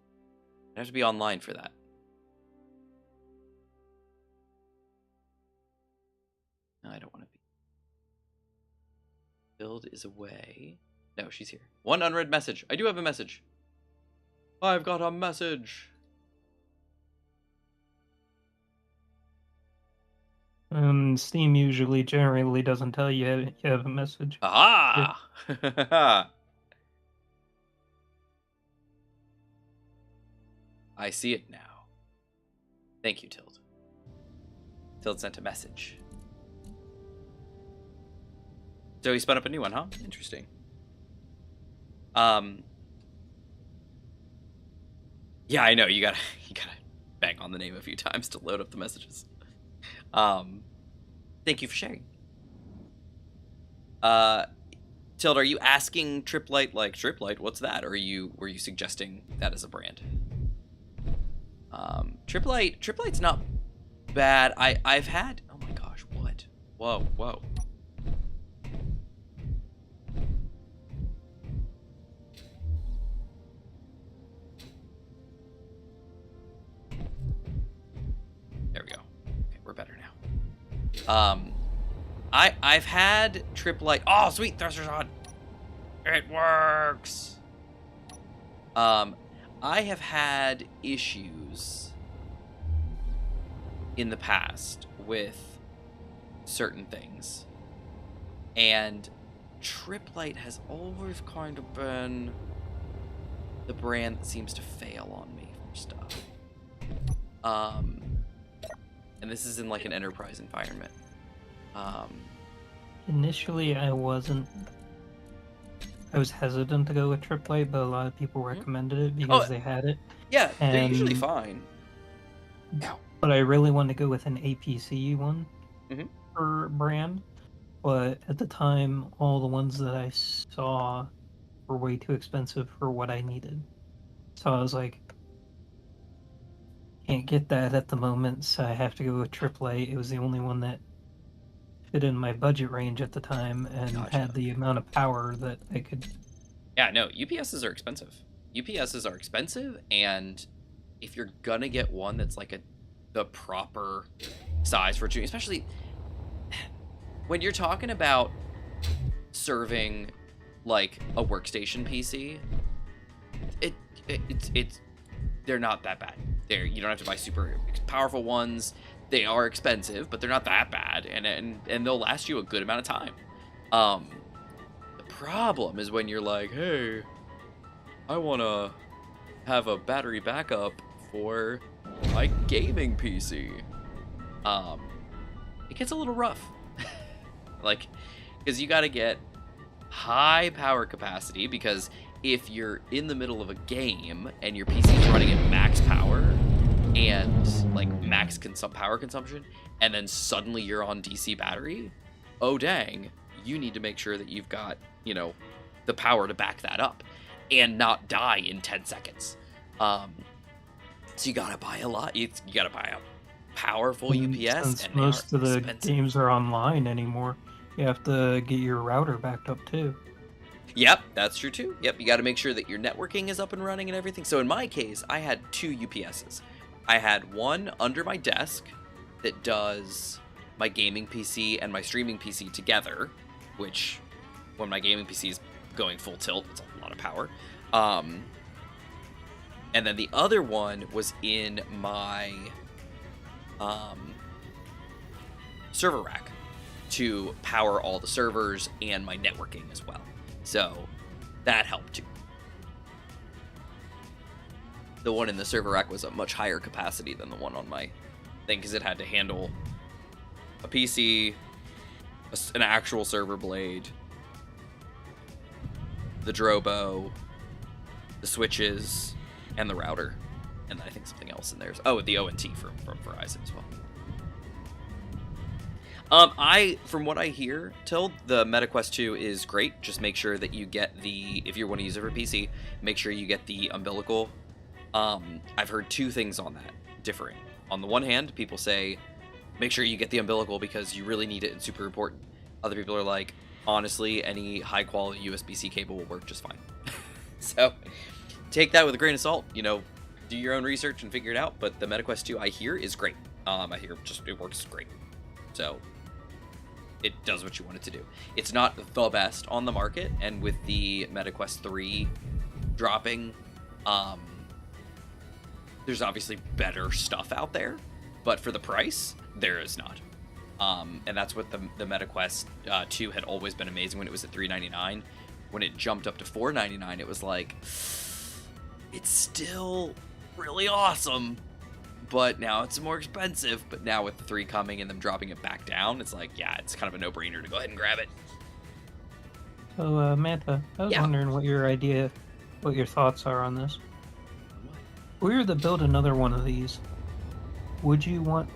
I have to be online for that. No, I don't want to be. Build is away. No, she's here. One unread message. I do have a message. I've got a message. Steam usually generally doesn't tell you have a message. Ah! I see it now. Thank you, Tild. Tild sent a message. So he spun up a new one, huh? Interesting. Yeah, I know, you gotta bang on the name a few times to load up the messages. Thank you for sharing. Tild, are you asking Triplite like Triplite? What's that? Or were you suggesting that as a brand? Triplite's not bad. I've had. Oh my gosh! What? Whoa! There we go. Okay, we're better now. I've had Triplite. Oh, sweet, thruster's on. It works. I have had issues in the past with certain things, and Triplite has always kind of been the brand that seems to fail on me for stuff. And this is in like an enterprise environment. Initially, I was hesitant to go with Triplite, but a lot of people recommended it because they had it. Yeah, they're And- usually fine. But I really wanted to go with an APC one Mhm. per brand. But at the time, all the ones that I saw were way too expensive for what I needed. So I was like, can't get that at the moment, so I have to go with Triplite. It was the only one that fit in my budget range at the time and Gotcha. had the amount of power that I could. Yeah, no, UPSs are expensive. UPSs are expensive, and if you're gonna get one that's like the proper size for doing, especially when you're talking about serving like a workstation PC, it's they're not that bad. You don't have to buy super powerful ones. They are expensive, but they're not that bad, and they'll last you a good amount of time. The problem is when you're like, hey, I want to have a battery backup for my gaming PC. It gets a little rough. Like, because you got to get high power capacity, because if you're in the middle of a game and your PC is running at max power and like max power consumption, and then suddenly you're on DC battery, oh dang, you need to make sure that you've got, the power to back that up and not die in 10 seconds. So you gotta buy a lot. You gotta buy a powerful UPS, Since and most of the expensive. games are online anymore, you have to get your router backed up too. Yep, that's true too. Yep, you got to make sure that your networking is up and running and everything. So in my case, I had 2 UPSs. I had one under my desk that does my gaming PC and my streaming PC together, which when my gaming PC is going full tilt, it's a lot of power. And then the other one was in my server rack to power all the servers and my networking as well. So that helped too. The one in the server rack was a much higher capacity than the one on my thing, because it had to handle a PC, an actual server blade, the Drobo, the switches, and the router. And then I think something else in there. Oh, the ONT from Verizon as well. From what I hear, Tild, the MetaQuest 2 is great. Just make sure that you get if you want to use it for PC, make sure you get the umbilical. I've heard 2 things on that differing. On the one hand, people say, make sure you get the umbilical because you really need it and super important. Other people are like, honestly, any high quality USB-C cable will work just fine. So take that with a grain of salt, do your own research and figure it out. But the MetaQuest 2 I hear is great. I hear it works great. So it does what you want it to do. It's not the best on the market, and with the MetaQuest 3 dropping, there's obviously better stuff out there, but for the price, there is not. And that's what the MetaQuest 2 had always been amazing when it was at $399. When it jumped up to $499, it was like, it's still really awesome, but now it's more expensive. But now with the 3 coming and them dropping it back down, it's like, yeah, it's kind of a no-brainer to go ahead and grab it. So, Manta, I was wondering what your thoughts are on this. If we were to build another one of these, would you want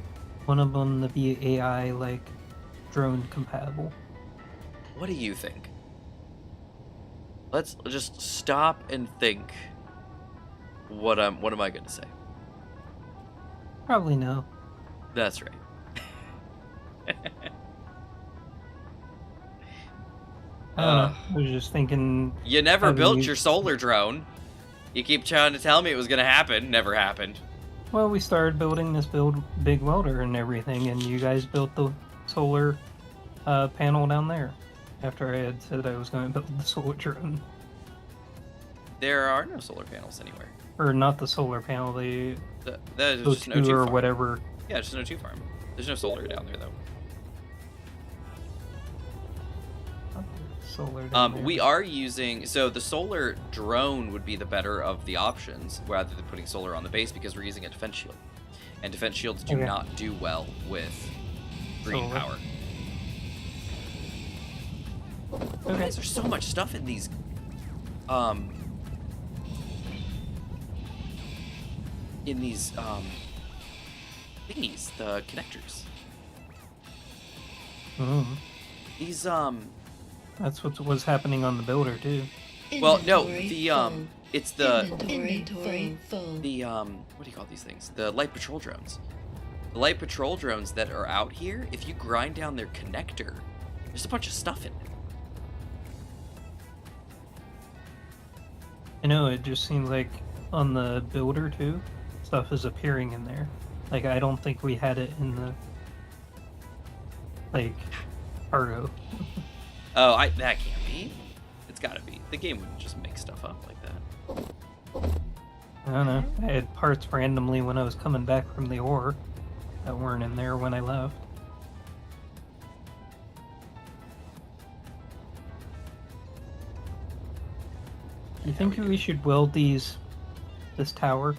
one of them to be AI, like, drone compatible? What do you think? Let's just stop and think. What am I gonna say? Probably no. That's right. I don't know. I was just thinking. You never built your solar drone. You keep trying to tell me it was gonna happen. Never happened. Well, we started building this big welder and everything, and you guys built the solar panel down there. After I had said I was going to build the solar drone. There are no solar panels anywhere. Or not the solar panel, the there's just no O2 or farm. whatever. Yeah, just no O2 farm. There's no solar down there though. Solar down there. We are using, so the solar drone would be the better of the options rather than putting solar on the base, because we're using a defense shield, and defense shields do not do well with green solar power. Okay. Guys, there's so much stuff in these thingies, the connectors. These That's what was happening on the builder too. well, no, Inventory the full. it's the Inventory full. the what do you call these things? The light patrol drones. The light patrol drones that are out here, if you grind down their connector, there's a bunch of stuff in it. I know, it just seems like on the builder too, stuff is appearing in there. Like, I don't think we had it in the, like, cargo. Oh, that can't be. It's gotta be. The game wouldn't just make stuff up like that. I don't know. I had parts randomly when I was coming back from the ore that weren't in there when I left. You think we should weld this tower?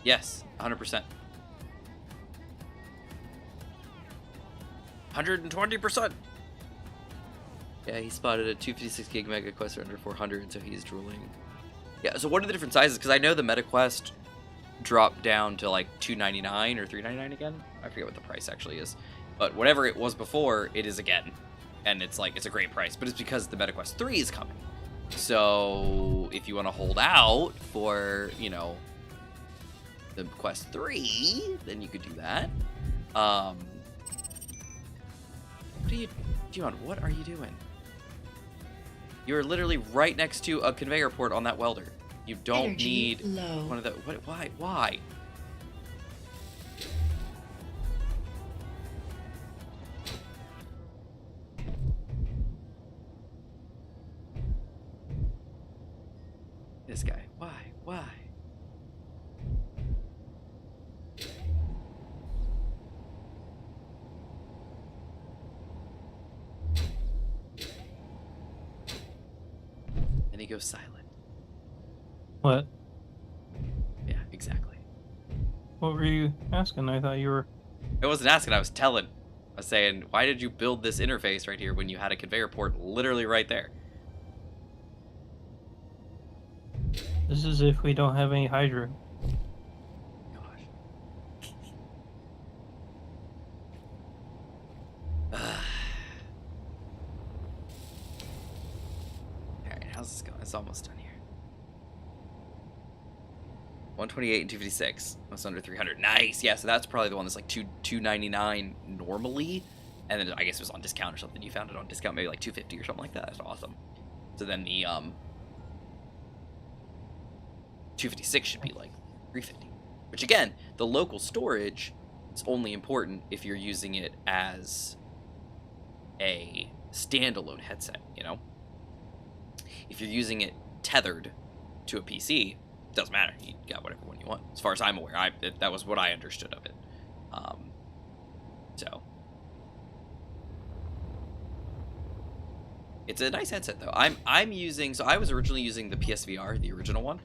Yes, 100%. 120%. Yeah, he spotted a 256 gig mega quest under 400, so he's drooling. Yeah, so what are the different sizes? Because I know the meta quest dropped down to like $299 or $399 again. I forget what the price actually is, but whatever it was before, it is again, and it's like, it's a great price. But it's because the meta quest 3 is coming. So if you want to hold out for, you know, the quest 3, then you could do that. What are you doing? What are you doing? You're literally right next to a conveyor port on that welder. You don't Energy need low. one of the. What? Why? This guy. Why? And he goes silent. What? Yeah, exactly. What were you asking? I thought you were... I wasn't asking, I was telling. I was saying, why did you build this interface right here when you had a conveyor port literally right there? This is if we don't have any hydro. Gosh. Alright, how's this going? It's almost done here. 128 and 256. Almost under 300. Nice! Yeah, so that's probably the one that's like $299 normally. And then I guess it was on discount or something. You found it on discount, maybe like $250 or something like that. That's awesome. So then the 256 should be like $350. Which again, the local storage is only important if you're using it as a standalone headset, you know? If you're using it tethered to a PC, it doesn't matter. You got whatever one you want. As far as I'm aware, that was what I understood of it. So, It's a nice headset though. I'm using, so I was originally using the PSVR, the original one,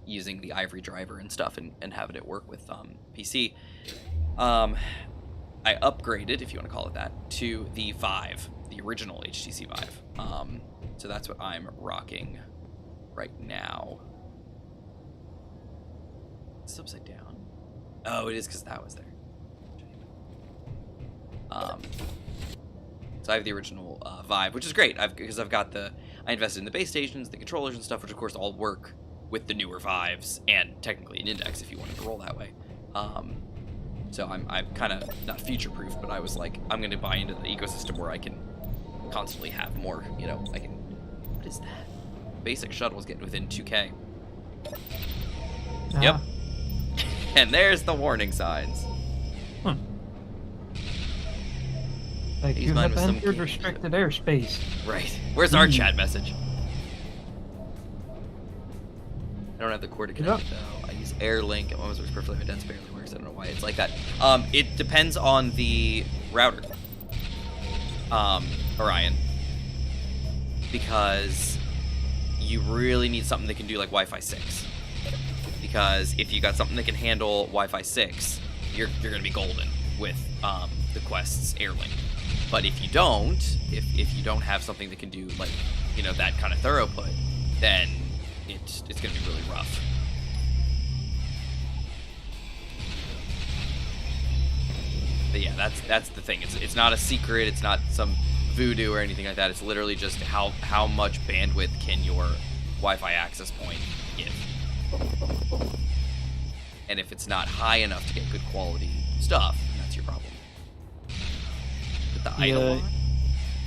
using the Ivory driver and stuff, and having it work with PC. I upgraded, if you want to call it that, to the Vive, the original HTC Vive. So that's what I'm rocking right now. It's upside down. Oh, it is because that was there. So I have the original Vive, which is great because I've got I invested in the base stations, the controllers and stuff, which of course all work with the newer Vives and technically an Index if you wanted to roll that way. So I'm kind of not future-proof, but I was like, I'm going to buy into the ecosystem where I can constantly have more, you know, I can... What is that? Basic shuttle is getting within 2K. Ah. Yep. And there's the warning signs. Like, He's you mine have with some entered key. restricted airspace. Right. Where's our chat message? I don't have the cord to connect it, though. I use AirLink. It almost works perfectly, but that's barely works. I don't know why it's like that. It depends on the router, Orion, because you really need something that can do like Wi-Fi 6. Because if you got something that can handle Wi-Fi 6, you're gonna be golden with the Quest's AirLink. But if you don't, if you don't have something that can do like, you know, that kind of throughput, then it's gonna be really rough. But yeah, that's the thing. It's not a secret. It's not some voodoo or anything like that. It's literally just how much bandwidth can your Wi-Fi access point give. And if it's not high enough to get good quality stuff, then that's your problem. With the Eidolon?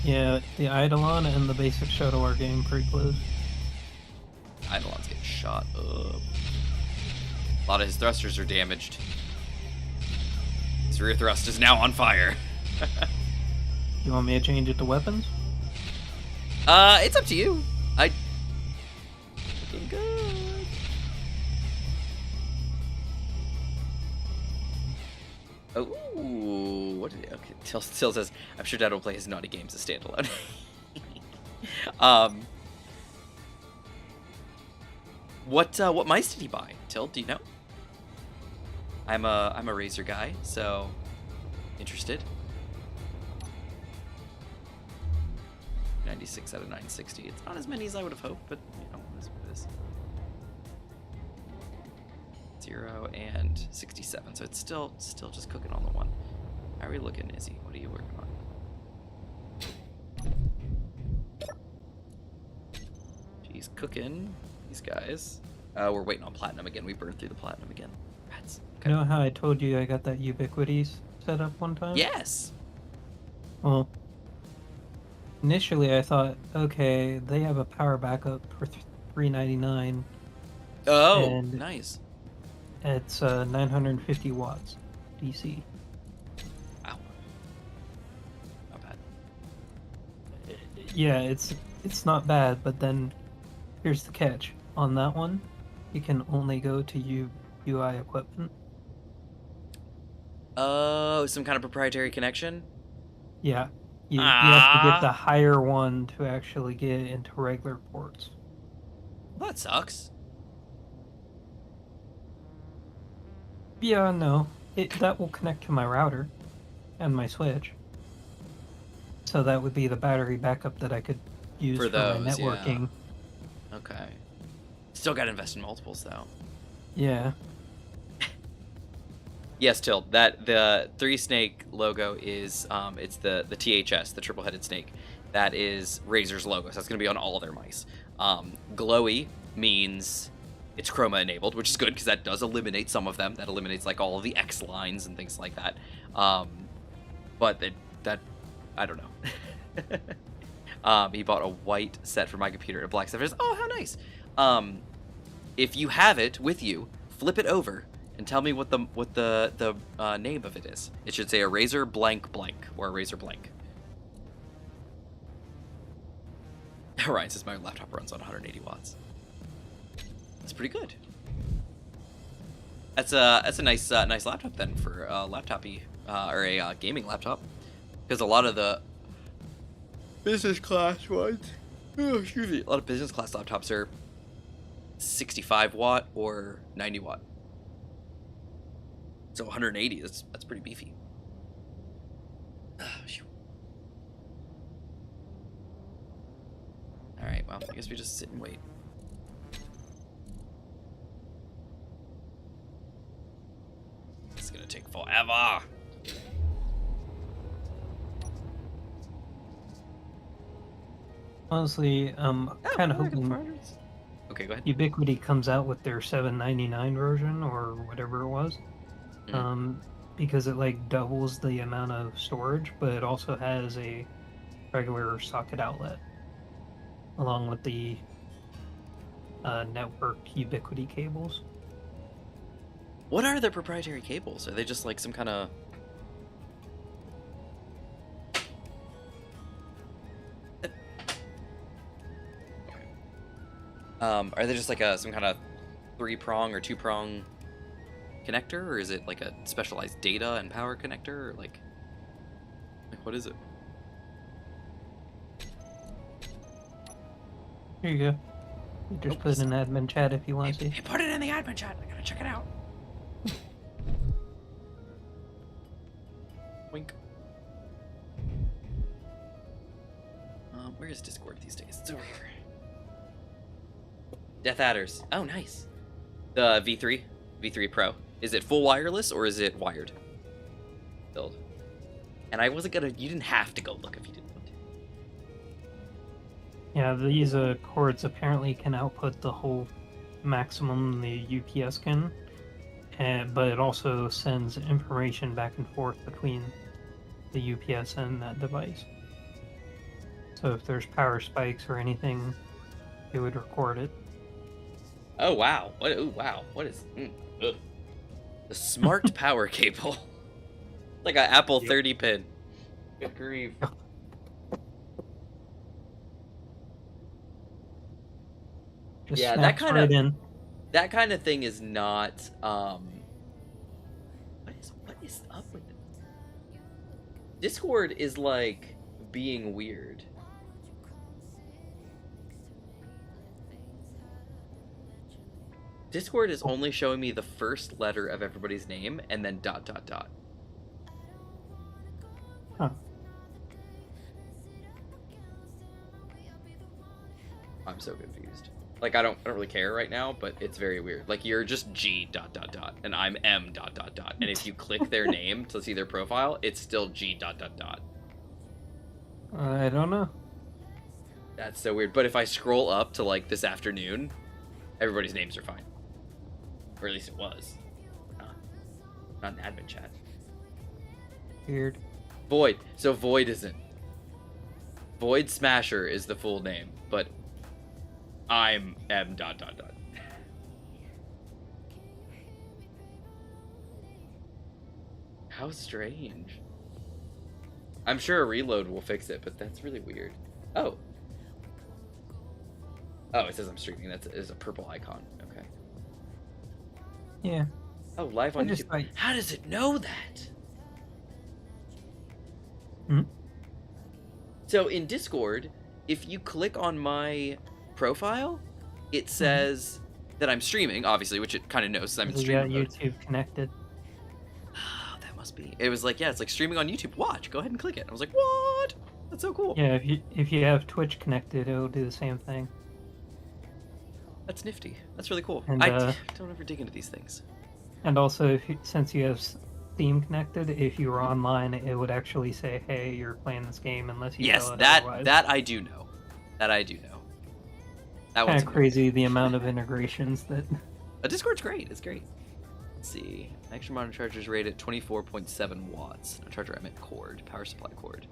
Yeah, the Eidolon and the basic shuttle are getting pretty close. Eidolon's getting shot up. A lot of his thrusters are damaged. His rear thrust is now on fire. You want me to change it to weapons? It's up to you. Looking good. Oh, what did okay, Till says, I'm sure Dad will play his naughty games as standalone. What mice did he buy? Till, do you know? I'm a Razer guy, so interested. 96 out of 960. It's not as many as I would have hoped, but you know, it is what it is. 0 and 67, so it's still just cooking on the one. How are we looking, Izzy? What are you working on? She's cooking these guys. We're waiting on platinum again. We burned through the platinum again. Rats. Okay. You know how I told you I got that Ubiquity set up one time? Yes. Well, initially I thought, okay, they have a power backup for $399. Oh, And nice. It's 950 watts DC. Ow. Not bad. Yeah, it's not bad, but then here's the catch. On that one, you can only go to UI equipment. Oh, some kind of proprietary connection? Yeah, you have to get the higher one to actually get into regular ports. Well, that sucks. Yeah, no, that will connect to my router and my Switch. So that would be the battery backup that I could use For my those, yeah. networking. Okay. Still got to invest in multiples, though. Yeah. Yes, Till. That the 3-snake logo is it's the THS, the triple-headed snake. That is Razer's logo. So that's going to be on all their mice. Glowy means it's chroma enabled, which is good because that does eliminate some of them. That eliminates like all of the X lines and things like that. But that I don't know. He bought a white set for my computer, a black set. Oh, how nice. If you have it with you, flip it over and tell me what the name of it is. It should say a Razer blank blank or a Razer blank. Ryan says my laptop runs on 180 watts. That's pretty good. That's a nice laptop then for a laptop-y or a gaming laptop, because a lot of the business class ones. Oh, excuse me. A lot of business class laptops are 65 watt or 90 watt. So 180, that's pretty beefy. Alright, well, I guess we just sit and wait. It's gonna take forever. Honestly, kind of hoping Okay, go ahead. Ubiquity comes out with their 799 version or whatever it was. Because it like doubles the amount of storage, but it also has a regular socket outlet along with the network Ubiquity cables. What are their proprietary cables? Are they just like some kind of... Are they just like some kind of 3-prong or 2-prong connector, or is it like a specialized data and power connector, or like what is it? Here you go. You just put it in admin chat if you want to. Hey, put it in the admin chat. I gotta check it out. Wink. Where is Discord these days? It's over here. Death Adders. Oh, nice. The V3 Pro. Is it full wireless or is it wired? Build. And I wasn't gonna. You didn't have to go look if you didn't want to. Yeah, these cords apparently can output the whole maximum the UPS can, but it also sends information back and forth between the UPS and that device. So if there's power spikes or anything, it would record it. Oh wow! What? Oh wow! What is? The smart power cable, like an Apple 30 pin. Good grief! Just Yeah, that kind of thing is not. What is up with it? Discord is like being weird. Discord is only showing me the first letter of everybody's name and then ... Huh. I'm so confused. Like I don't really care right now, but it's very weird. Like you're just G ... and I'm M ... and if you click their name to see their profile, it's still G ... I don't know. That's so weird. But if I scroll up to like this afternoon, everybody's names are fine. Or at least it was. Not an admin chat. Weird. Void. So Void isn't. Void Smasher is the full name, but I'm M ... How strange. I'm sure a reload will fix it, but that's really weird. Oh. Oh, it says I'm streaming. That is a purple icon. Okay. Yeah. Oh, live on YouTube. How does it know that? So in Discord, if you click on my profile, it says that I'm streaming, obviously, which it kind of knows. I'm in streaming mode. YouTube connected. Oh, that must be. It was like, yeah, it's like streaming on YouTube. Watch. Go ahead and click it. I was like, what? That's so cool. Yeah, if you have Twitch connected, it'll do the same thing. That's nifty. That's really cool. And, I don't ever dig into these things. And also, since you have Steam connected, if you were online, it would actually say, "Hey, you're playing this game," unless you tell it otherwise. that I do know. That I do know. That Kind of crazy the amount of integrations that. Discord's great. It's great. Let's see. Extra modern charger is rated at 24.7 watts. No charger, I meant cord. Power supply cord.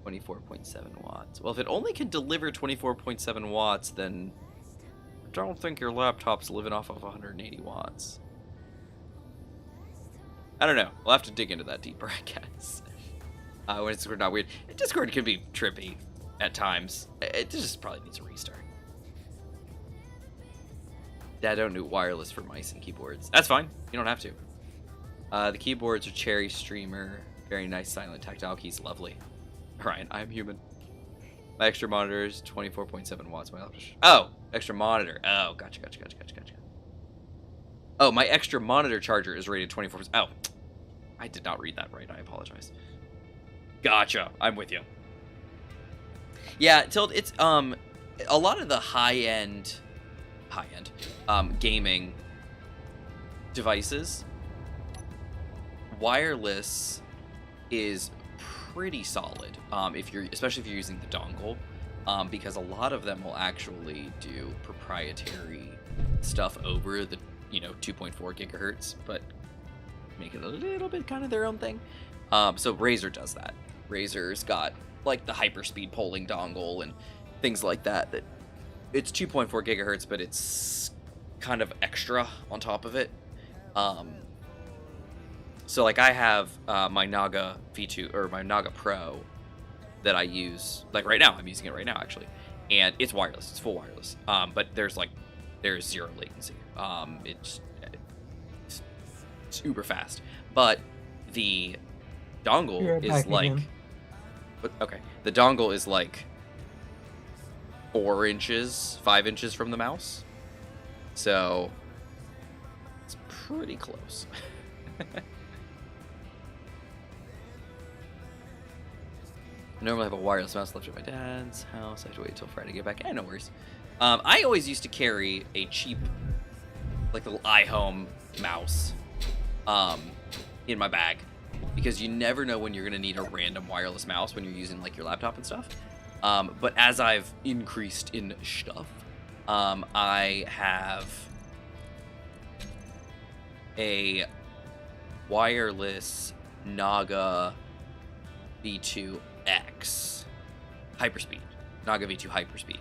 24.7 watts. Well, if it only can deliver 24.7 watts, then I don't think your laptop's living off of 180 watts. I don't know. We'll have to dig into that deeper, I guess. When it's not weird. Discord can be trippy at times. It just probably needs a restart. Dad don't do wireless for mice and keyboards. That's fine. You don't have to. The keyboards are Cherry Streamer. Very nice silent tactile keys. Lovely. Ryan, I'm human. My extra monitor is 24.7 watts. Oh, extra monitor. Oh, gotcha. Oh, my extra monitor charger is rated 24. Oh, I did not read that right. I apologize. Gotcha. I'm with you. Yeah, Tilt. It's a lot of the high-end gaming devices. Wireless is pretty solid. Especially if you're using the dongle, because a lot of them will actually do proprietary stuff over the 2.4 gigahertz, but make it a little bit kind of their own thing. So Razer does that. Razer's got like the hyperspeed polling dongle and things like that. That it's 2.4 gigahertz, but it's kind of extra on top of it. So like I have my Naga V2 or my Naga Pro that I use like right now. I'm using it right now actually, and it's wireless. It's full wireless. But there's zero latency. It's uber fast. But the dongle is like, okay, the dongle is like 4 inches, 5 inches from the mouse. So it's pretty close. I normally have a wireless mouse left at my dad's house. I have to wait until Friday to get back. No worries. I always used to carry a cheap, like little iHome mouse, in my bag, because you never know when you're gonna need a random wireless mouse when you're using like your laptop and stuff. But as I've increased in stuff, I have a wireless Naga V2X hyperspeed. Naga V2 hyperspeed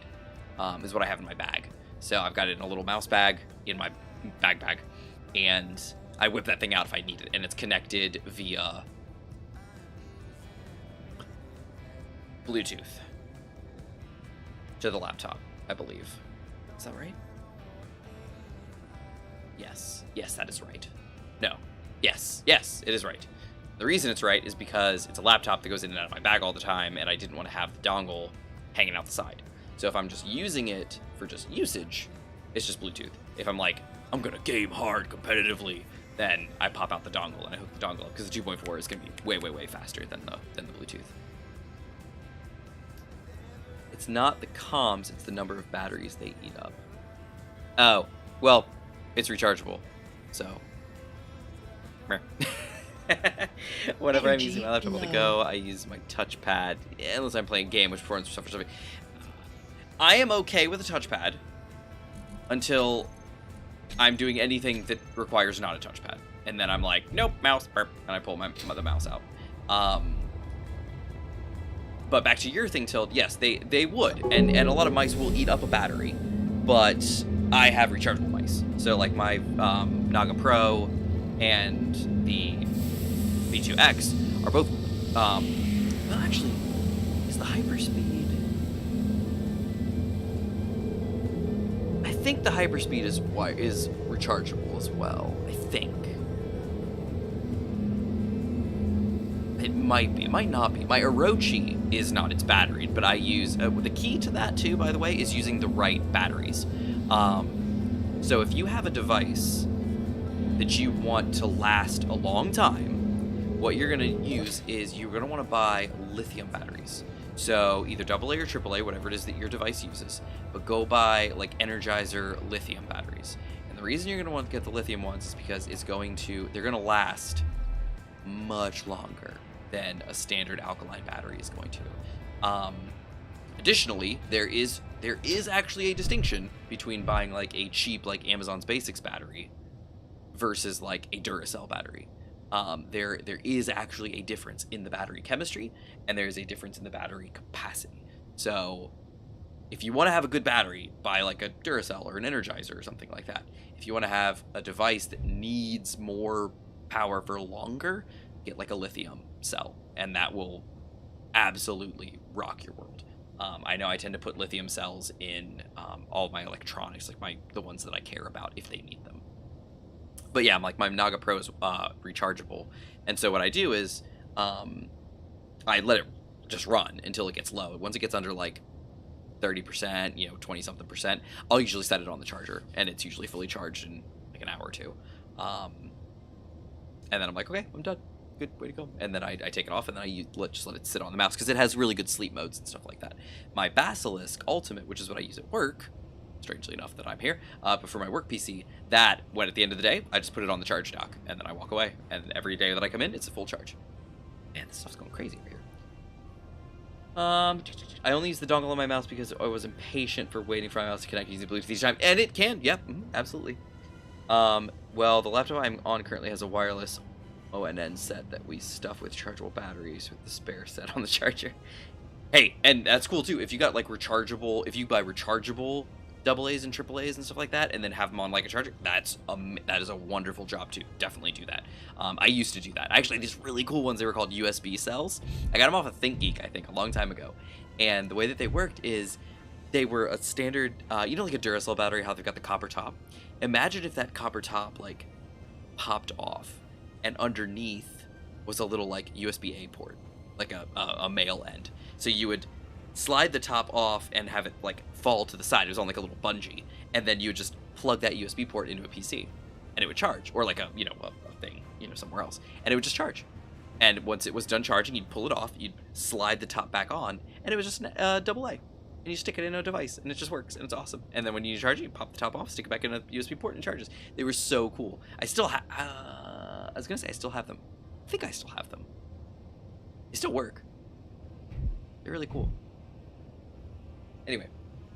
is what I have in my bag. So I've got it in a little mouse bag in my bag, and I whip that thing out if I need it, and it's connected via Bluetooth to the laptop, I believe. Is that right? Yes, that is right. No, yes, it is right. The reason it's right is because it's a laptop that goes in and out of my bag all the time, and I didn't want to have the dongle hanging out the side. So if I'm just using it for just usage, it's just Bluetooth. If I'm like, I'm gonna game hard competitively, then I pop out the dongle and I hook the dongle up, because the 2.4 is gonna be way faster than the Bluetooth. It's not the comms, it's the number of batteries they eat up. Oh, well, it's rechargeable, so. Whenever I'm using my laptop on the go, I use my touchpad, unless I'm playing a game, which performs stuff for something. I am okay with a touchpad until I'm doing anything that requires not a touchpad, and then I'm like, nope, mouse, burp, and I pull the mouse out. But back to your thing, Tilt. Yes, they would, and a lot of mice will eat up a battery, but I have rechargeable mice. So like my Naga Pro and the V2X are both. Well, actually, is the hyperspeed? I think the hyperspeed is rechargeable as well. I think. It might be. It might not be. My Orochi is not. It's batteried, but I use the key to that too. By the way, is using the right batteries. So if you have a device that you want to last a long time, what you're going to use is you're going to want to buy lithium batteries. So either AA or AAA, whatever it is that your device uses, but go buy like Energizer lithium batteries. And the reason you're going to want to get the lithium ones is because they're going to last much longer than a standard alkaline battery is going to. Additionally, there is actually a distinction between buying like a cheap like Amazon's Basics battery versus like a Duracell battery. There is actually a difference in the battery chemistry, and there is a difference in the battery capacity. So if you want to have a good battery, buy like a Duracell or an Energizer or something like that. If you want to have a device that needs more power for longer, get like a lithium cell, and that will absolutely rock your world. I know I tend to put lithium cells in all of my electronics, like the ones that I care about if they need them. But yeah, my Naga Pro is rechargeable, and so what I do is I let it just run until it gets low. Once it gets under like 30%, 20-something%, I'll usually set it on the charger, and it's usually fully charged in like an hour or two. And then I'm like, okay, I'm done. Good, way to go. And then I take it off, and then I just let it sit on the mouse, because it has really good sleep modes and stuff like that. My Basilisk Ultimate, which is what I use at work, strangely enough that I'm here, but for my work PC, when at the end of the day, I just put it on the charge dock, and then I walk away, and every day that I come in, it's a full charge. Man, this stuff's going crazy over here. I only use the dongle on my mouse because I was impatient for waiting for my mouse to connect using Bluetooth each time, and it can, yep, absolutely. Well, the laptop I'm on currently has a wireless ONN set that we stuff with chargeable batteries with the spare set on the charger. Hey, and that's cool too. If you got like rechargeable, if you buy rechargeable AA's and AAA's and stuff like that, and then have them on like a charger, that is a wonderful job too. Definitely do that. I used to do that. Actually, these really cool ones, they were called USB cells. I got them off of ThinkGeek, I think, a long time ago. And the way that they worked is they were a standard, like a Duracell battery, how they've got the copper top. Imagine if that copper top like popped off, and underneath was a little like USB-A port, like a male end. So you would slide the top off and have it like fall to the side. It was on like a little bungee, and then you would just plug that USB port into a PC, and it would charge, or like a thing somewhere else, and it would just charge. And once it was done charging, you'd pull it off, you'd slide the top back on, and it was just AA. And you stick it in a device, and it just works, and it's awesome. And then when you charge it, you pop the top off, stick it back in a USB port, and it charges. They were so cool. I still have. I was gonna say I still have them. I think I still have them. They still work. They're really cool. Anyway,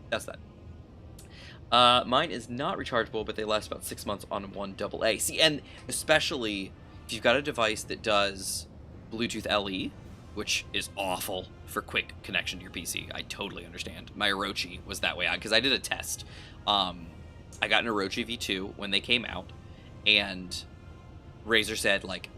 that's that. Mine is not rechargeable, but they last about 6 months on one AA. See, and especially if you've got a device that does Bluetooth LE, which is awful for quick connection to your PC. I totally understand. My Orochi was that way, because I did a test. I got an Orochi V2 when they came out, and Razer said, like,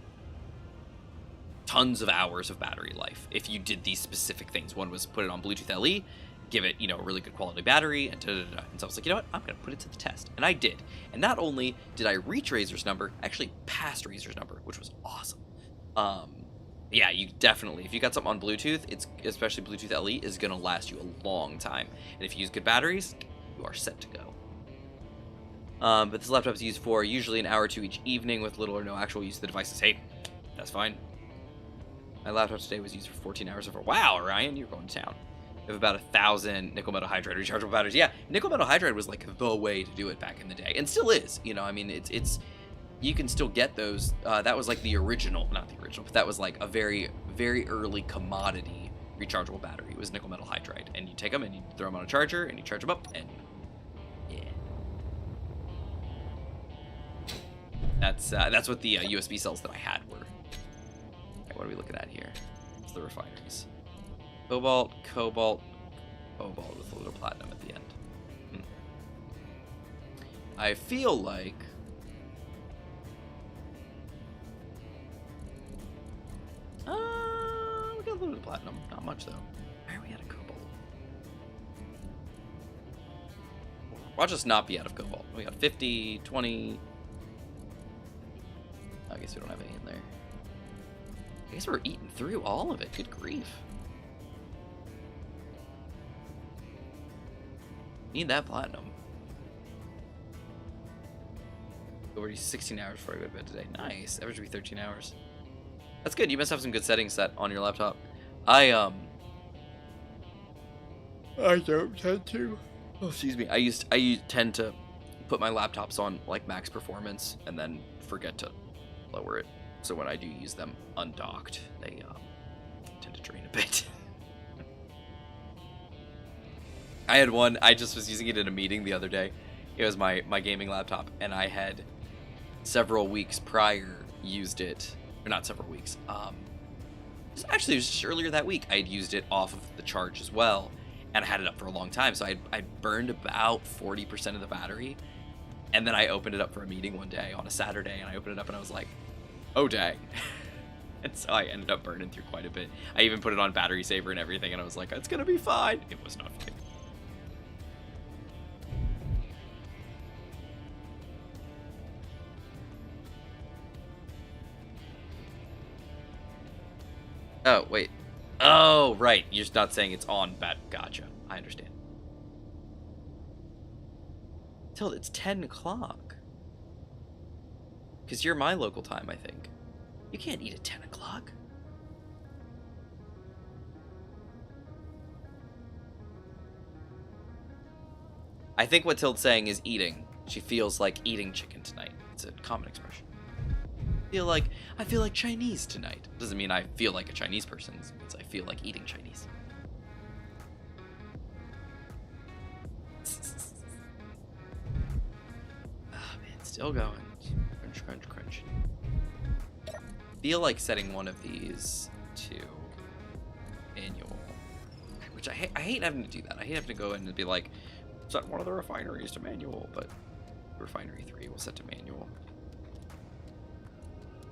tons of hours of battery life if you did these specific things. One was put it on Bluetooth LE, give it, a really good quality battery, and da-da-da-da. And so I was like, you know what? I'm going to put it to the test. And I did. And not only did I reach Razer's number, I actually passed Razer's number, which was awesome. Yeah, you definitely, if you got something on Bluetooth, especially Bluetooth LE, is going to last you a long time. And if you use good batteries, you are set to go. But this laptop is used for usually an hour or two each evening with little or no actual use of the devices. Hey, that's fine. My laptop today was used for 14 hours over. Wow, Ryan, you're going to town. I have about 1,000 nickel metal hydride rechargeable batteries. Yeah, nickel metal hydride was like the way to do it back in the day, and still is. I mean, it's you can still get those. That was like the original, not the original, but that was like a very, very early commodity rechargeable battery. It was nickel metal hydride, and you take them and you throw them on a charger and you charge them up, and yeah, that's what the USB cells that I had were. Okay, what are we looking at here? It's the refineries. Cobalt, cobalt, cobalt with a little platinum at the end. I feel like we got a little bit of platinum. Not much though. Why are we out of cobalt? Watch us not be out of cobalt. We got 50, 20. I guess we don't have any in there. I guess we're eating through all of it. Good grief. Need that platinum. Over 16 hours before I go to bed today. Nice. Average would be 13 hours. That's good. You must have some good settings set on your laptop. I don't tend to. Oh, excuse me. I tend to put my laptops on like max performance and then forget to lower it. So when I do use them undocked, they tend to drain a bit. I had one, I just was using it in a meeting the other day. It was my gaming laptop, and I had several weeks prior used it, or not several weeks, it was just earlier that week. I had used it off of the charge as well, and I had it up for a long time, so I burned about 40% of the battery, and then I opened it up for a meeting one day on a Saturday, and I opened it up and I was like, oh dang. And so I ended up burning through quite a bit. I even put it on battery saver and everything, and I was like, it's gonna be fine. It was not fine. Oh, wait. Oh, right. You're just not saying it's on bad. Gotcha. I understand. Till it's 10 o'clock. Because you're my local time, I think. You can't eat at 10 o'clock. I think what Tilt's saying is eating. She feels like eating chicken tonight. It's a common expression. I feel like Chinese tonight. Doesn't mean I feel like a Chinese person. It means I feel like eating Chinese. Ah, man, still going. Crunch, crunch, crunch. Feel like setting one of these to annual, which I hate having to do that. I hate having to go in and be like, set one of the refineries to manual, but refinery 3 will set to manual.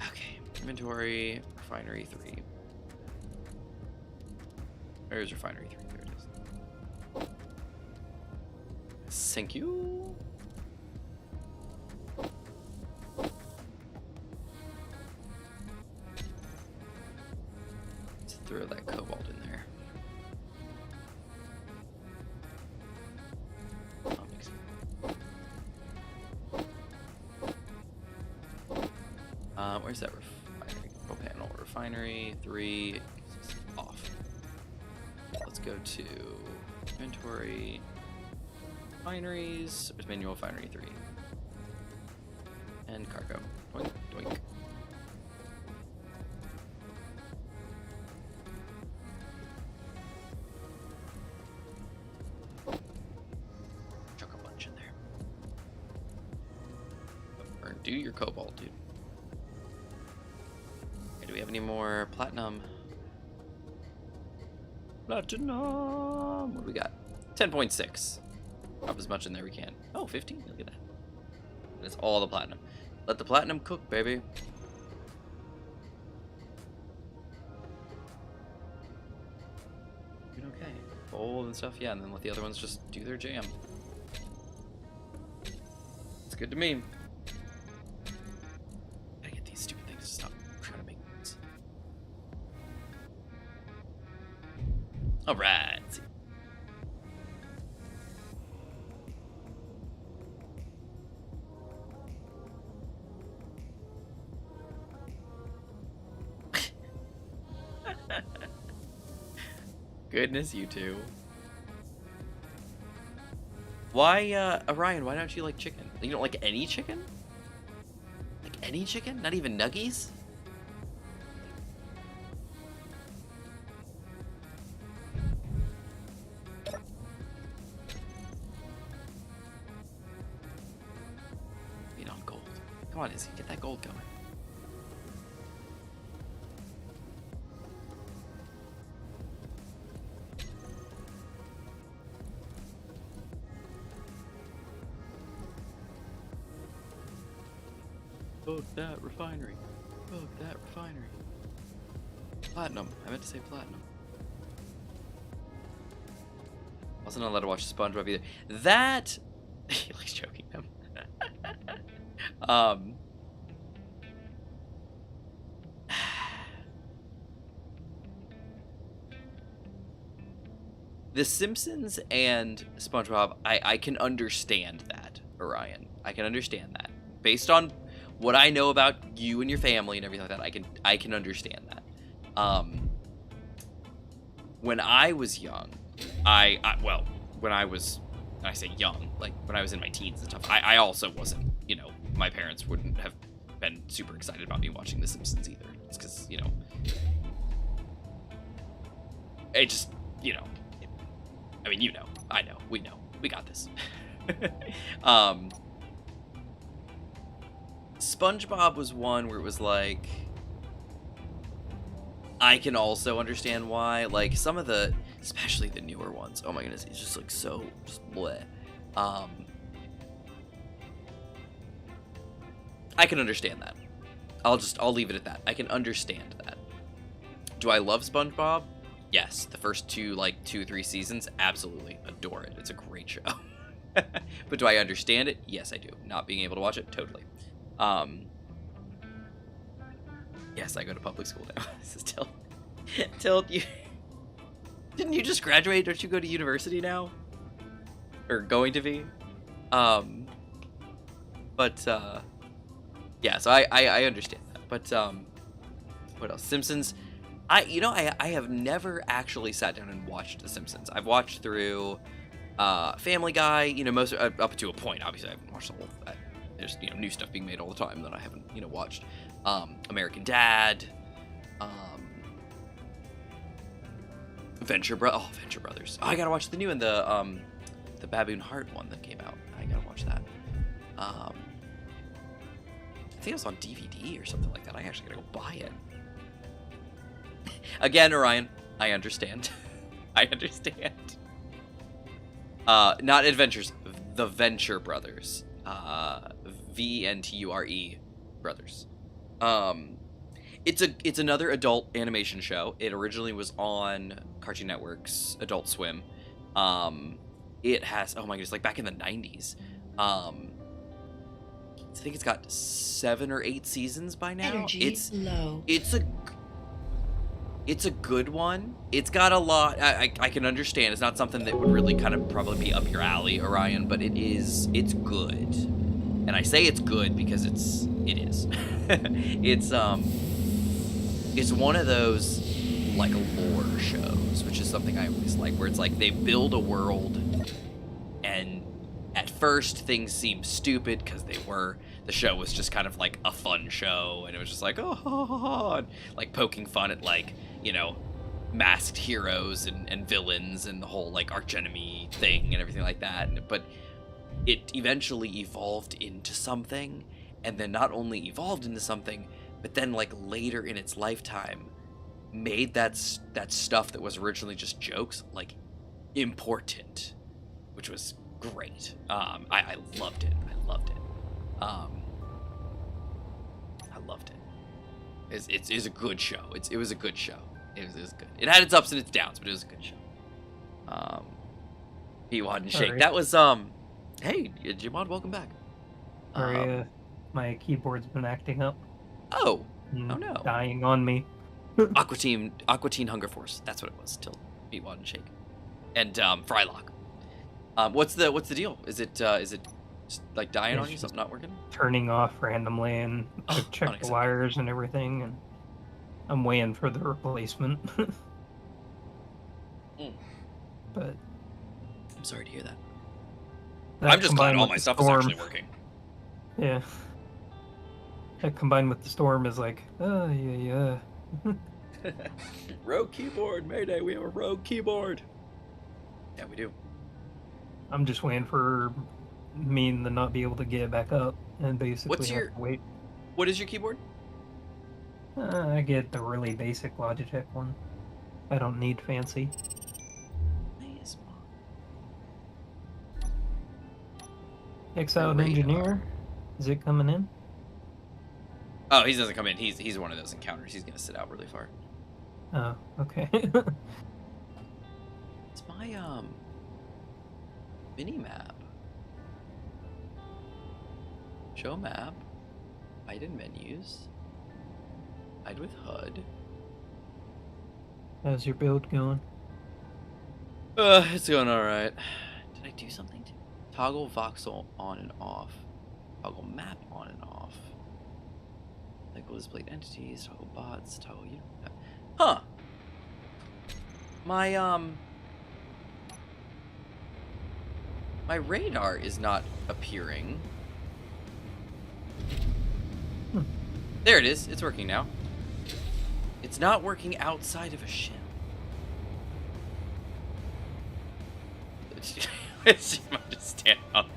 Okay, inventory, refinery 3. Where's refinery 3? There it is. Thank you. Let's throw that cobalt in there. Where's that refinery? Control panel. Refinery 3 off. Let's go to inventory. Refineries. Where's manual refinery 3? And cargo. Doink, doink. Chuck a bunch in there. Or do your cobalt, dude. Do we have any more platinum? Platinum! What do we got? 10.6. Drop as much in there we can. Oh, 15. Look at that. That's all the platinum. Let the platinum cook, baby. Doing okay. Gold and stuff, yeah, and then let the other ones just do their jam. It's good to me. Gotta get these stupid things to stop trying to make noise. Alright. Goodness, you two. Why, Orion, why don't you like chicken? You don't like any chicken? Like any chicken? Not even nuggies? Beat on gold. Come on, Izzy, get that gold going. Bug that refinery. Bug that refinery. Platinum. I meant to say platinum. Wasn't allowed to watch SpongeBob either. That he likes choking them. The Simpsons and SpongeBob, I can understand that, Orion. I can understand that. Based on what I know about you and your family and everything like that, I can understand that. When I was young, when I say young, like when I was in my teens and stuff, I also wasn't, my parents wouldn't have been super excited about me watching The Simpsons either. It's because, it just, I mean, I know, we got this. SpongeBob was one where it was like, I can also understand why, like some of the, especially the newer ones, oh my goodness, it's just like so just bleh. I can understand that. I'll leave it at that. I can understand that. Do I love SpongeBob? Yes. The first 2-3 seasons, absolutely adore it. It's a great show. But do I understand it? Yes, I do. Not being able to watch it, totally. Yes, I go to public school now. This is Tilt. Tilt, Didn't you just graduate? Don't you go to university now? Or going to be? Yeah, so I understand that. But what else? Simpsons. I have never actually sat down and watched The Simpsons. I've watched through Family Guy, most up to a point. Obviously, I haven't watched all of that. There's new stuff being made all the time that I haven't watched. American Dad, Venture Brothers. Oh, I gotta watch the new one, the Baboon Heart one that came out. I gotta watch that. I think it was on DVD or something like that. I actually gotta go buy it. Again, Orion, I understand. I understand. Not Adventures, the Venture Brothers. Venture Brothers. It's another adult animation show. It originally was on Cartoon Network's Adult Swim. It has, oh my goodness, like back in the 90s. I think it's got 7 or 8 seasons by now. Energy low. It's a good one. It's got a lot. I can understand. It's not something that would really kind of probably be up your alley, Orion, but it's good. And I say it's good because it is. It's one of those like lore shows, which is something I always like, where it's like they build a world, and at first things seem stupid because the show was just kind of like a fun show, and it was just like and like poking fun at like masked heroes and villains and the whole like archenemy thing and everything like that. But it eventually evolved into something, and then not only evolved into something, but then like later in its lifetime made that stuff that was originally just jokes like important, which was great. I loved it. I loved it. It's a good show. It was a good show. It was good. It had its ups and its downs, but it was a good show. Gmod and Shake. Right. That was hey, Gmod, welcome back. Sorry, my keyboard's been acting up. Oh and no. Dying on me. Aqua Teen Hunger Force. That's what it was. Till Gmod and Shake. And Frylock. What's the deal? Is it just like dying on you? Something not working? Turning off randomly, and I've checked the unacceptable. wires and everything, and I'm waiting for the replacement. But I'm sorry to hear that. that I'm just glad combined all with my the stuff is storm- actually working. Yeah. That combined with the storm is like, oh yeah. Rogue keyboard, Mayday! We have a rogue keyboard. Yeah, we do. I'm just waiting for me to not be able to get it back up, and basically What's have your- to wait. What is your keyboard? I get the really basic Logitech one. I don't need fancy. Nice. Exiled Radar. Engineer, is it coming in? Oh, he doesn't come in. He's one of those encounters. He's gonna sit out really far. Oh, okay. It's my mini map. Show map. Hide in menus. Hide with HUD. How's your build going? It's going alright. Did I do something to toggle voxel on and off? Toggle map on and off. Toggle displayed entities, toggle bots, toggle Huh. My radar is not appearing. There it is. It's working now. It's not working outside of a ship. It's just stand up.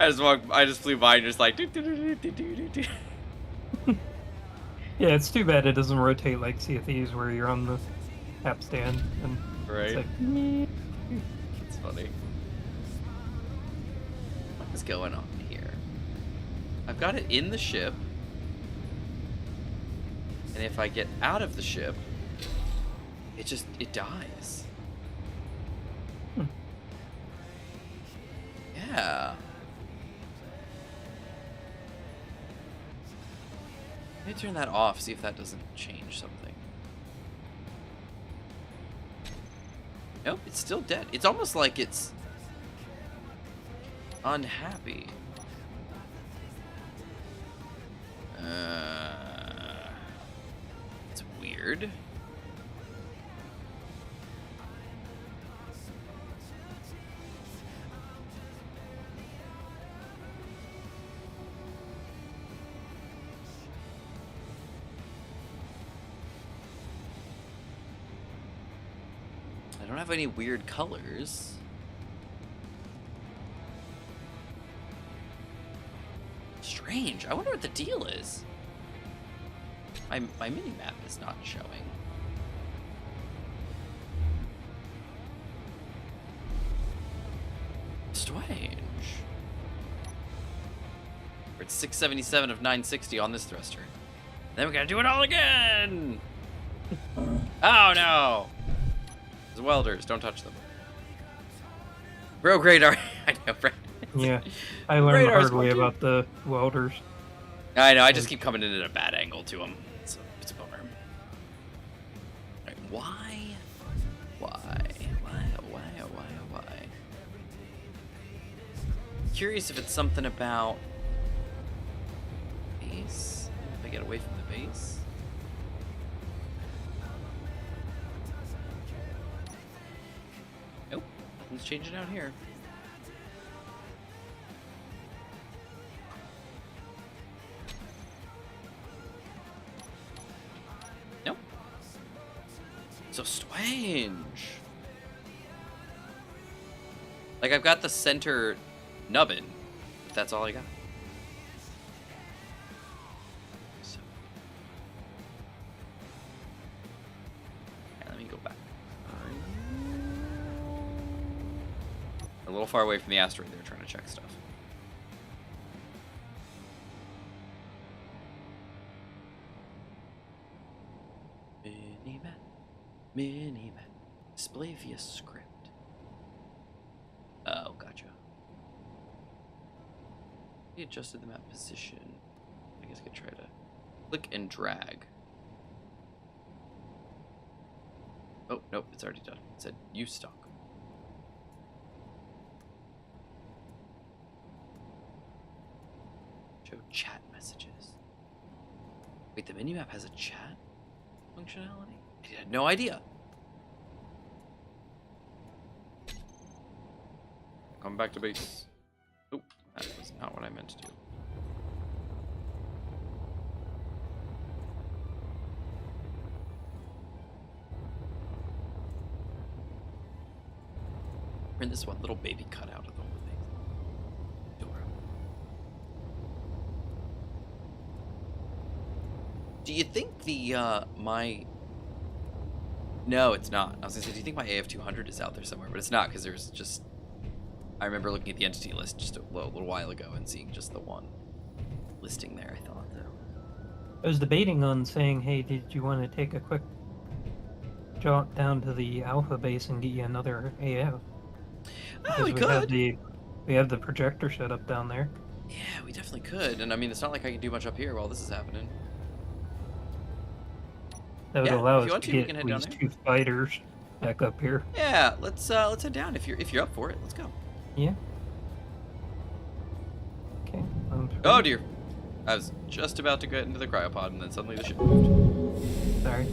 I just flew by and just like. Yeah, it's too bad it doesn't rotate like Sea of Thieves, where you're on the tap stand and Right. it's like, It's funny. What is going on here? I've got it in the ship. And if I get out of the ship, it dies. Yeah. Let me turn that off, see if that doesn't change something. Nope, it's still dead. It's almost like it's unhappy. It's weird. I don't have any weird colors. Strange. I wonder what the deal is. My mini-map is not showing. Strange. We're at 677 of 960 on this thruster. Then we gotta do it all again! Oh no! Those welders, don't touch them. Rogue radar. I know, right? Yeah, I learned the Radar's hard way one, too. about the welders. I know, I just keep coming in at a bad angle to them. It's a bummer. Like, why? Curious if it's something about base? If I get away from the base? Nope, nothing's changing out here. Nope. So strange. Like, I've got the center nubbin, but that's all I got. So, yeah, let me go back. A little far away from the asteroid, they're trying to check stuff. Mini-map, display via script. Oh, gotcha. We adjusted the map position. I guess I could try to click and drag. Oh, nope, it's already done. It said use stock. Show chat messages. Wait, the minimap has a chat functionality? I had no idea. Come back to base. Oh, that was not what I meant to do. We're in this one little baby cutout of the whole thing. Adorable. Do you think the, No, it's not. I was gonna say, do you think my AF200 is out there somewhere? But it's not, because there's just... I remember looking at the entity list just a little while ago and seeing just the one listing there, I thought, though. I was debating on saying, hey, did you want to take a quick jaunt down to the Alpha base and get you another AF? Oh, we could. We have the projector set up down there. Yeah, we definitely could. And I mean, it's not like I can do much up here while this is happening. That would Yeah, allow if you us want to to, we get can at head down least there. 2 fighters back up here. Yeah, let's head down if you're up for it. Let's go. Yeah. Okay. Oh dear. I was just about to get into the cryopod and then suddenly the ship moved. Sorry.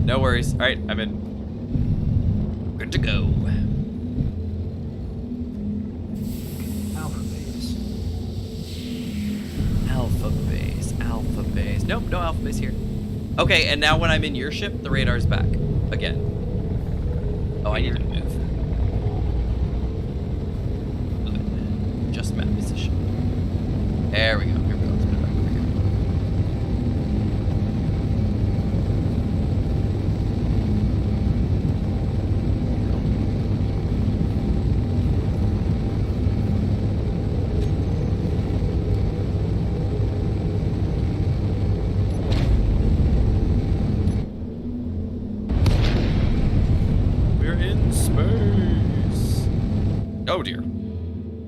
No worries. All right, I'm in. Good to go. Alpha base. Alpha base. Alpha base. Nope, no alpha base here. Okay, and now when I'm in your ship, the radar's back again. Oh, I need to move. Just map position. There we go. Here we go. Let's put it back over here. We're in space. Oh dear.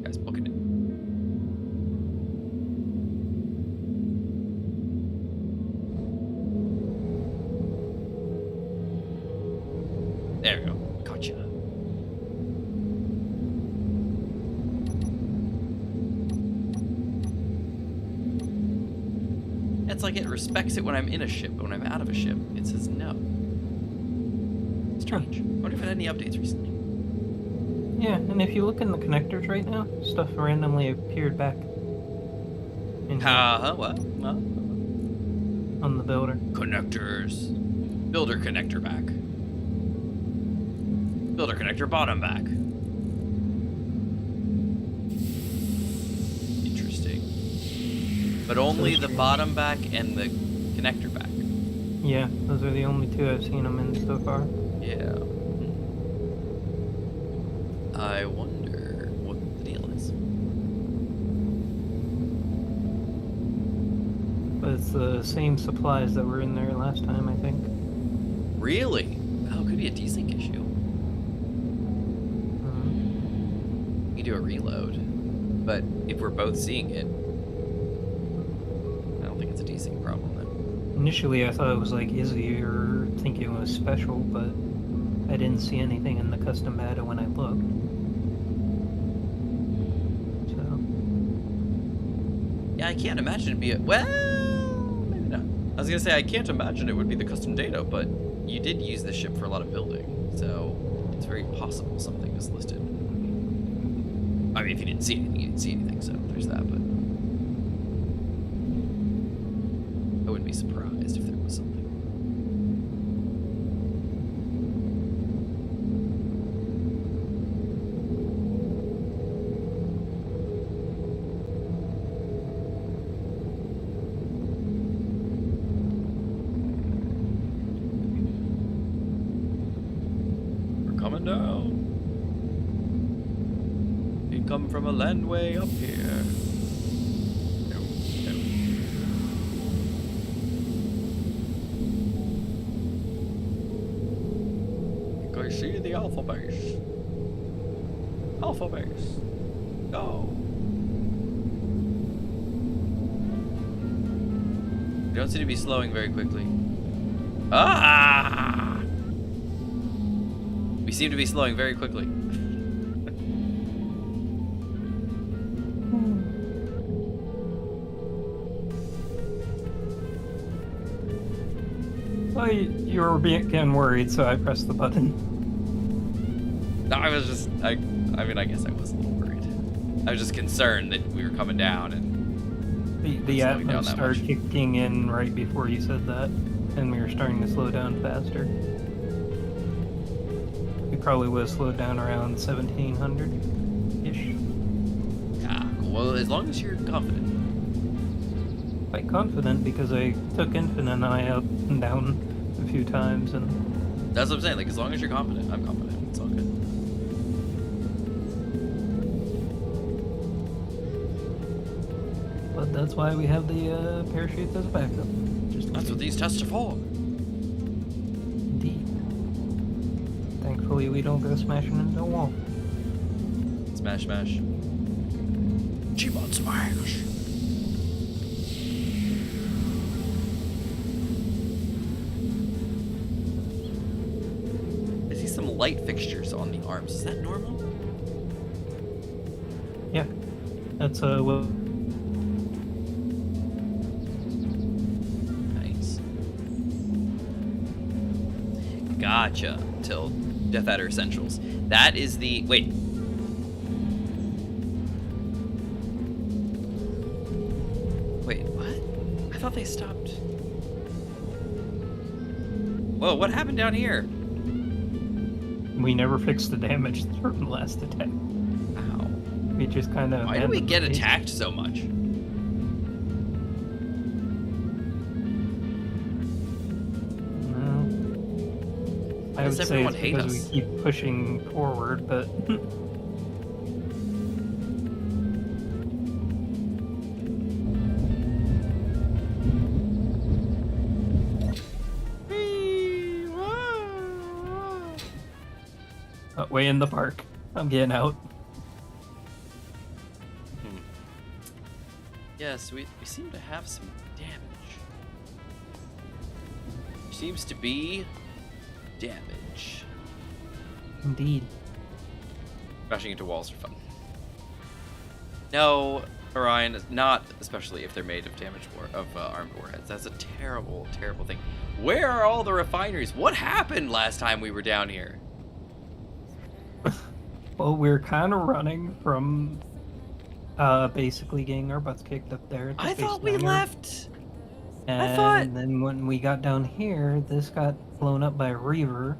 Guys, booking it. There we go. Gotcha. It's like it respects it when I'm in a ship, but when I'm out of a ship, it says no. Strange. I wonder if it had any updates recently. Yeah, and if you look in the connectors right now, stuff randomly appeared back. What? On the builder. Connectors. Builder connector back. Builder connector bottom back. Interesting. But only the bottom back and the connector back. Yeah, those are the only two I've seen them in so far. Yeah. I wonder what the deal is. But it's the same supplies that were in there last time, I think. Really? Oh, it could be a desync issue. You do a reload, but if we're both seeing it, I don't think it's a desync problem then. Initially, I thought it was like Izzy or thinking it was special, but I didn't see anything in the custom data when I looked. So. Yeah, I can't imagine it'd be well, maybe not. I was gonna say I can't imagine it would be the custom data, but you did use this ship for a lot of building, so it's very possible something is listed. I mean, if you didn't see anything, you didn't see anything, so there's that, but I wouldn't be surprised if there was something. We're coming down. We come from a landway up here. No, no. You can see the alpha base. Alpha base. Go. You don't seem to be slowing very quickly. Ah! We seem to be slowing very quickly. Well, you were getting worried, so I pressed the button. No, I was just, I mean, I guess I was a little worried. I was just concerned that we were coming down and The slowing down Atmos that started much. kicking in right before you said that, and we were starting to slow down faster. We probably would have slowed down around 1700-ish. Yeah, cool. Well, as long as you're confident. Quite confident because I took Infinite and I up and down a few times, and That's what I'm saying. Like, as long as you're confident, I'm confident. It's all good. but that's why we have the parachute as a backup. Just in That's what case. these tests are for. Indeed. Thankfully, we don't go smashing into a wall. Smash, smash. Gmod smash. I see some light fixtures on the arms. Is that normal? Yeah, that's well. Nice. Gotcha. Till Death Adder Essentials. That is the... Wait. Wait, what? I thought they stopped. Whoa, what happened down here? We never fixed the damage from the last attack. Ow. We just kind of. Why do we get attacked so much? I does would say everyone it's hate because us? we keep pushing forward, but way in the park. I'm getting out. Yes, we seem to have some damage. Seems to be damage. Indeed. Crashing into walls are fun. No, Orion, not especially if they're made of armed warheads. That's a terrible, terrible thing. Where are all the refineries? What happened last time we were down here? Well, we're kind of running from basically getting our butts kicked up there. At the I Space thought we Niner. left. And then when we got down here, this got blown up by a Reaver,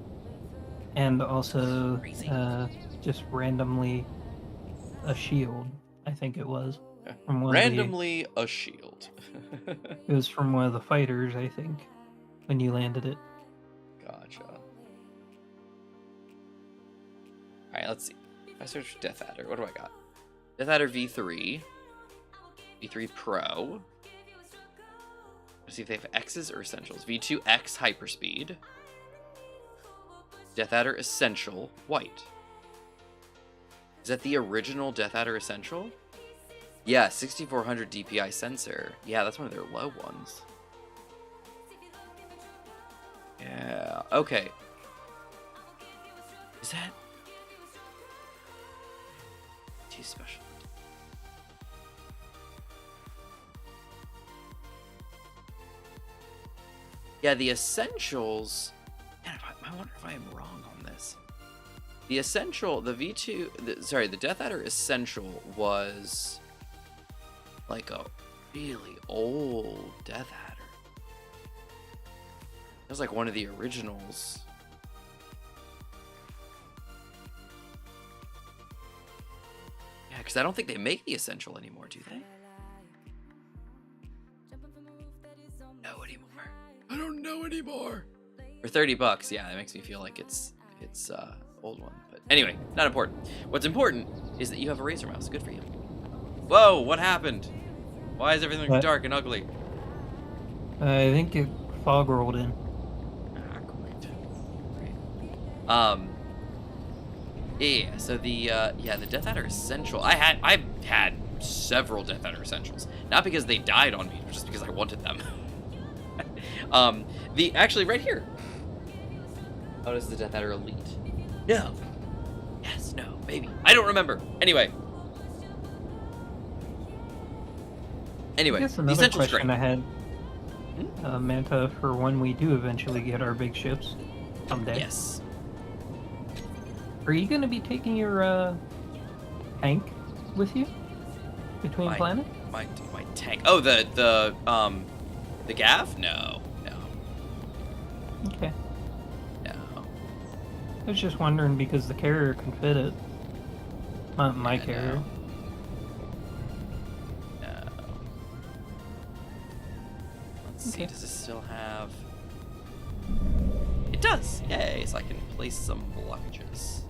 and also Crazy. Just randomly a shield. I think it was from one Randomly a shield. It was from one of the fighters, I think, when you landed it. Gotcha. Alright, let's see. If I search Death Adder, what do I got? Death Adder V3. V3 Pro. Let's see if they have X's or Essentials. V2X Hyperspeed. Death Adder Essential White. Is that the original Death Adder Essential? Yeah, 6400 DPI sensor. Yeah, that's one of their low ones. Yeah, okay. Is that... Too special. Yeah, the Essentials... Man, I wonder if I am wrong on this. The Essential, the V2... sorry, the Death Adder Essential was... like a really old Death Adder. It was like one of the originals. Yeah, because I don't think they make the Essential anymore, do they? No anymore. I don't know anymore. For $30, yeah, that makes me feel like it's old one. But anyway, not important. What's important is that you have a Razer mouse. Good for you. Whoa, what happened? Why is everything dark and ugly? I think it fog rolled in. Ah, great. Yeah, so the Death Adder Essential. I've had several Death Adder Essentials. Not because they died on me, but just because I wanted them. Actually right here. Oh, this is the Death Adder Elite. No. Yes, no, maybe. I don't remember. Anyway, I guess the another Essential's question great. I had, Manta, for when we do eventually get our big ships someday. Yes. Are you going to be taking your tank with you between planets? My tank. Oh, the Gav? No. Okay. No. I was just wondering because the carrier can fit it. My Yeah, carrier. No. Let's see, Okay. does this still have... It does! Yay, so I can place some blockages.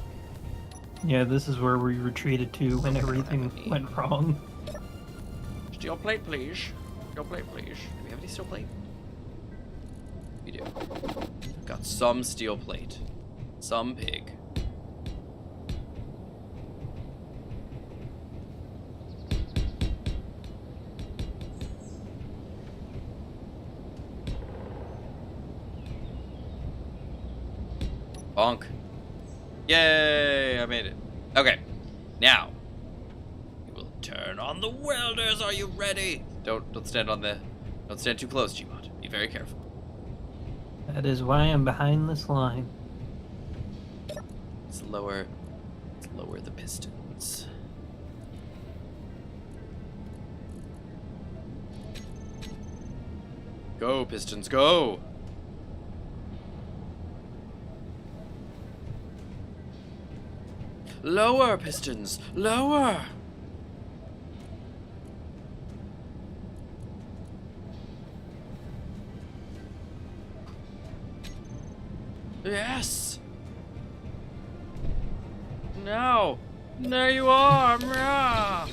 Yeah, this is where we retreated to when everything went wrong. Steel plate, please. Steel plate, please. Do we have any steel plate? We do. Got some steel plate. Some pig. Bonk. Yay, I made it. Okay, now we will turn on the welders. Are you ready? Don't stand too close, Gmod. Be very careful. That is why I'm behind this line. Let's lower the pistons. Go, pistons, go! Lower, pistons, lower! Yes! No! There you are! Rah!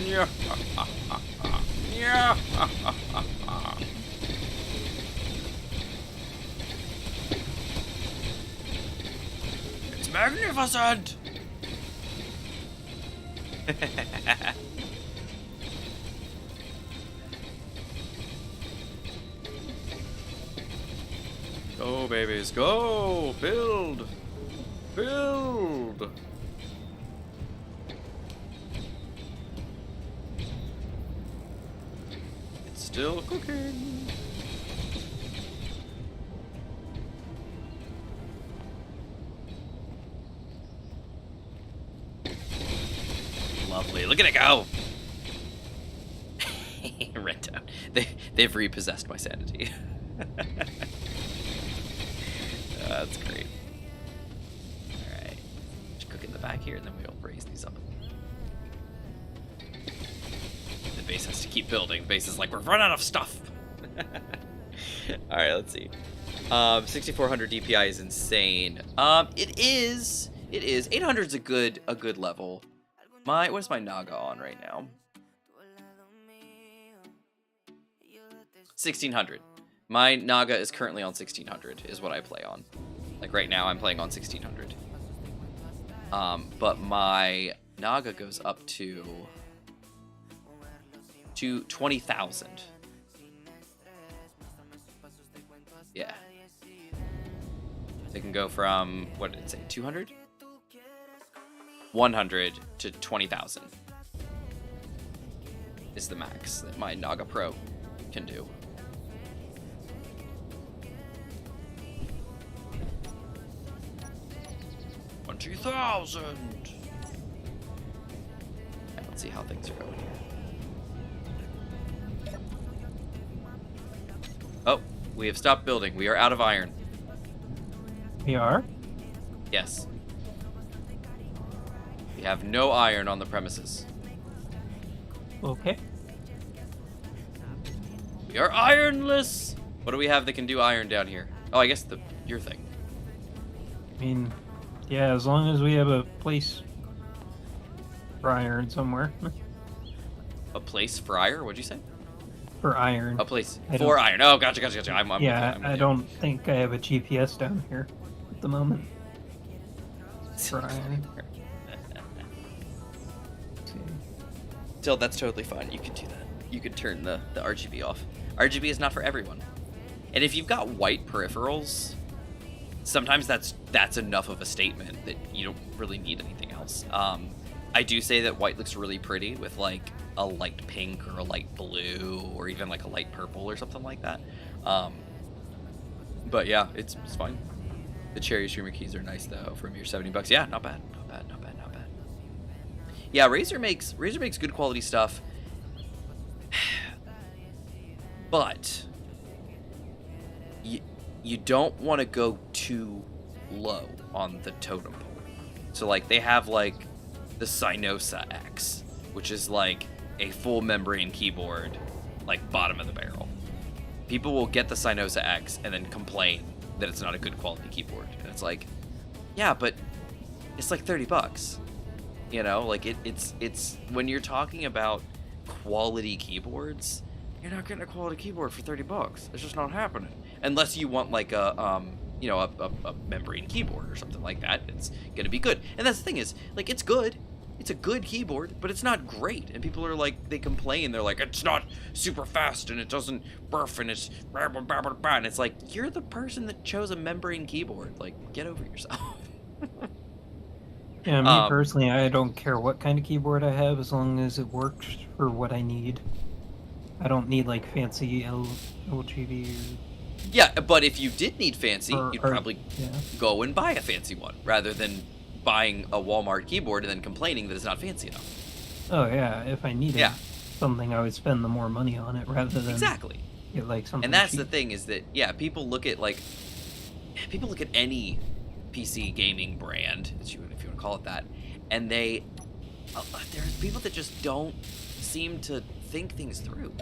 Yeah. Yeah. It's magnificent! Go, babies, go! Build! Build! It's still cooking. Lovely. Look at it go! Red Town. They've repossessed my sanity. That's great. Alright. Just cook in the back here, and then we'll raise these up. The base has to keep building. The base is like, we've run out of stuff! Alright, let's see. 6400 DPI is insane. It is. 800 is a good level. What's my Naga on right now? 1600. My Naga is currently on 1600, is what I play on. Like right now, I'm playing on 1600. But my Naga goes up to 20,000. Yeah. They can go from, what did it say, 200? 100 to 20,000 is the max that my Naga Pro can do. $20,000. Let's see how things are going here. Oh, we have stopped building. We are out of iron. We are? Yes. We have no iron on the premises. Okay. We are ironless. What do we have that can do iron down here? Oh, I guess your thing. I mean, yeah, as long as we have a place for iron somewhere. A place for iron? What'd you say? For iron. A place for iron. Oh, gotcha. I'm I don't think I have a GPS down here at the moment. For iron. Still, that's totally fine. You can do that. You can turn the RGB off. RGB is not for everyone. And if you've got white peripherals, sometimes that's enough of a statement that you don't really need anything else. I do say that white looks really pretty with like a light pink or a light blue or even like a light purple or something like that. But yeah, it's fine. The cherry streamer keys are nice though from your $70. Yeah, not bad. Yeah, Razer makes good quality stuff. But you don't want to go too low on the totem pole. So like they have like the Synosa X, which is like a full membrane keyboard, like bottom of the barrel. People will get the Synosa X and then complain that it's not a good quality keyboard. And it's like, yeah, but it's like $30. You know, like it's when you're talking about quality keyboards, you're not getting a quality keyboard for $30. It's just not happening. Unless you want like a membrane keyboard or something like that. It's gonna be good. And that's the thing is, like, it's good. It's a good keyboard, but it's not great. And people are like, they complain. They're like, it's not super fast and it doesn't burf and it's blah, blah, blah, blah, blah. And it's like, you're the person that chose a membrane keyboard. Like, get over yourself. Yeah, me personally, I don't care what kind of keyboard I have as long as it works for what I need. I don't need like fancy LGB. Yeah, but if you did need fancy, you'd probably go and buy a fancy one rather than buying a Walmart keyboard and then complaining that it's not fancy enough. Oh yeah, if I needed something, I would spend the more money on it rather than get like something. And that's cheap. the thing is that people look at any PC gaming brand, if you want to call it that, and there's people that just don't seem to think things through,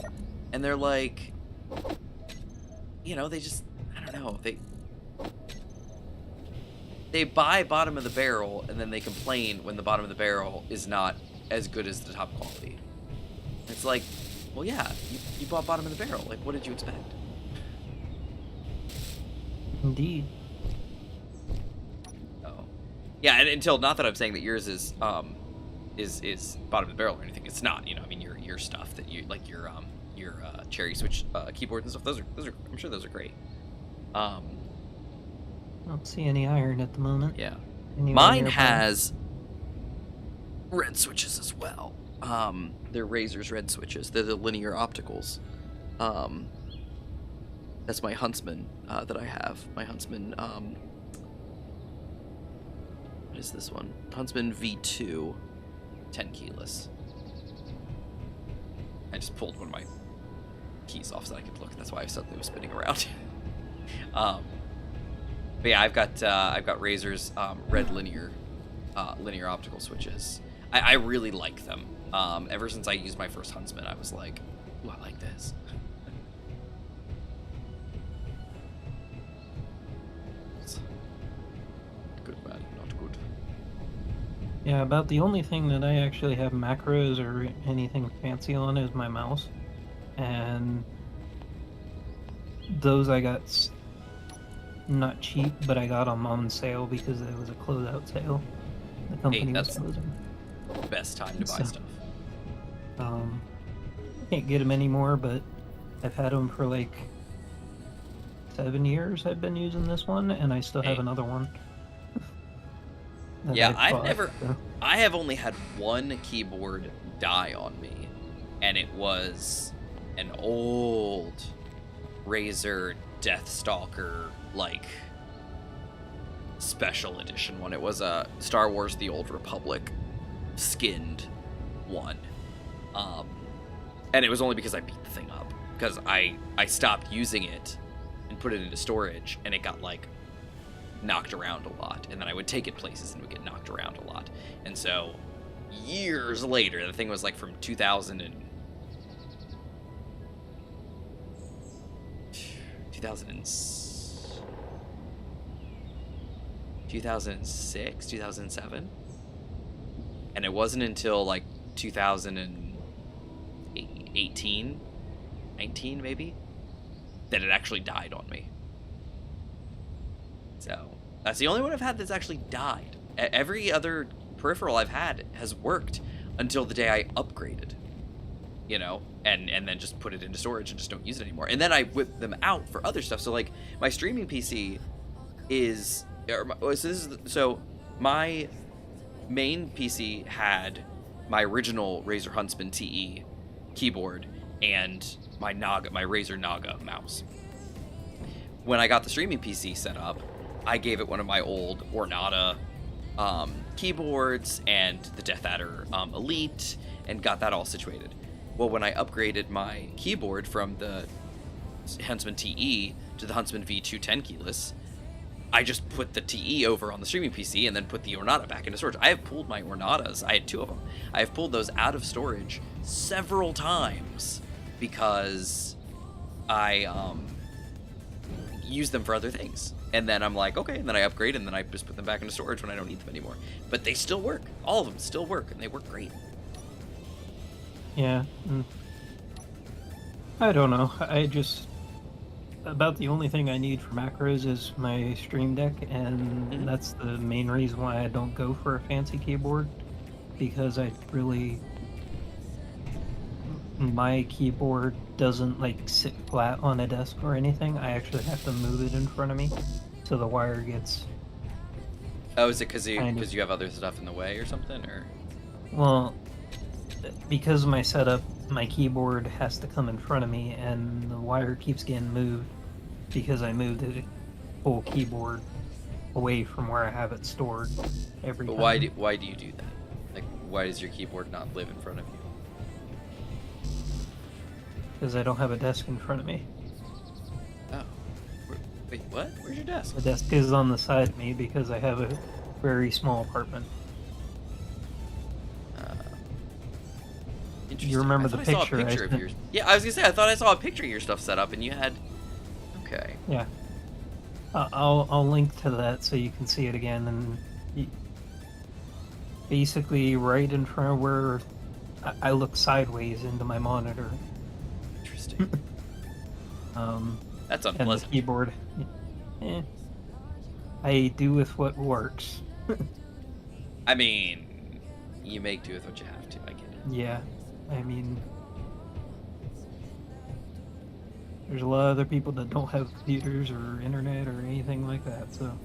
and they're like, you know, they just, I don't know, they buy bottom of the barrel and then they complain when the bottom of the barrel is not as good as the top quality. It's like, well, yeah, you bought bottom of the barrel. Like, what did you expect? Indeed. Oh, yeah, and until, not that I'm saying that yours is bottom of the barrel or anything. It's not. You know, I mean, your stuff that you like, your cherry switch keyboards and stuff. Those are I'm sure those are great. I don't see any iron at the moment. Yeah. Anywhere Mine nearby. has red switches as well. They're Razer's red switches. They're the linear opticals. That's my Huntsman that I have. My Huntsman, what is this one? Huntsman V2 10 keyless. I just pulled one of my keys off so I could look. That's why I suddenly was spinning around. But yeah, I've got Razer's red linear optical switches. I really like them. Ever since I used my first Huntsman, I was like, ooh, I like this. Good, bad, not good. Yeah, about the only thing that I actually have macros or anything fancy on is my mouse. And those I got not cheap, but I got them on sale because it was a closeout sale. The company was that's closing. best time to buy stuff. Can't get them anymore, but I've had them for like 7 years. I've been using this one, and I still have another one. Yeah, I have only had one keyboard die on me, and it was an old Razer Deathstalker, like, special edition one. It was a Star Wars The Old Republic skinned one. And it was only because I beat the thing up. Because I stopped using it and put it into storage, and it got, like, knocked around a lot. And then I would take it places and it would get knocked around a lot. And so, years later, the thing was, like, from 2006, 2007. And it wasn't until, like, 2018, 19 maybe, that it actually died on me. So that's the only one I've had that's actually died. Every other peripheral I've had has worked until the day I upgraded, you know, and then just put it into storage and just don't use it anymore. And then I whip them out for other stuff. So, like, my streaming PC is, so my main PC had my original Razer Huntsman TE keyboard and my Razer Naga mouse. When I got the streaming PC set up, I gave it one of my old Ornata keyboards and the Death Adder Elite, and got that all situated. Well, when I upgraded my keyboard from the Huntsman TE to the Huntsman V2 10 keyless, I just put the TE over on the streaming PC and then put the Ornata back into storage. I have pulled my Ornatas. I had 2 of them. I have pulled those out of storage several times because I use them for other things. And then I'm like, okay, and then I upgrade, and then I just put them back into storage when I don't need them anymore. But they still work. All of them still work, and they work great. Yeah. I don't know. About the only thing I need for macros is my Stream Deck, and that's the main reason why I don't go for a fancy keyboard, because my keyboard doesn't, like, sit flat on a desk or anything. I actually have to move it in front of me, so the wire gets... Oh, is it because you have other stuff in the way or something, or...? Well, because of my setup, my keyboard has to come in front of me, and the wire keeps getting moved because I moved the whole keyboard away from where I have it stored every time. But why do you do that? Like, why does your keyboard not live in front of you? Because I don't have a desk in front of me. Oh. Wait, what? Where's your desk? The desk is on the side of me because I have a very small apartment. You remember the picture? I saw a picture of yours. Yeah, I was gonna say, I thought I saw a picture of your stuff set up, and you had... Okay. Yeah. I'll link to that so you can see it again, and basically right in front of where I look sideways into my monitor. Interesting. That's And unpleasant. the keyboard. I do with what works. I mean, you make do with what you have to. I get it. Yeah, I mean, there's a lot of other people that don't have computers or internet or anything like that, so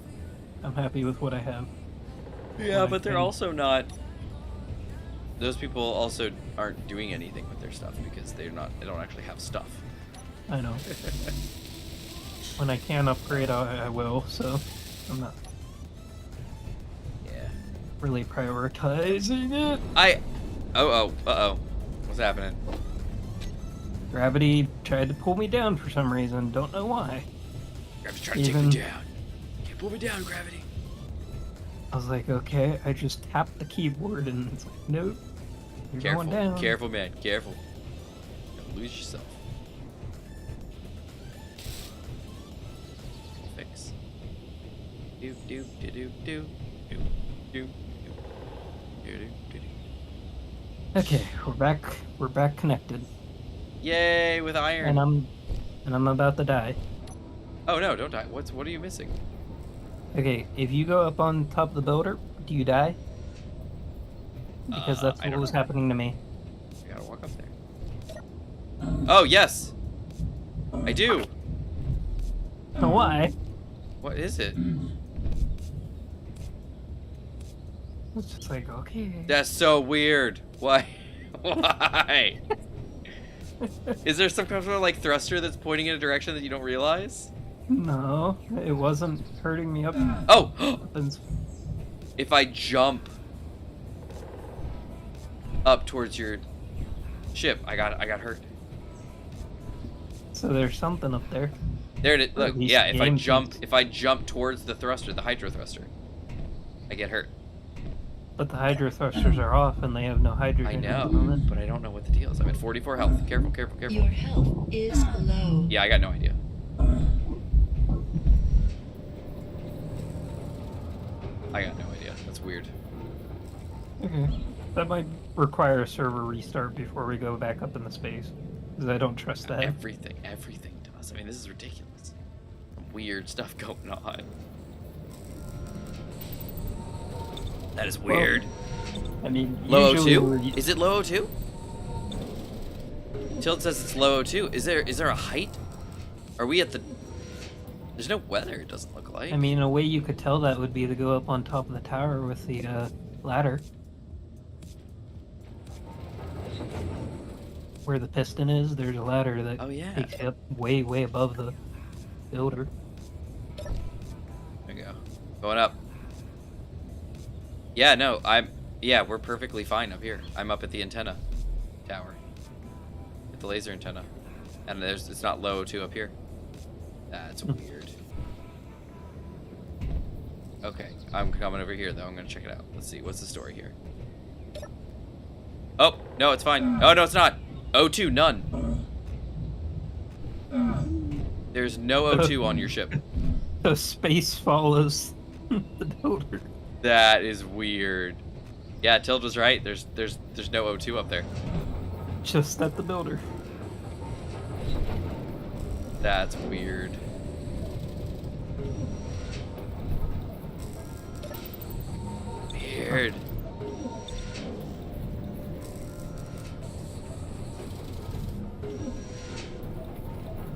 I'm happy with what I have. Yeah, What I but they're think. also not. Those people also aren't doing anything with their stuff because they don't actually have stuff. I know. When I can upgrade, I will. So I'm not Yeah. really prioritizing it. Uh-oh. What's happening? Gravity tried to pull me down for some reason. Don't know why. Gravity's trying to take me down. Can't pull me down, gravity. I was like, okay, I just tapped the keyboard and it's like, nope. You're Careful, going down. careful, man, careful. Don't lose yourself. Fix. Do do do do do do do do do do. Okay, we're back. We're back connected, Yay with iron. and I'm about to die. Oh no, don't die. What are you missing? Okay, if you go up on top of the builder, do you die? Because that's I what don't was know. happening to me. I gotta walk up there. Oh yes, I do. Why? What is it? It's just like, okay. That's so weird. Why? Why? Is there some kind of like thruster that's pointing in a direction that you don't realize? No, it wasn't hurting me up. Oh! And If I jump up towards your ship, I got hurt. so there's something up there. There it is. Look, These yeah, if games- I jump towards the thruster, the hydro thruster, I get hurt. But the hydro thrusters are off and they have no hydrogen. I at know, the moment. but I don't know what the deal is. I'm at 44 health. Careful, careful, careful. Your health is low. Yeah, I got no idea. I got no idea. That's weird. Okay. That might require a server restart before we go back up into space. Because I don't trust that. Everything does. I mean, this is ridiculous. Some weird stuff going on. That is weird. I mean, Low usually O2? we're- Is it low O2? Tilt says it's low O2. Is there a height? Are we at the... There's no weather, it doesn't look like. I mean, a way you could tell that would be to go up on top of the tower with the ladder. Where the piston is, there's a ladder that Oh, yeah. takes you up way, way above the builder. There we go. Going up. Yeah, no, yeah, we're perfectly fine up here. I'm up at the antenna tower. At the laser antenna. And it's not low O2 up here. That's weird. Okay, I'm coming over here though. I'm gonna check it out. Let's see, what's the story here? Oh, no, it's fine. Oh, no, it's not. O2, none. There's no O2 on your ship. The space follows the builder. That is weird. Yeah, Tild was right. There's no O2 up there. Just at the builder. That's weird. Weird.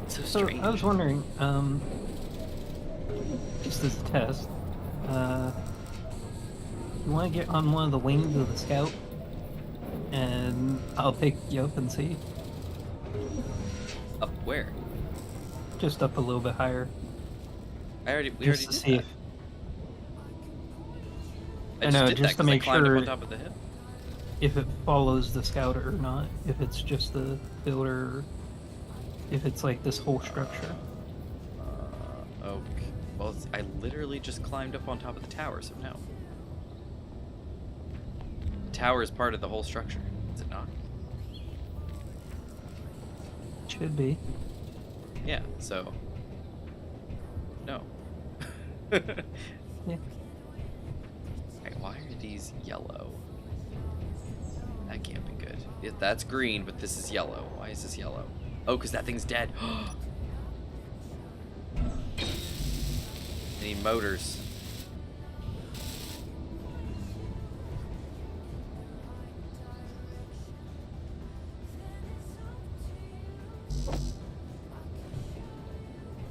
So So strange. I was wondering, just as a test, you want to get on one of the wings of the scout, and I'll pick you up and see. Up where? Just up a little bit higher, We already just to did see that. I know, did just that to 'cause I make climbed up sure- on top of the hill. if it follows the scout or not. If it's just the builder, if it's like this whole structure. Okay. Well, I literally just climbed up on top of the tower, so no. The tower is part of the whole structure, is it not? Should be. Yeah, so... No. Yeah. Okay, why are these yellow? That can't be good. That's green, but this is yellow. Why is this yellow? Oh, because that thing's dead. I need motors.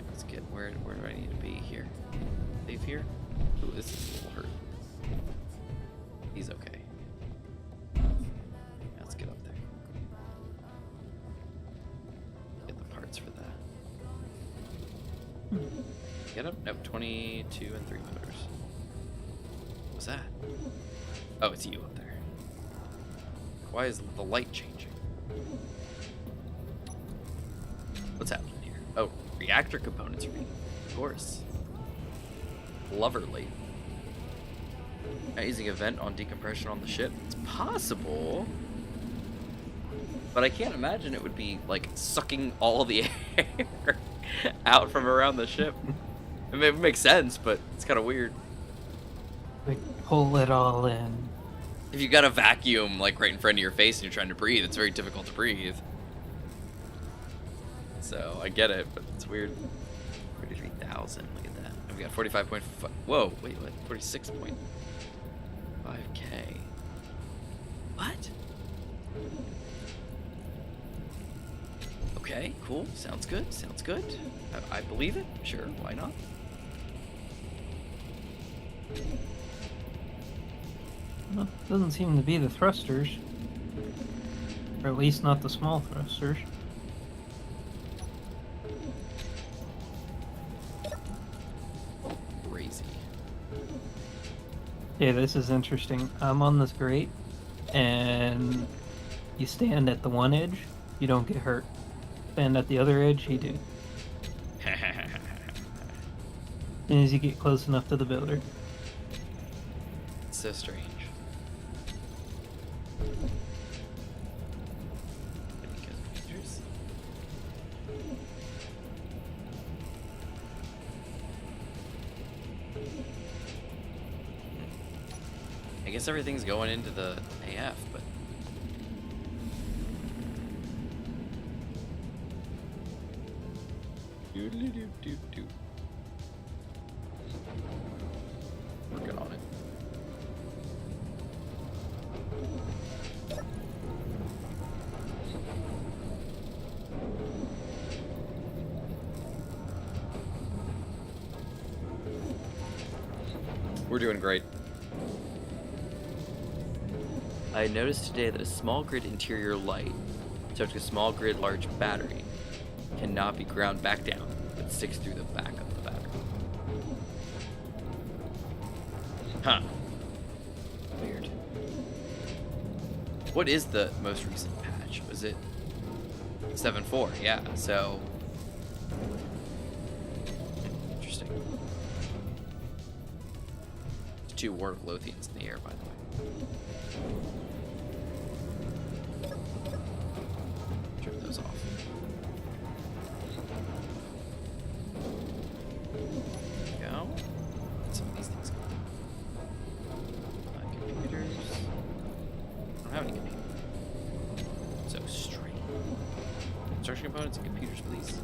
Let's get where do I need to be here? Safe here? Ooh, get up? Nope, 22 and 3 motors. What's that? Oh, it's you up there. Why is the light changing? What's happening here? Oh, reactor components reading. Of course. Loverly. Not using a vent on decompression on the ship. It's possible. But I can't imagine it would be, like, sucking all the air out from around the ship. I mean, it makes sense, but it's kind of weird. Like, pull it all in. If you got a vacuum, like, right in front of your face and you're trying to breathe, it's very difficult to breathe. So, I get it, but it's weird. 33,000, look at that. And we got 45.5. Whoa, wait, what? 46.5K. What? Okay, cool. Sounds good. Sounds good. I believe it. Sure, why not? Well, doesn't seem to be the thrusters. Or at least not the small thrusters. Crazy. Yeah, this is interesting. I'm on this grate, and you stand at the one edge, you don't get hurt. Stand at the other edge, you do. As soon as you get close enough to the builder. It's so strange. I guess everything's going into the AF, but doodly-doo-doo-doo. Working on it. We're doing great. I noticed today that a small grid interior light, such as a small grid large battery, cannot be ground back down, but sticks through the back of the battery. Huh. Weird. What is the most recent patch? Was it 7.4? Yeah, so... Interesting. There's 2 Ward of Lothians in the air, by the way. Turn those off. There we go. Get some of these things going. Computers. I don't have any computers. So strange. Construction components and computers, please.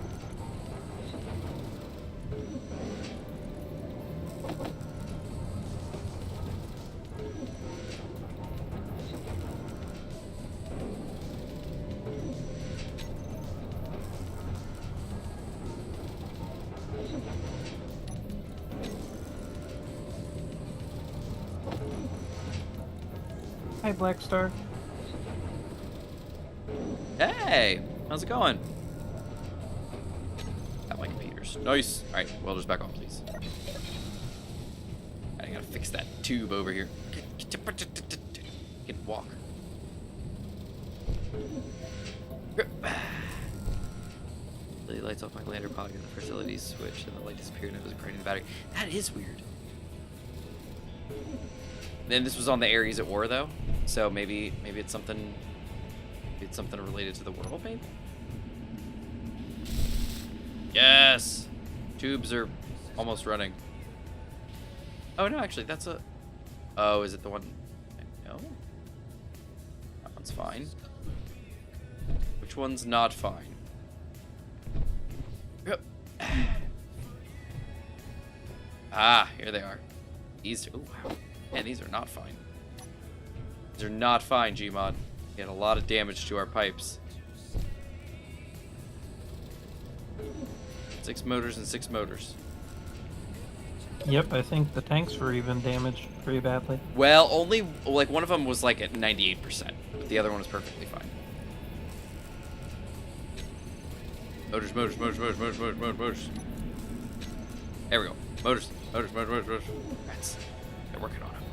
Hi, Black Star. Hey, how's it going? Got my computers. Nice. All right, welders back on, please. I gotta fix that tube over here. Can walk. Lily lights off my lander pod in the facility switch, and the light disappeared, and it was creating the battery. That is weird. Then this was on the Ares at War, though, so maybe it's something. It's something related to the world, maybe? Yes! Tubes are almost running. Oh, no, actually, that's a... Oh, is it the one... No? That one's fine. Which one's not fine? Yep. Ah, here they are. These are... Oh, wow. Man, these are not fine. These are not fine, Gmod. Did a lot of damage to our pipes. 6 motors and 6 motors. Yep, I think the tanks were even damaged pretty badly. Well, only like one of them was like at 98%, but the other one was perfectly fine. Motors, motors, motors, motors, motors, motors, motors, motors. There we go. Motors. That's, they're working on them.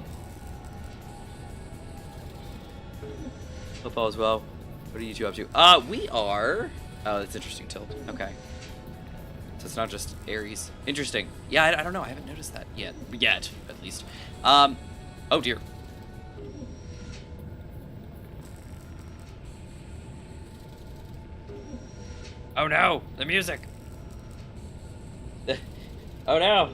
Hope all is well. What are you two up to? We are... Oh, that's interesting, Tilt. Okay. So it's not just Aries. Interesting. Yeah, I don't know. I haven't noticed that yet. Yet, at least. Oh, dear. Oh, no. The music. Oh, no.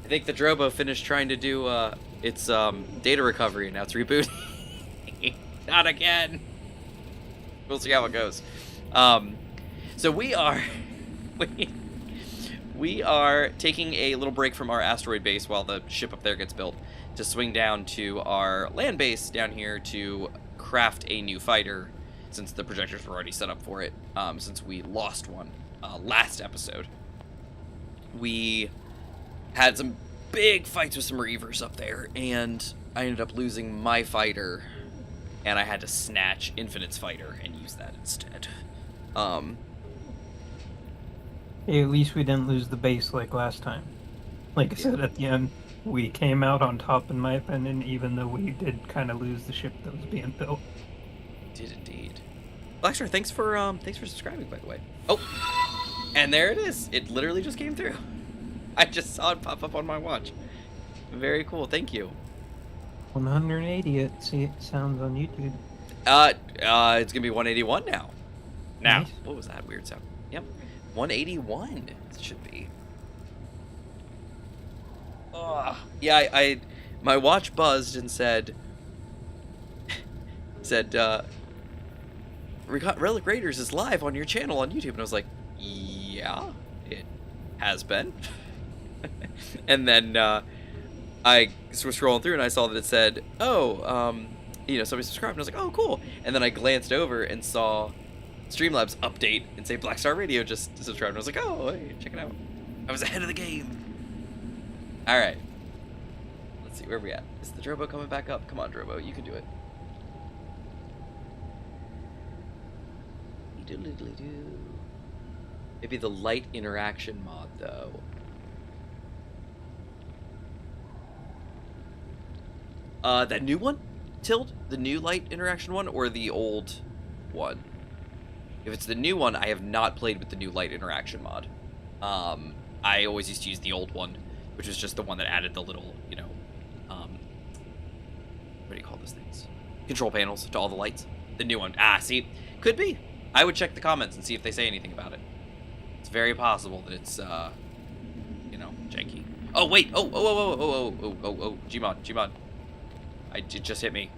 I think the Drobo finished trying to do its data recovery, and now it's rebooting. Not again. We'll see how it goes. So we are we are taking a little break from our asteroid base while the ship up there gets built to swing down to our land base down here to craft a new fighter, since the projectors were already set up for it. Since we lost one last episode, we had some big fights with some Reavers up there, and I ended up losing my fighter, and I had to snatch Infinite's fighter and use that instead. Hey, at least we didn't lose the base like last time. Like I said at the end, we came out on top in my opinion, even though we did kind of lose the ship that was being built. Did indeed. Blackstar, thanks for subscribing, by the way. Oh, and there it is. It literally just came through. I just saw it pop up on my watch. Very cool. Thank you. 180 it sounds on YouTube. It's gonna be 181 now. Nice. What was that weird sound? Yep, 181 it should be. Yeah, my watch buzzed and said Relic Raiders is live on your channel on YouTube, and I was like, yeah, it has been. And then I was scrolling through and I saw that it said, oh, somebody subscribed, and I was like, oh, cool. And then I glanced over and saw Streamlabs update and say Blackstar Radio just subscribed, and I was like, oh, hey, check it out. I was ahead of the game. All right. Let's see, where are we at? Is the Drobo coming back up? Come on, Drobo, you can do it. Maybe the light interaction mod, though. That new one? Tilt? The new light interaction one, or the old one? If it's the new one, I have not played with the new light interaction mod. I always used to use the old one, which was just the one that added the little, what do you call those things? Control panels to all the lights. The new one. See? Could be. I would check the comments and see if they say anything about it. It's very possible that it's, janky. Oh, wait! Oh, Gmod. It just hit me.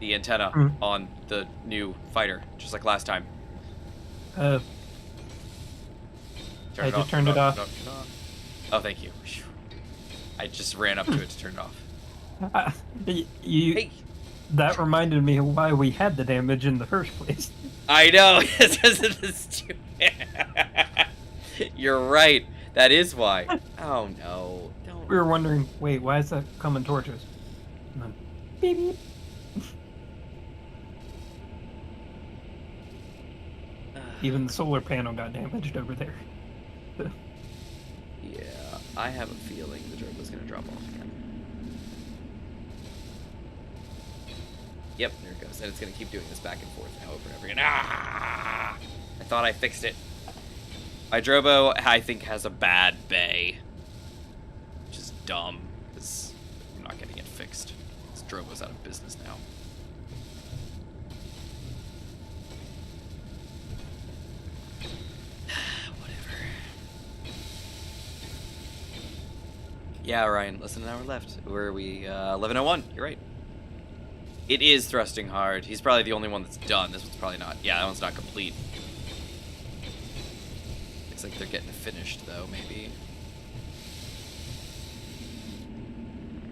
The antenna on the new fighter, just like last time. I just turned it off. Oh, thank you. I just ran up to it to turn it off. Hey. That reminded me of why we had the damage in the first place. I know. You're right. That is why. Oh no! Don't. We were wondering, wait, why is that coming towards us? And then, beep beep. Even the solar panel got damaged over there. Yeah, I have a feeling the drone was gonna drop off again. Yep, there it goes. And it's going to keep doing this back and forth now over and over again. I thought I fixed it. My Drobo, I think, has a bad bay. Which is dumb, because I'm not getting it fixed. This Drobo's out of business now. Whatever. Yeah, Ryan, less than an hour left. Where are we? 11:01. You're right. It is thrusting hard. He's probably the only one that's done. This one's probably not. Yeah, that one's not complete. Looks like they're getting finished, though, maybe.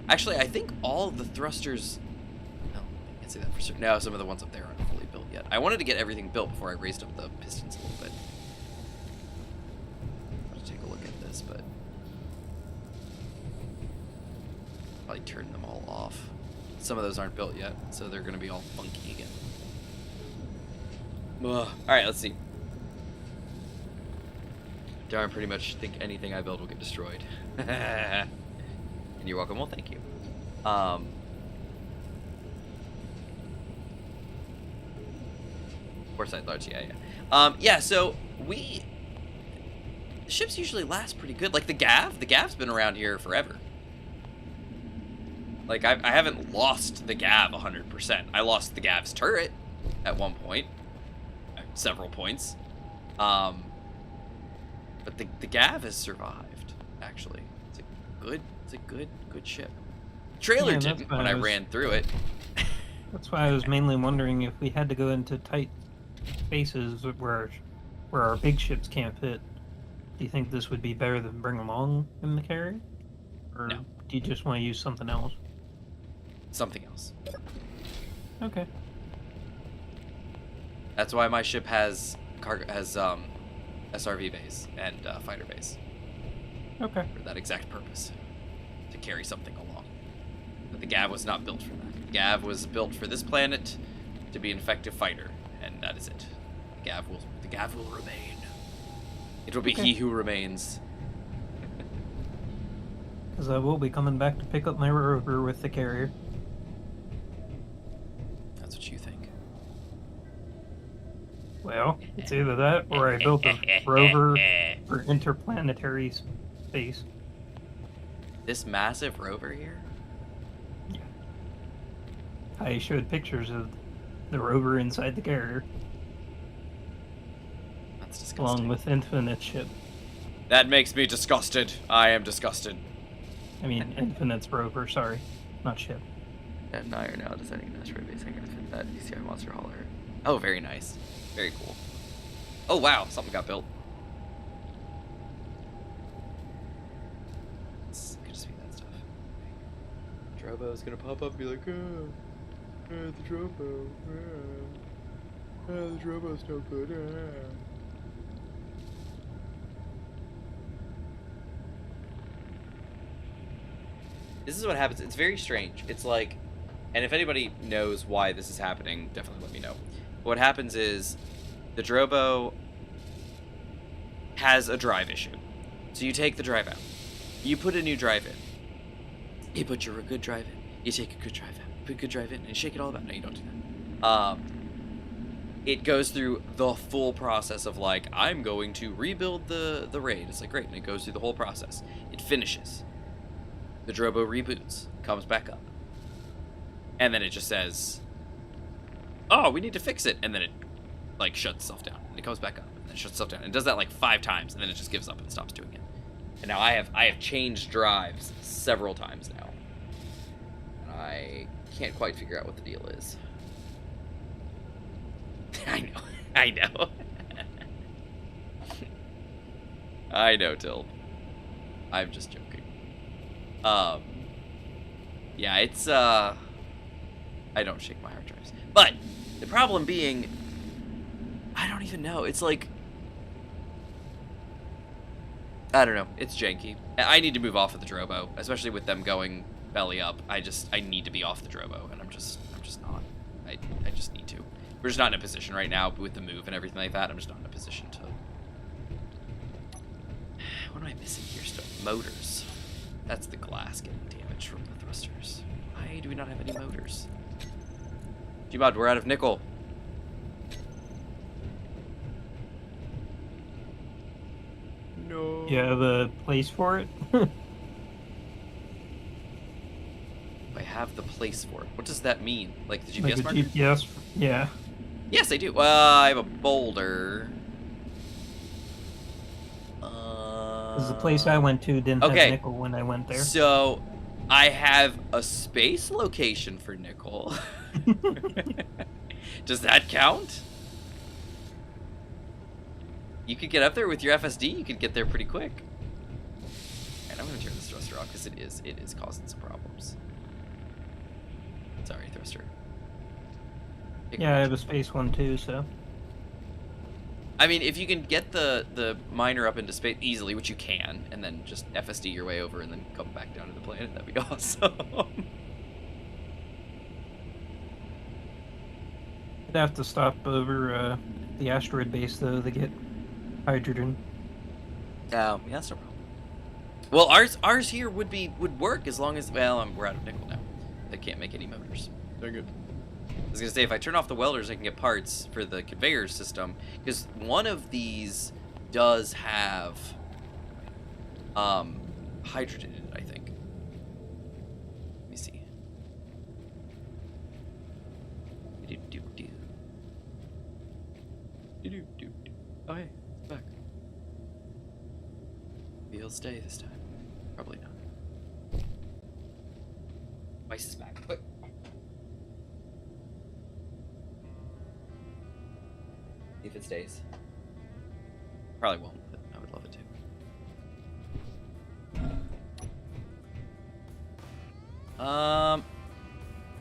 Actually, I think all of the thrusters... No, I can't say that for certain. No, some of the ones up there aren't fully built yet. I wanted to get everything built before I raised up the pistons a little bit. I'm going to take a look at this, but... probably turn them all off. Some of those aren't built yet, so they're going to be all funky again. Ugh. All right, let's see. Darn, pretty much think anything I build will get destroyed. And you're welcome. Well, thank you. Foresight large, yeah. So ships usually last pretty good. Like the Gav's been around here forever. Like I haven't lost the Gav 100%. I lost the Gav's turret at one point, at several points. But the Gav has survived. Actually, it's a good ship. Trailer didn't when I ran through it. That's why I was mainly wondering if we had to go into tight spaces where our big ships can't fit. Do you think this would be better than bring along in the carrier? Or No. do you just want to use something else? Something else. Okay. That's why my ship has SRV base and fighter base. Okay. For that exact purpose, to carry something along. But the Gav was not built for that. The Gav was built for this planet to be an effective fighter, and that is it. The Gav will remain. It will be Okay. he who remains. Because I will be coming back to pick up my rover with the carrier. That's what you think. Well, it's either that or I built a rover for interplanetary space. This massive rover here? I showed pictures of the rover inside the carrier, That's disgusting. along with Infinite's ship. That makes me disgusted. I am disgusted. I mean, Infinite's rover, sorry. Not ship. And I are now designing an asteroid base. I'm gonna fit that UCI monster hauler. Oh, very nice. Very cool. Oh wow, something got built. It could just be that stuff. Drobo's gonna pop up and be like, the Drobo. The Drobo's no good. This is what happens. It's very strange. It's like, and if anybody knows why this is happening, definitely let me know. What happens is the Drobo has a drive issue. So you take the drive out. You put a new drive in. You put your good drive in. You take a good drive out. You put a good drive in and shake it all about. No, you don't do that. It goes through the full process of like, I'm going to rebuild the raid. It's like, great. And it goes through the whole process. It finishes. The Drobo reboots. Comes back up. And then it just says, oh, we need to fix it. And then it like shuts itself down. And it comes back up. And then it shuts itself down. And it does that like 5 times. And then it just gives up and stops doing it. And now I have changed drives several times now. And I can't quite figure out what the deal is. I know. I know, Till. I'm just joking. Yeah, it's, I don't shake my hard drives. But, the problem being, I don't even know. It's like, I don't know. It's janky. I need to move off of the Drobo, especially with them going belly up. I need to be off the Drobo, and I'm just not. I just need to. We're just not in a position right now with the move and everything like that. I'm just not in a position to. What am I missing here still? Motors. That's the glass getting damaged from the thrusters. Why do we not have any motors? Gmod, we're out of nickel. No. You have a place for it? I have the place for it. What does that mean? Like the GPS Like a marker? GPS? Yeah. Yes, I do. I have a boulder. Because the place I went to didn't have nickel when I went there. So, I have a space location for nickel. Does that count? You could get up there with your FSD. You could get there pretty quick. And I'm going to turn this thruster off because it is causing some problems. Sorry, thruster. Yeah, I have a space one too, so. I mean, if you can get the miner up into space easily, which you can, and then just FSD your way over and then come back down to the planet, that'd be awesome. I'd have to stop over the asteroid base, though, to get hydrogen. Yeah, that's no problem. Well, ours here would work as long as, well, we're out of nickel now. They can't make any motors. They're good. I was gonna say, if I turn off the welders, I can get parts for the conveyor system, because one of these does have hydrogen in it, I think. Let me see. Oh, hey, it's back. Maybe he'll stay this time. Probably not. Vice is back. But if it stays. Probably won't, but I would love it to.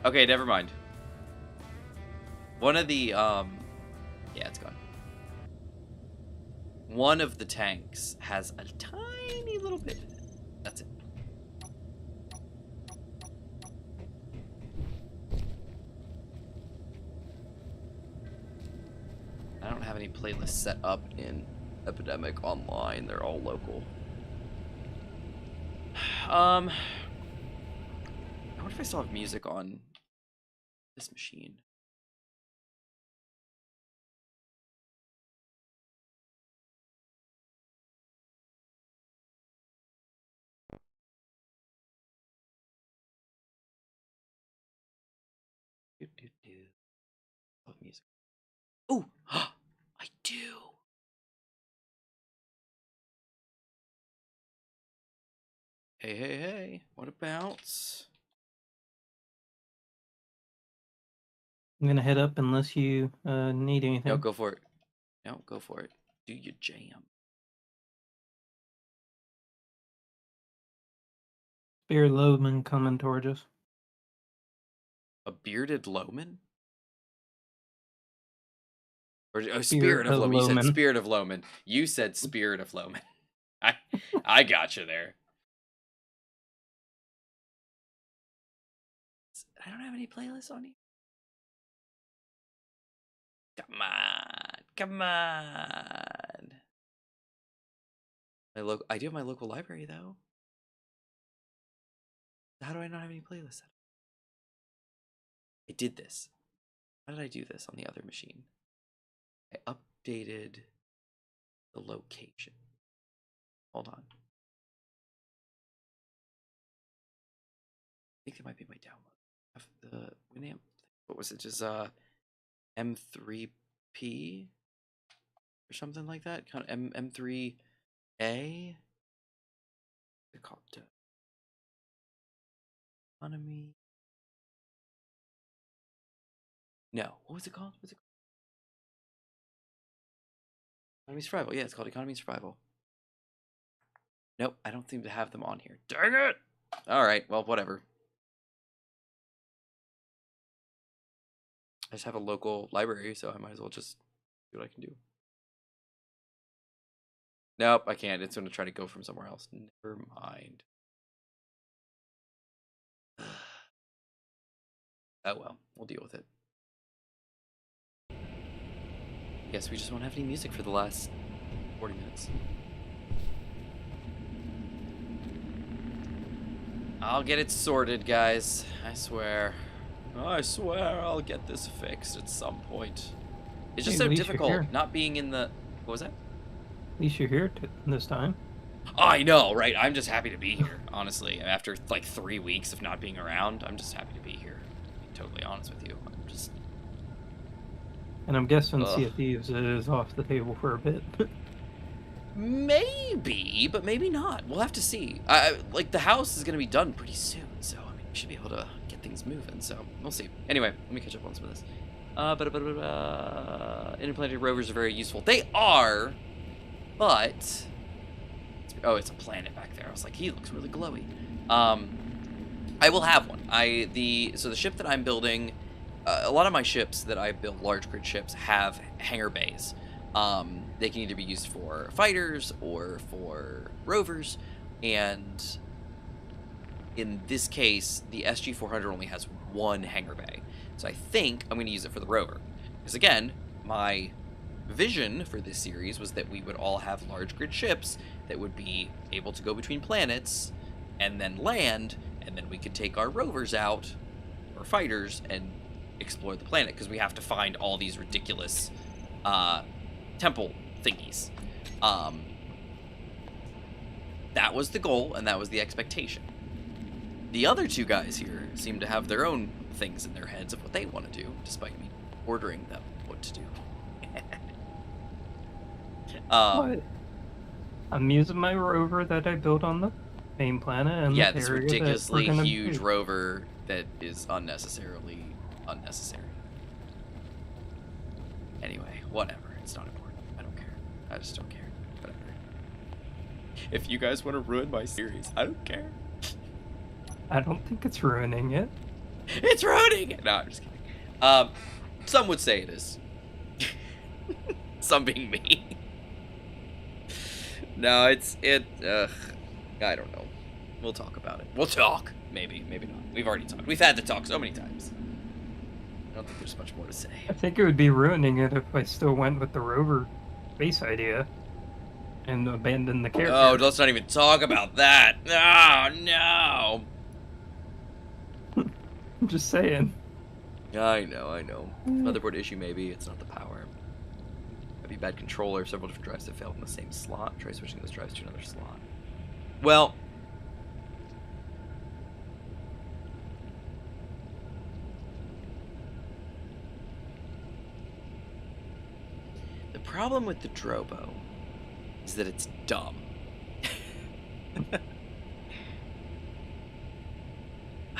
Okay, never mind. One of the, yeah, it's gone. One of the tanks has a tiny little bit in it. That's it. I don't have any playlists set up in Epidemic Online. They're all local. I wonder if I still have music on this machine. Love music. Oh, I do. Hey, hey, hey! What about? I'm gonna head up unless you need anything. No, go for it. No, go for it. Do your jam. Spear Loman coming towards us. A bearded Loman? Or Spirit Spirit of of Loman. You said Loman. Spirit of Loman. You said Spirit of Loman. I got you there. I don't have any playlists on here. Come on. Come on. I do have my local library, though. How do I not have any playlists set up? I did this. How did I do this on the other machine? I updated the location. Hold on. I think that might be my download. The Winamp. What was it? Just M3P or something like that. Kind of M3A. They're called economy. No, what was it called? What's it called? Economy Survival. Yeah, it's called Economy Survival. Nope, I don't seem to have them on here. Dang it! All right, well, whatever. I just have a local library, so I might as well just see what I can do. Nope, I can't. It's going to try to go from somewhere else. Never mind. Oh well, we'll deal with it. Guess we just won't have any music for the last 40 minutes. I'll get it sorted, guys. I swear. I swear I'll get this fixed at some point. It's just Hey, so at least you're here. difficult not being in the... What was that? At least you're here this time. I know, right? I'm just happy to be here, honestly. After like 3 weeks of not being around, I'm just happy to be here. To be totally honest with you. I'm just... And I'm guessing Ugh. Sea of Thieves is off the table for a bit. Maybe, but maybe not. We'll have to see. Like, the house is going to be done pretty soon, so, I mean, we should be able to get things moving, so we'll see. Anyway, let me catch up on some of this. Interplanetary rovers are very useful. They are, but... Oh, it's a planet back there. I was like, he looks really glowy. I will have one. So the ship that I'm building, a lot of my ships that I build, large grid ships, have hangar bays. They can either be used for fighters or for rovers, and in this case, the SG-400 only has one hangar bay. So I think I'm going to use it for the rover. Because again, my vision for this series was that we would all have large grid ships that would be able to go between planets and then land, and then we could take our rovers out, or fighters, and explore the planet, because we have to find all these ridiculous temple thingies. That was the goal, and that was the expectation. The other two guys here seem to have their own things in their heads of what they want to do, despite me ordering them what to do. What? I'm using my rover that I built on the main planet, and Yeah, the this area ridiculously that we're gonna huge do. rover that is unnecessarily unnecessary. Anyway, whatever. It's not important. I don't care. I just don't care. Whatever. If you guys want to ruin my series, I don't care. I don't think it's ruining it. It's ruining it! No, I'm just kidding. Some would say it is. Some being me. No, I don't know. We'll talk about it. We'll talk. Maybe, maybe not. We've already talked. We've had the talk so many times. I don't think there's much more to say. I think it would be ruining it if I still went with the rover base idea and abandoned the character. Oh, let's not even talk about that. Oh, no. I'm just saying. I know. Motherboard issue, maybe. It's not the power. Might be bad controller. Several different drives that failed in the same slot. Try switching those drives to another slot. Well, the problem with the Drobo is that it's dumb.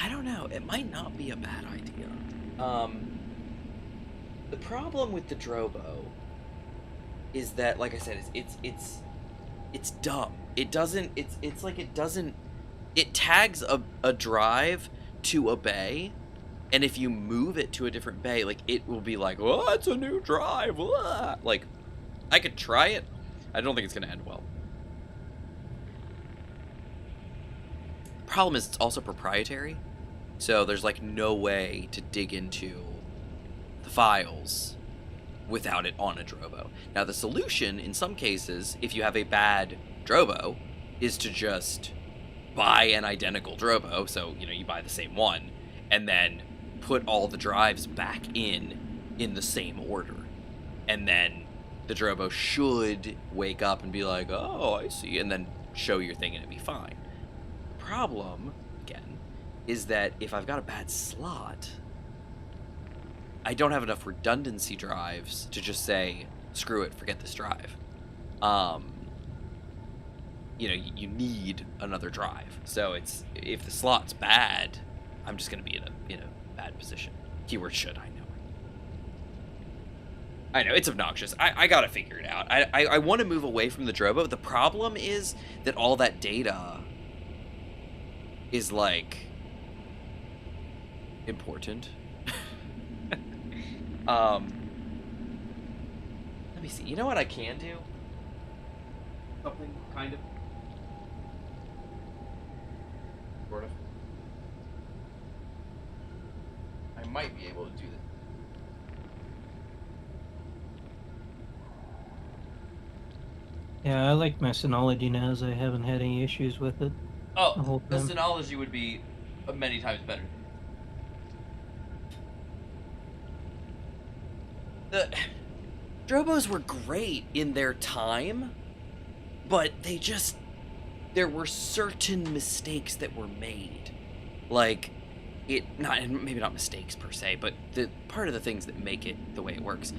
I don't know. It might not be a bad idea. The problem with the Drobo is that, like I said, it's dumb. It doesn't. It's like it doesn't. It tags a drive to a bay, and if you move it to a different bay, like it will be like, oh, it's a new drive. Blah. Like, I could try it. I don't think it's gonna end well. Problem is, it's also proprietary. So there's like no way to dig into the files without it on a Drobo. Now the solution in some cases, if you have a bad Drobo, is to just buy an identical Drobo. So, you buy the same one and then put all the drives back in the same order. And then the Drobo should wake up and be like, oh, I see, and then show your thing and it'd be fine. The problem, again, is that if I've got a bad slot, I don't have enough redundancy drives to just say, screw it, forget this drive. You need another drive. So if the slot's bad, I'm just going to be in a bad position. Keyword should, I know, it's obnoxious. I got to figure it out. I want to move away from the Drobo. The problem is that all that data is, like, important. Let me see. You know what I can do? Something kind of. Sort of. I might be able to do this. Yeah, I like my Synology now, as I haven't had any issues with it. Oh, the Synology would be many times better. The Drobos were great in their time, but there were certain mistakes that were made. Like, maybe not mistakes per se, but the part of the things that make it the way it works,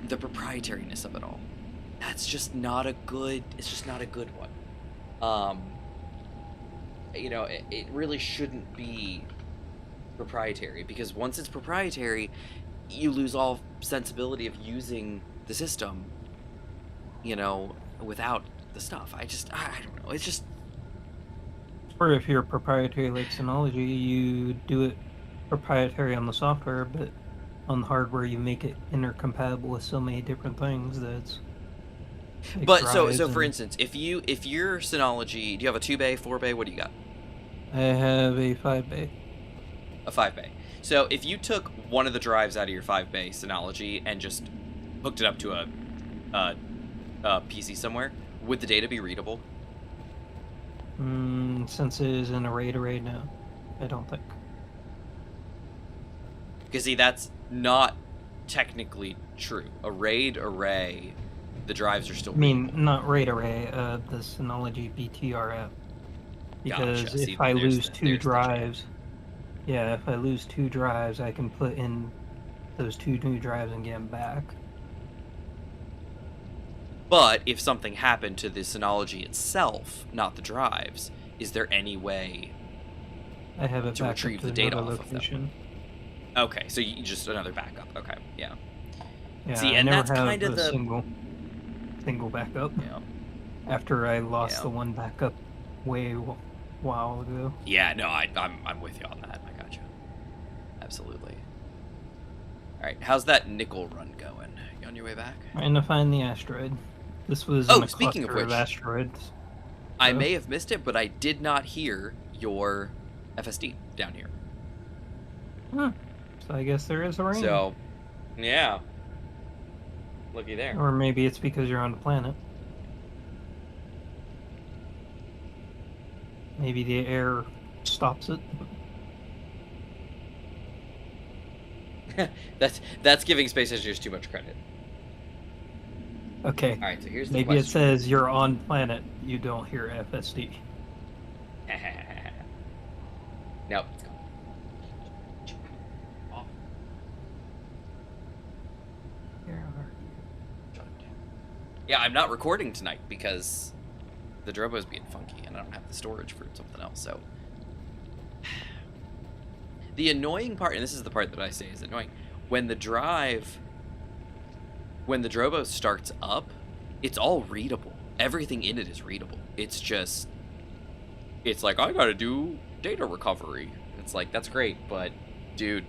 the proprietariness of it all. It's just not a good one. It really shouldn't be proprietary, because once it's proprietary, you lose all sensibility of using the system, without the stuff. I don't know. It's just... Or if you're proprietary like Synology, you do it proprietary on the software, but on the hardware you make it intercompatible with so many different things that's... But so for instance, if your Synology, do you have a 2-bay, 4-bay? What do you got? I have a 5-bay. A 5-bay. So if you took one of the drives out of your 5-bay Synology and just hooked it up to a PC somewhere, would the data be readable? Since it is an array, no, I don't think. Because see, that's not technically true. A RAID array, the drives are still I mean, readable. not RAID array, the Synology BTRF. Because Gotcha. if See, I there's lose the- two there's the jam. drives, yeah, if I lose 2 drives, I can put in those 2 new drives and get them back. But if something happened to the Synology itself, not the drives, is there any way? I have it To back retrieve to the data another off of them. location. Okay, so you just another backup. Okay, yeah. Yeah, See, I and never that's have kind of a the single backup. yeah. After I lost Yeah. the one backup while ago. Yeah, no, I'm with you on that. I gotcha. Absolutely. All right, how's that nickel run going? You on your way back? Trying to find the asteroid. This was Oh, in a speaking of cluster which, asteroids. I So- may have missed it, but I did not hear your FSD down here. So I guess there is a ring. So, yeah. Looky there. Or maybe it's because you're on the planet. Maybe the air stops it. That's giving space engineers too much credit. Okay. All right, so here's the Maybe it question. says you're on planet, you don't hear FSD. Nope, it's gone. Off. Yeah, I'm not recording tonight because the Drobo's being funky and I don't have the storage for something else, so. The annoying part, and this is the part that I say is annoying, when the Drobo starts up, it's all readable. Everything in it is readable. It's just, it's like, I gotta do data recovery. It's like, that's great, but dude,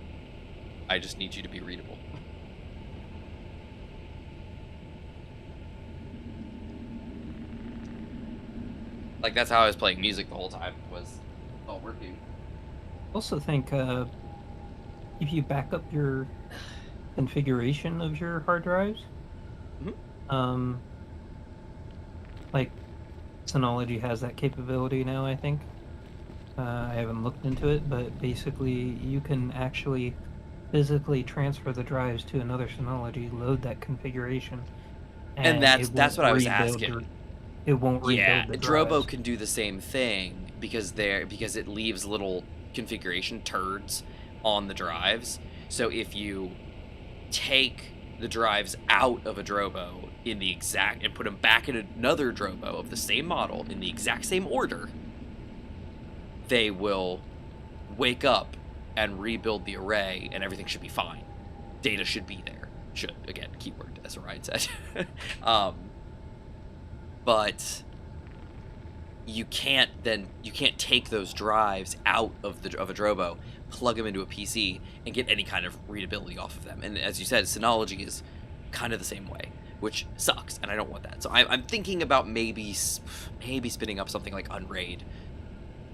I just need you to be readable. Like, that's how I was playing music the whole time, was all working. I also think if you back up your configuration of your hard drives, like Synology has that capability now, I think. I haven't looked into it, but basically you can actually physically transfer the drives to another Synology, load that configuration, And that's what I was asking. It won't rebuild Yeah, the Drobo drives. can do the same thing because it leaves little configuration turds on the drives. So if you take the drives out of a Drobo and put them back in another Drobo of the same model in the exact same order, they will wake up and rebuild the array, and everything should be fine. Data should be there. Should, again, keyword, as Ryan said. But you can't take those drives out of a Drobo, plug them into a PC, and get any kind of readability off of them. And as you said, Synology is kind of the same way, which sucks, and I don't want that. So I'm thinking about maybe spinning up something like Unraid.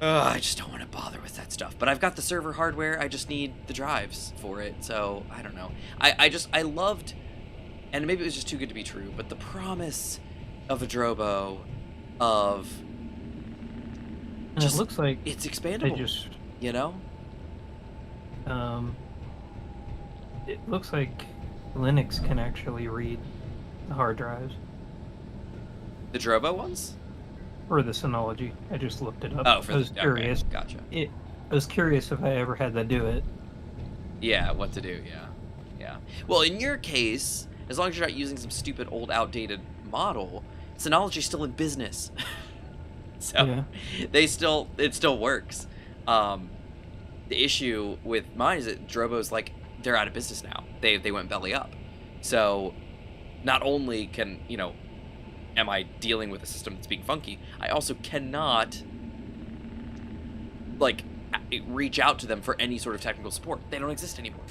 I just don't want to bother with that stuff. But I've got the server hardware. I just need the drives for it. So I don't know. I loved, and maybe it was just too good to be true, but the promise of a Drobo of And it looks like it's they expandable, just you know? it looks like Linux can actually read the hard drives. The Drobo ones? Or the Synology. I just looked it up. Oh, for I was the curious. Okay, gotcha. I was curious if I ever had to do it. Yeah, what to do, yeah. Well, in your case, as long as you're not using some stupid old outdated model, Synology's still in business. So Yeah. it still works. The issue with mine is that Drobo's like, they're out of business now. They went belly up. So not only can, am I dealing with a system that's being funky, I also cannot reach out to them for any sort of technical support. They don't exist anymore.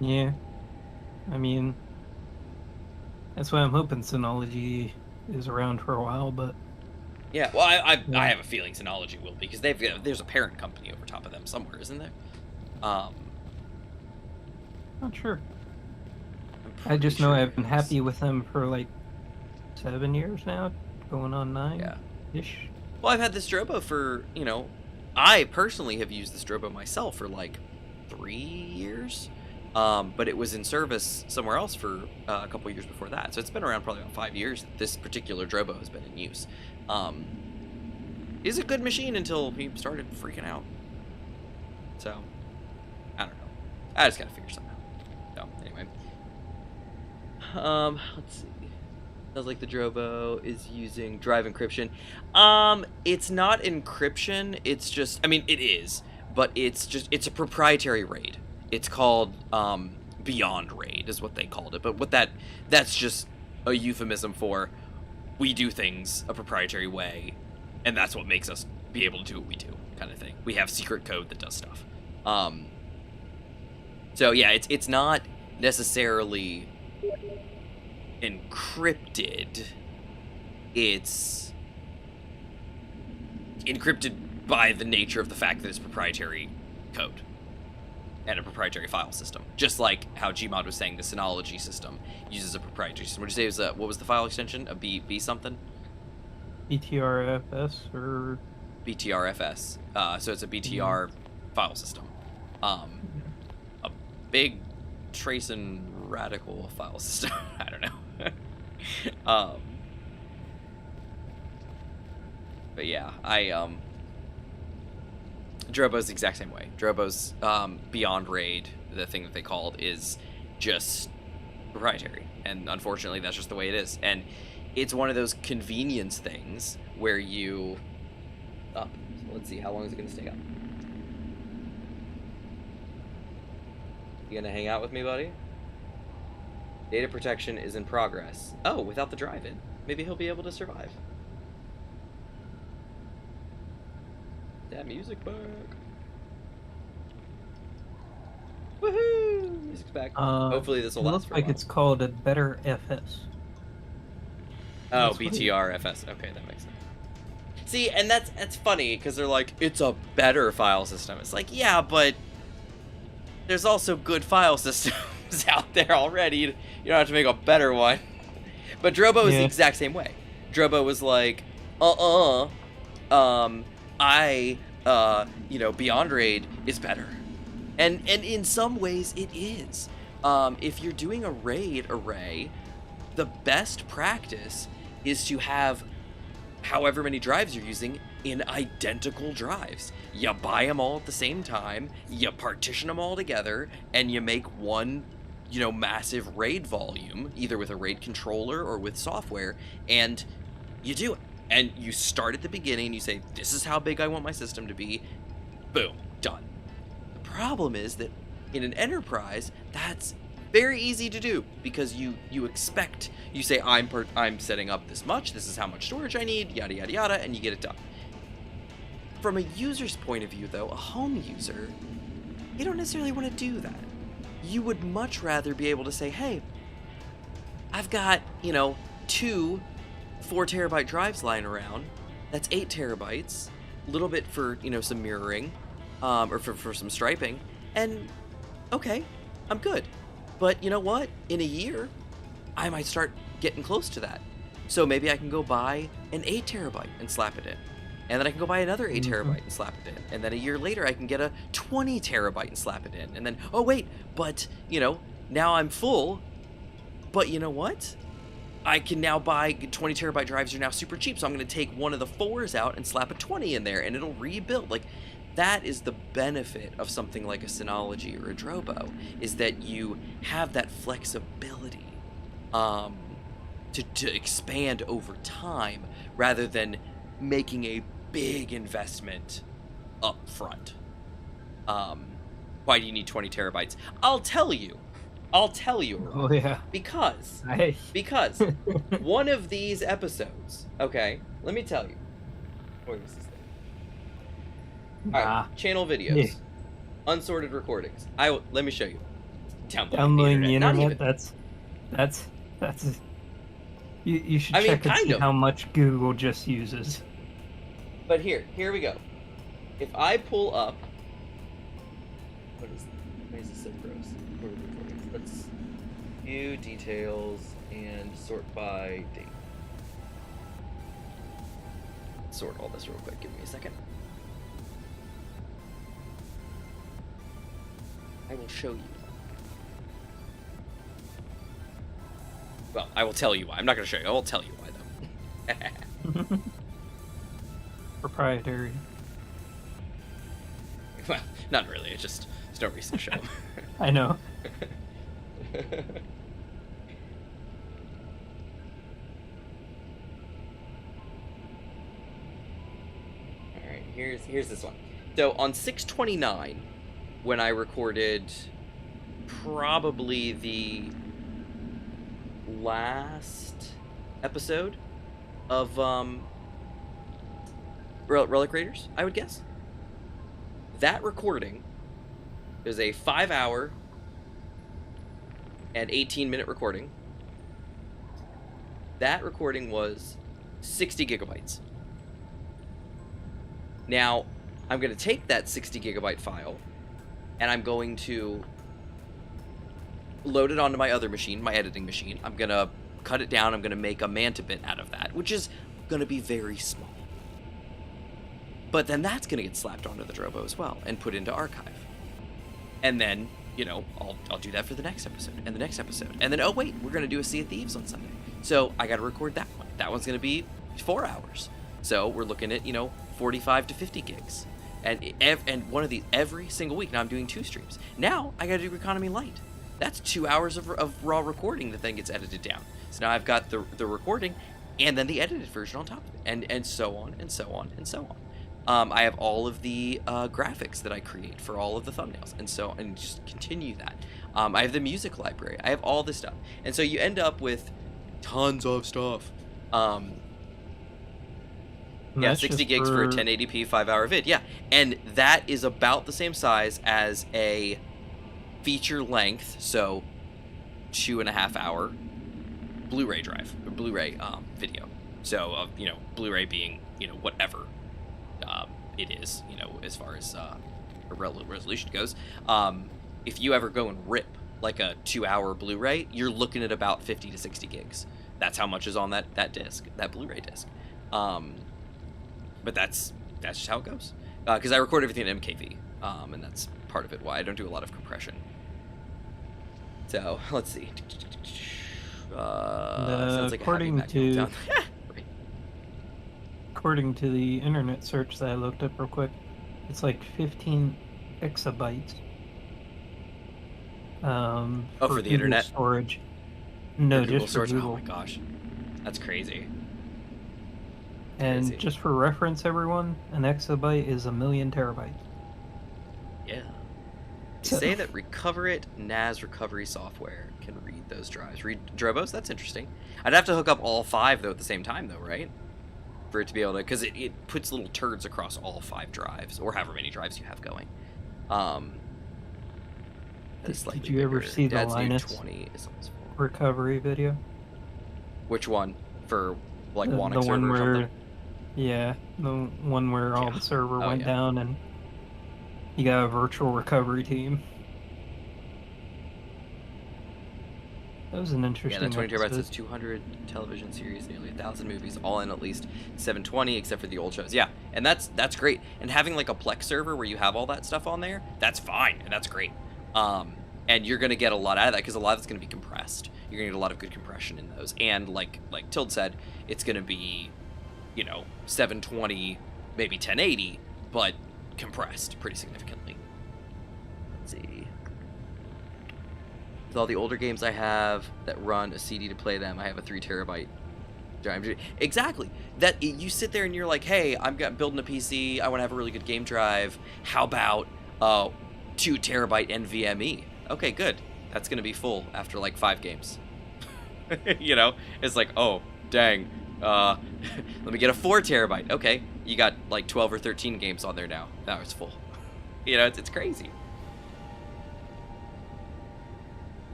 Yeah. I mean, that's why I'm hoping Synology is around for a while, but Yeah, well, I Yeah. have a feeling Synology will be, because there's a parent company over top of them somewhere, isn't there? not sure. I'm I just pretty know sure I've been it is. happy with them for like 7 years now, going on 9 Yeah. ish. Well, I've had this Drobo for, I personally have used this Drobo myself for like 3 years. But it was in service somewhere else for a couple years before that. So it's been around probably about 5 years. This particular Drobo has been in use. Is a good machine until he started freaking out. So, I don't know. I just gotta figure something out. So, anyway. Let's see. Sounds like the Drobo is using drive encryption. It's not encryption. It's just, I mean, it is, but it's a proprietary RAID. It's called Beyond RAID is what they called it. But that's just a euphemism for we do things a proprietary way, and that's what makes us be able to do what we do, kind of thing. We have secret code that does stuff. So yeah, it's not necessarily encrypted. It's encrypted by the nature of the fact that it's proprietary code and a proprietary file system. Just like how Gmod was saying the Synology system uses a proprietary system. What did you say was what was the file extension? A B something? BTRFS or BTRFS. So it's a BTR file system. A big trace and radical file system. I don't know. But yeah, Drobo's the exact same way. Drobo's Beyond RAID, the thing that they called, is just proprietary. And unfortunately, that's just the way it is. And it's one of those convenience things where you... So let's see, how long is it going to stay up? You gonna hang out with me, buddy? Data protection is in progress. Oh, without the drive-in. Maybe he'll be able to survive. That music back. Woohoo! Music's back. Hopefully this will It last looks for a like while. it's called a Better FS. Oh, That's what it- BTRFS. Okay, that makes sense. See, and that's funny, because they're like, it's a better file system. It's like, yeah, but there's also good file systems out there already. You don't have to make a better one. But Drobo is the exact same way. Drobo was like, Beyond RAID is better. And in some ways it is. If you're doing a RAID array, the best practice is to have however many drives you're using in identical drives. You buy them all at the same time, you partition them all together, and you make one, massive RAID volume, either with a RAID controller or with software, and you do it. And you start at the beginning, and you say, this is how big I want my system to be. Boom, done. The problem is that in an enterprise, that's very easy to do, because you say, I'm setting up this much, this is how much storage I need, yada yada yada, and you get it done. From a user's point of view, though, a home user, you don't necessarily want to do that. You would much rather be able to say, hey, I've got, 2 4-terabyte drives lying around. That's 8 terabytes. A little bit for, some mirroring, or for some striping. And, okay, I'm good. But you know what? In a year, I might start getting close to that. So maybe I can go buy an 8 terabyte and slap it in. And then I can go buy another 8 terabyte and slap it in. And then a year later, I can get a 20 terabyte and slap it in. And then, oh wait, but, now I'm full. But you know what? I can now buy 20 terabyte drives are now super cheap. So I'm going to take one of the 4s out and slap a 20 in there, and it'll rebuild. Like, that is the benefit of something like a Synology or a Drobo, is that you have that flexibility to expand over time, rather than making a big investment up front. Why do you need 20 terabytes? I'll tell you. Oh yeah. Because one of these episodes, okay, let me tell you. Where is this thing? Alright, channel videos. Yeah. Unsorted recordings. Let me show you. Downloading the internet. That's you should check and see how much Google just uses. But here we go. If I pull up, why is this so gross? View details and sort by date. Sort all this real quick. Give me a second. I will show you. Well, I will tell you why. I'm not going to show you. I will tell you why, though. Proprietary. Well, not really. It's just there's no reason to show them. I know. All right, here's this one. So on 6/29, when I recorded probably the last episode of Relic Raiders, I would guess. That recording is a 5-hour and 18-minute recording. That recording was 60 gigabytes. Now, I'm going to take that 60 gigabyte file and I'm going to load it onto my other machine, my editing machine. I'm going to cut it down. I'm going to make a manta-bit out of that, which is going to be very small. But then that's going to get slapped onto the Drobo as well and put into archive. And then, you know, I'll do that for the next episode and the next episode. And then, oh wait, we're going to do a Sea of Thieves on Sunday. So I got to record that one. That one's going to be 4 hours. So we're looking at, you know, 45 to 50 gigs. And one of these every single week. Now I'm doing 2 streams. Now I got to do Economy Light. That's 2 hours of raw recording that then gets edited down. So now I've got the recording and then the edited version on top of it. And so on and so on and so on. I have all of the graphics that I create for all of the thumbnails, and just continue that. I have the music library. I have all this stuff, and so you end up with tons of stuff. Yeah, 60 gigs for a 1080p 5-hour vid. Yeah, and that is about the same size as a feature length, so 2.5 hour Blu-ray drive, or Blu-ray video. So you know, Blu-ray being, you know, whatever. It is, you know, as far as resolution goes. If you ever go and rip like a 2-hour Blu-ray, you're looking at about 50 to 60 gigs. That's how much is on that disc, that Blu-ray disc. But that's just how it goes. Because I record everything in MKV, and that's part of it why I don't do a lot of compression. So let's see. Sounds like according to the internet search that I looked up real quick, it's like 15 exabytes. For the internet storage. No, for Google just storage. for Google. Oh my gosh, that's crazy. And just for reference, everyone, an exabyte is 1,000,000 terabytes. Yeah. They say that Recover It NAS recovery software can read those drives. Read Drobos? That's interesting. I'd have to hook up all 5 though at the same time though, right? For it to be able to, because it puts little turds across all 5 drives, or however many drives you have going. Did you ever see the Linus 20 is recovery video? Which one? For like the Wanix server one or where, something? yeah, the one where all the server went yeah. down and you got a virtual recovery team. That was an interesting. Yeah, that 20 terabytes episode. is 200 television series, nearly 1,000 movies, all in at least 720, except for the old shows. Yeah, and that's great. And having like a Plex server where you have all that stuff on there, that's fine, and that's great. And you're gonna get a lot out of that because a lot of it's gonna be compressed. You're gonna get a lot of good compression in those. And like Tild said, it's gonna be, you know, 720, maybe 1080, but compressed pretty significantly. Let's see. With all the older games I have that run a CD to play them, I have a 3 terabyte drive. Exactly. That you sit there and you're like, hey, I'm building a PC. I want to have a really good game drive. How about 2 terabyte NVMe? Okay, good. That's gonna be full after like 5 games. You know, it's like, oh, dang. Let me get a 4 terabyte. Okay, you got like 12 or 13 games on there now. Now it's full. You know, it's crazy.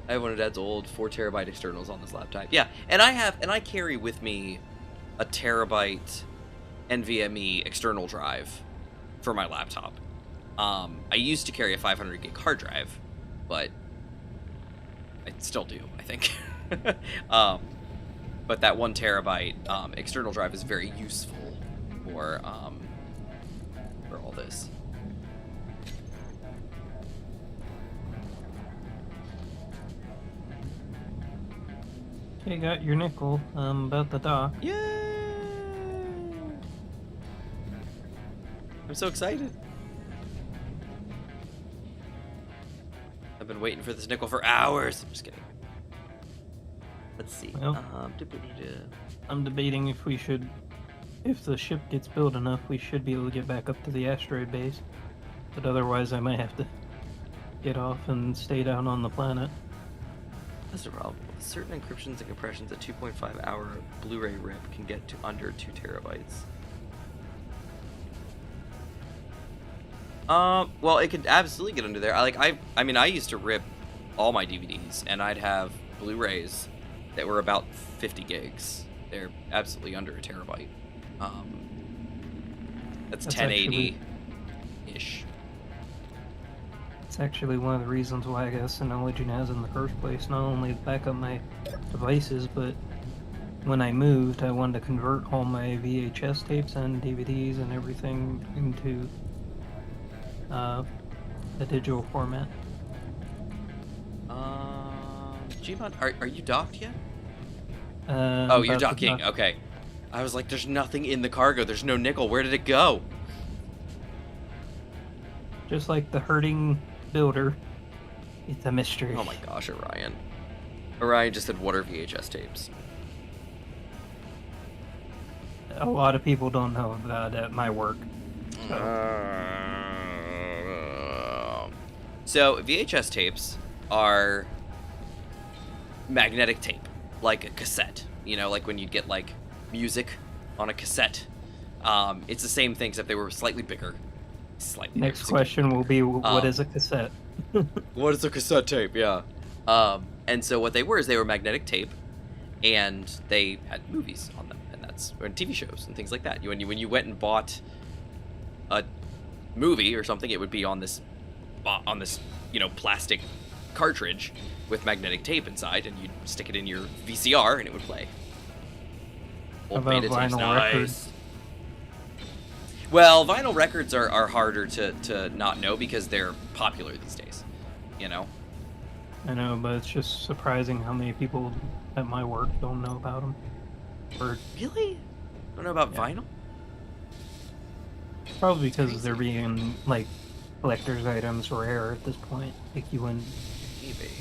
I have one of Dad's old 4 terabyte externals on this laptop. Yeah, and I carry with me a terabyte NVMe external drive for my laptop. I used to carry a 500 gig hard drive, but I still do, I think. But that 1 terabyte external drive is very useful for all this. Okay, got your nickel. About the dock. Yay! I'm so excited. I've been waiting for this nickel for hours. I'm just kidding. Let's see. Well, I'm debating if we should, if the ship gets built enough, we should be able to get back up to the asteroid base. But otherwise, I might have to get off and stay down on the planet. That's the problem. Certain encryptions and compressions, a 2.5 hour Blu-ray rip can get to under 2 terabytes. Well, it could absolutely get under there. I mean, I used to rip all my DVDs, and I'd have Blu-rays that were about 50 gigs. They're absolutely under a terabyte. That's 1080-ish. It's actually one of the reasons why I got Synology NAS in the first place. Not only to back up my devices, but when I moved, I wanted to convert all my VHS tapes and DVDs and everything into a digital format. Gmod, are you docked yet? Oh, you're docking. Okay. I was like, there's nothing in the cargo. There's no nickel. Where did it go? Just like the hurting builder, it's a mystery. Oh my gosh, Orion. Orion just said, what are VHS tapes? A lot of people don't know about my work. So VHS tapes are magnetic tape, like a cassette. You know, like when you get like music on a cassette. It's the same thing, except they were slightly bigger. Next question will be, what is a cassette? What is a cassette tape? Yeah. And so what they were is they were magnetic tape, and they had movies on them, and that's and TV shows and things like that. When you went and bought a movie or something, it would be on this plastic cartridge with magnetic tape inside, and you'd stick it in your VCR and it would play. Old about vinyl records? Well, vinyl records are harder to not know because they're popular these days, you know? I know, but it's just surprising how many people at my work don't know about them. Really? Don't know about vinyl? Probably because they're being, like, collector's items rare at this point. Like, you wouldn't... Maybe.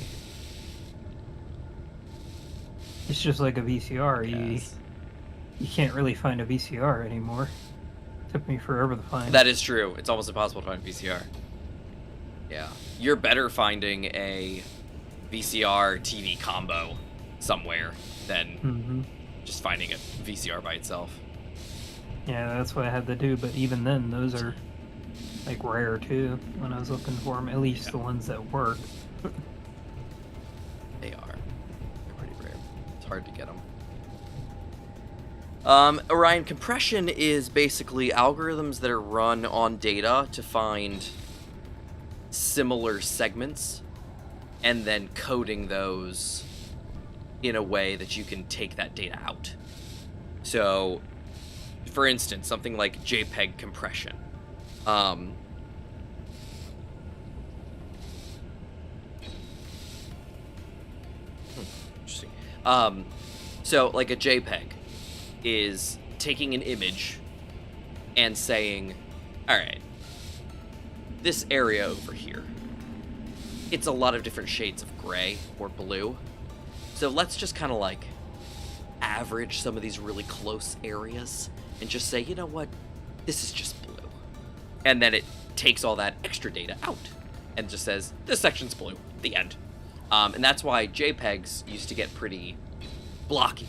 It's just like a VCR. Yes. You can't really find a VCR anymore. Took me forever to find. That is true. It's almost impossible to find a VCR. Yeah. You're better finding a VCR TV combo somewhere than just finding a VCR by itself. Yeah, that's what I had to do, but even then, those are, like, rare, too, when I was looking for them. At least the ones that work. They are. They're pretty rare. It's hard to get them. Orion, compression is basically algorithms that are run on data to find similar segments and then coding those in a way that you can take that data out. So, for instance, something like JPEG compression. Interesting. So, like a JPEG is taking an image and saying, all right, this area over here, it's a lot of different shades of gray or blue. So let's just kind of like average some of these really close areas and just say, you know what, this is just blue. And then it takes all that extra data out and just says, this section's blue, the end. And that's why JPEGs used to get pretty blocky.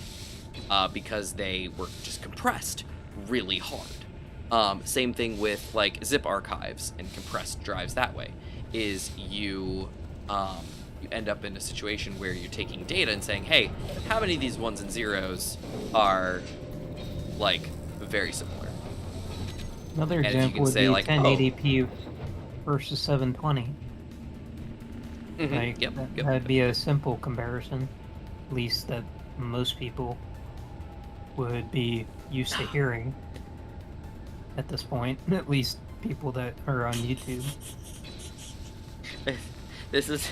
Because they were just compressed really hard. Same thing with like zip archives and compressed drives that way, is you end up in a situation where you're taking data and saying, hey, how many of these ones and zeros are like very similar? Another example would be like, 1080p versus 720. Like, Yep. that'd be a simple comparison, at least that most people would be used to hearing at this point. At least people that are on YouTube. This is.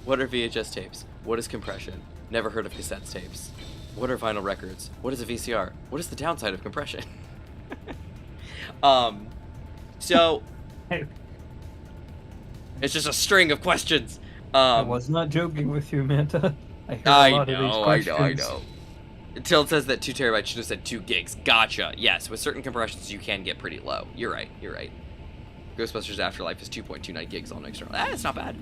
What are VHS tapes? What is compression? Never heard of cassette tapes. What are vinyl records? What is a VCR? What is the downside of compression? So it's just a string of questions. I was not joking with you, Manta. I hear a lot of these questions. I know. Until it says that 2 terabytes, should have said 2 gigs. Gotcha. Yes, with certain compressions, you can get pretty low. You're right. Ghostbusters Afterlife is 2.29 gigs on external. That's not bad.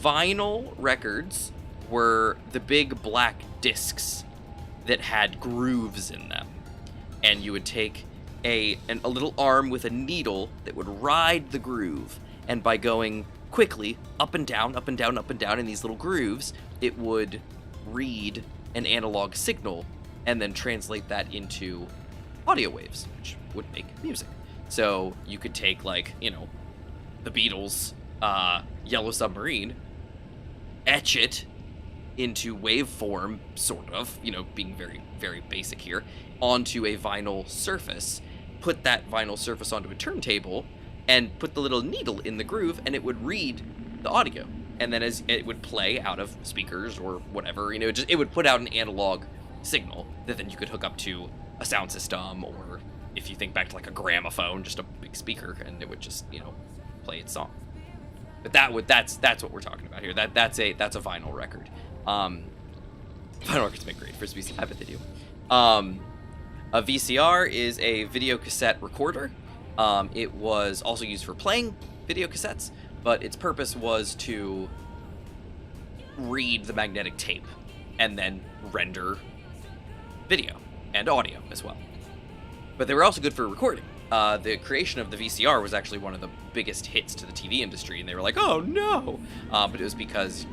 Vinyl records were the big black discs that had grooves in them. And you would take a little arm with a needle that would ride the groove. And by going quickly up and down, up and down, up and down in these little grooves, it would read an analog signal and then translate that into audio waves, which would make music. So you could take, like, you know, the Beatles' Yellow Submarine, etch it into waveform, sort of, you know, being very, very basic here, onto a vinyl surface, put that vinyl surface onto a turntable, and put the little needle in the groove, and it would read the audio. And then as it would play out of speakers or whatever, you know, it would put out an analog signal that then you could hook up to a sound system, or if you think back to like a gramophone, just a big speaker, and it would just, you know, play its song. But that's what we're talking about here. That's a vinyl record. Vinyl records make great frisbees. I bet they do. A VCR is a video cassette recorder. It was also used for playing video cassettes, but its purpose was to read the magnetic tape and then render video and audio as well. But they were also good for recording. The creation of the VCR was actually one of the biggest hits to the TV industry, and they were like, oh no! But it was because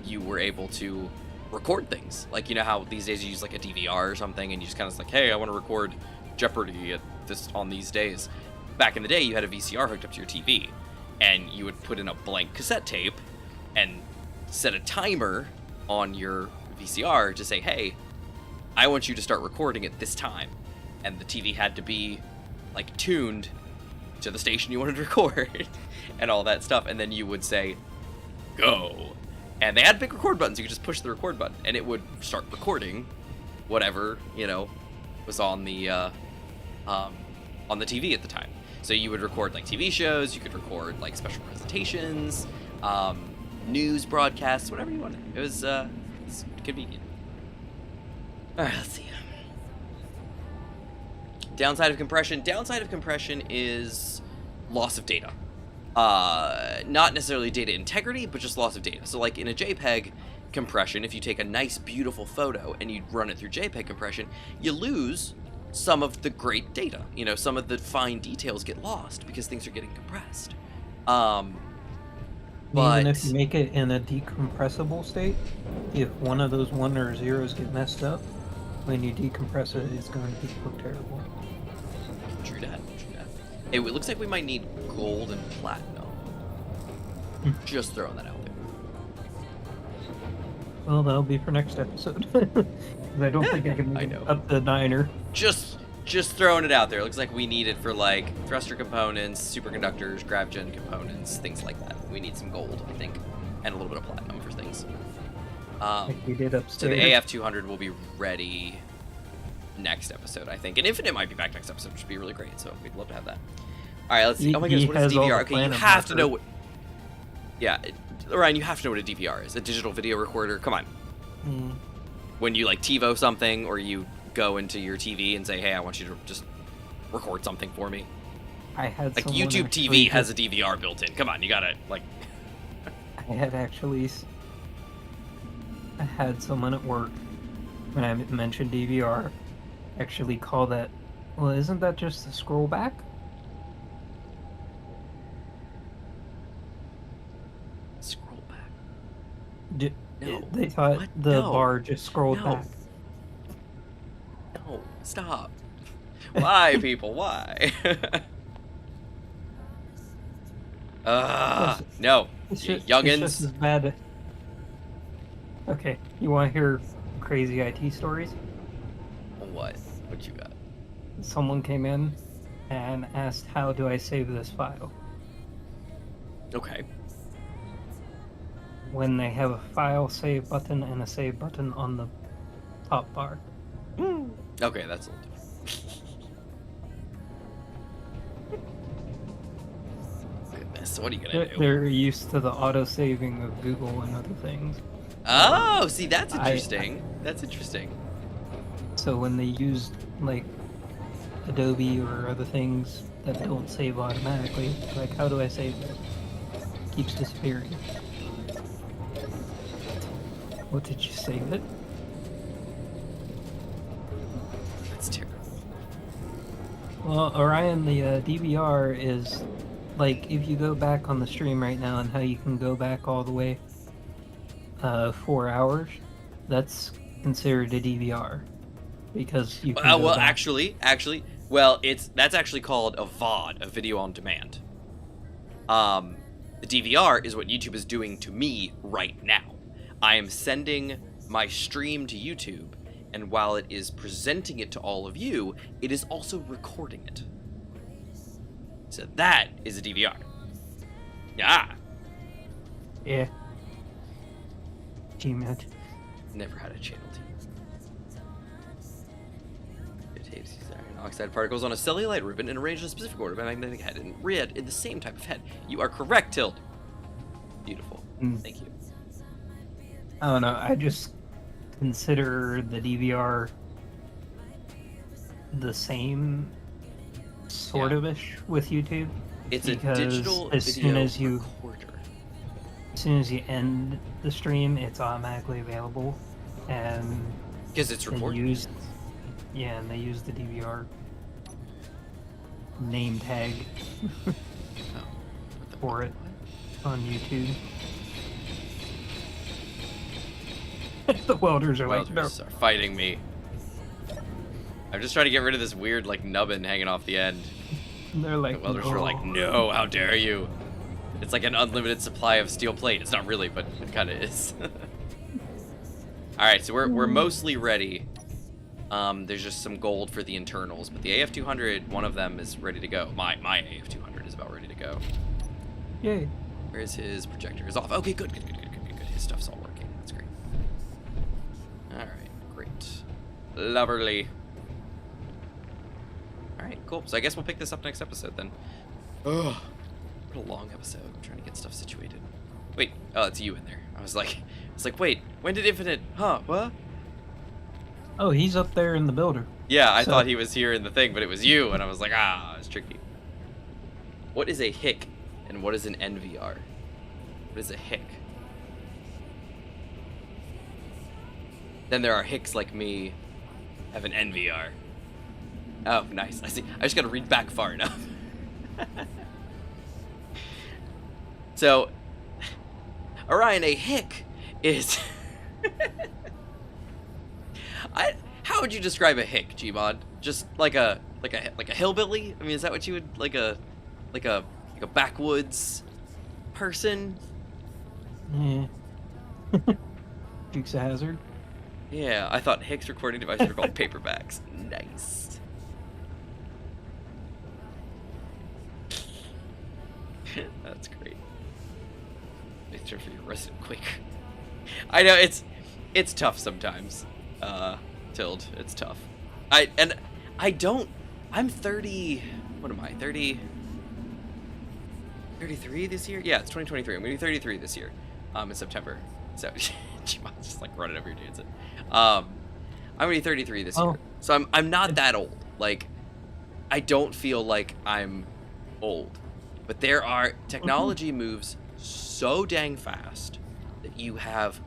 you were able to record things. Like, you know how these days you use like a DVR or something, and you just kind of like, hey, I want to record Jeopardy on these days. Back in the day, you had a VCR hooked up to your TV, and you would put in a blank cassette tape and set a timer on your VCR to say, hey, I want you to start recording at this time. And the TV had to be, like, tuned to the station you wanted to record and all that stuff. And then you would say, go. And they had big record buttons. You could just push the record button, and it would start recording whatever, you know, was on the TV at the time. So you would record, like, TV shows. You could record, like, special presentations, news broadcasts, whatever you wanted. It was it's convenient. All right, let's see. Downside of compression. Downside of compression is loss of data. Not necessarily data integrity, but just loss of data. So like in a JPEG compression, if you take a nice, beautiful photo and you run it through JPEG compression, you lose some of the great data. You know, some of the fine details get lost because things are getting compressed. But even if you make it in a decompressible state, if one of those 1 or 0s get messed up, when you decompress it, it's going to look terrible. True that. It looks like we might need gold and platinum. Just throwing that out there. Well, that'll be for next episode. 'Cause I don't think I can make it up the diner. Just throwing it out there. It looks like we need it for like thruster components, superconductors, gravgen components, things like that. We need some gold, I think, and a little bit of platinum for things. Like we did upstairs. So the AF200 will be ready next episode, I think. And Infinite might be back next episode, which would be really great. So we'd love to have that. All right, let's see. Oh my goodness, what is DVR? Okay, you have to know what... Yeah, Ryan, you have to know what a DVR is. A digital video recorder. Come on. When you like TiVo something, or you go into your TV and say, hey, I want you to just record something for me. I had like YouTube TV has a DVR built in. Come on, you gotta like... I had someone at work, when I mentioned DVR, actually call that, well, isn't that just the scroll back? Scroll back? No. They thought what? the bar just scrolled back. No, stop. Why, people? Why? No. It's You just, youngins. it's just as bad. Okay, you want to hear crazy IT stories? What? What you got? Someone came in and asked, how do I save this file? Okay. When they have a file save button and a save button on the top bar. Okay, that's a little different. Goodness, what are you gonna do? They're used to the auto-saving of Google and other things. Oh, see, that's interesting. That's interesting. So when they use, like, Adobe or other things that don't save automatically, like, how do I save this? Keeps disappearing. What did you save it? That's terrible. Well, Orion, the DVR is, like, if you go back on the stream right now and how you can go back all the way 4 hours, that's considered a DVR. Because you can go well, back. actually, well, that's actually called a VOD, a video on demand. The DVR is what YouTube is doing to me right now. I am sending my stream to YouTube, and while it is presenting it to all of you, it is also recording it. So that is a DVR. Yeah. Yeah. Gmod. Never had a channel team. It tapes these iron oxide particles on a cellulite ribbon and arranged in a specific order by magnetic head and red in the same type of head. You are correct, Tild. Beautiful. Thank you. I don't know, I just consider the DVR the same sort Yeah. of-ish with YouTube. It's a because digital as video soon as you recorder. as soon as you end the stream, it's automatically available, and Because it's they recorded. use and they use the DVR name tag Oh, what the for fuck? it on YouTube. The welders are like, no. Welders are fighting me. I'm just trying to get rid of this weird, like, nubbin hanging off the end. They're The like, welders were like, no, how dare you? It's like an unlimited supply of steel plate. It's not really, but it kind of is. Alright, so we're mostly ready. There's just some gold for the internals, but the AF200, one of them is ready to go. My AF200 is about ready to go. Yay. Where's his projector? Is off. Okay, good. His stuff's all working. That's great. Alright, great. Lovely. Alright, cool. So I guess we'll pick this up next episode then. Ugh. What a long episode. I'm trying to get stuff situated. Wait, oh, it's you in there. I was like, wait, when did Infinite? Huh? What? Oh, he's up there in the builder. Yeah, I So- thought he was here in the thing, but it was you, and I was like, it's tricky. What is a hick, and what is an NVR? What is a hick? Then there are hicks like me, have an NVR. Oh, nice. I see. I just gotta read back far enough. So, Orion, a hick is. How would you describe a hick, Gmod? Just like a hillbilly? I mean, is that what you would like a backwoods person? Yeah. Dukes of Hazzard. Yeah, I thought hicks recording devices were called paperbacks. Nice. That's great. Make sure for your resident Quaker. I know it's tough sometimes. Tild, it's tough. I'm 30. What am I? 30. 33 this year? Yeah, it's 2023. I'm gonna be 33 this year. In September. So, Gmod's just like running over your dancing. I'm gonna be 33 this year. So I'm not that old. Like, I don't feel like I'm old. But technology moves so dang fast that you have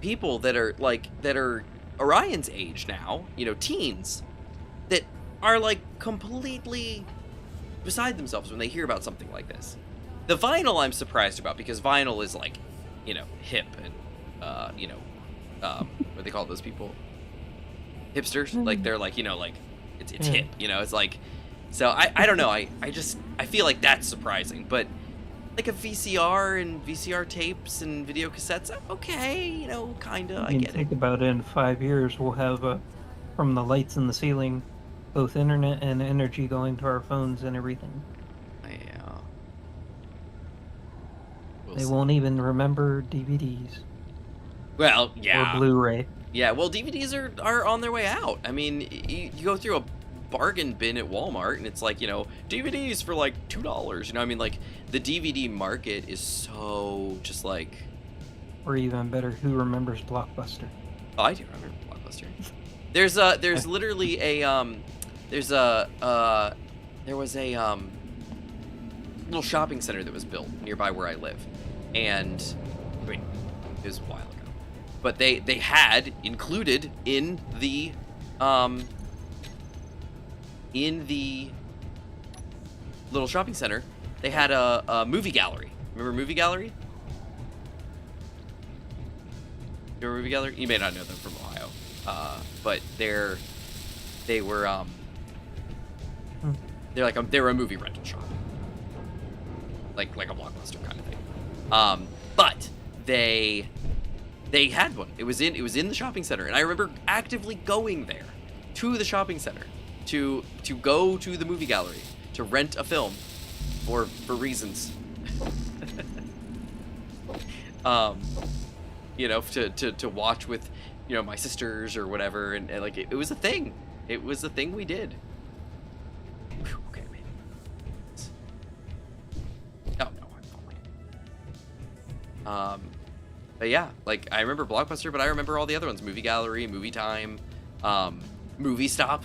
people that are Orion's age now, teens, that are like completely beside themselves when they hear about something like this. The vinyl I'm surprised about, because vinyl is like, hip and what do they call those people? Hipsters. Like they're like, it's hip, it's like, so I don't know. I feel like that's surprising, but like a VCR and VCR tapes and video cassettes, okay, you know, kinda, I mean, get it. think about it, in 5 years, we'll have, from the lights in the ceiling, both internet and energy going to our phones and everything. Yeah. We'll They see. won't even remember DVDs. Well, yeah. Or Blu-ray. Yeah, well, DVDs are on their way out. I mean, you go through a bargain bin at Walmart, and it's like, you know, DVDs for like $2. You know, I mean, like, the DVD market is so just like... Or even better, who remembers Blockbuster? Oh, I do remember Blockbuster. There's literally a, there was a, little shopping center that was built nearby where I live. And, I mean, it was a while ago. But they had included in the little shopping center, they had a movie gallery. Remember Movie Gallery? You remember Movie Gallery? You may not know them from Ohio, but they were they were a movie rental shop, like a Blockbuster kind of thing. But they had one. It was in the shopping center, and I remember actively going there to the shopping center to go to the movie gallery to rent a film for reasons. You know, to watch with, you know, my sisters or whatever, and like it was a thing. It was a thing we did. Whew, okay, man. Oh no, I'm fine. But yeah, like I remember Blockbuster, but I remember all the other ones: Movie Gallery, Movie Time, Movie Stop.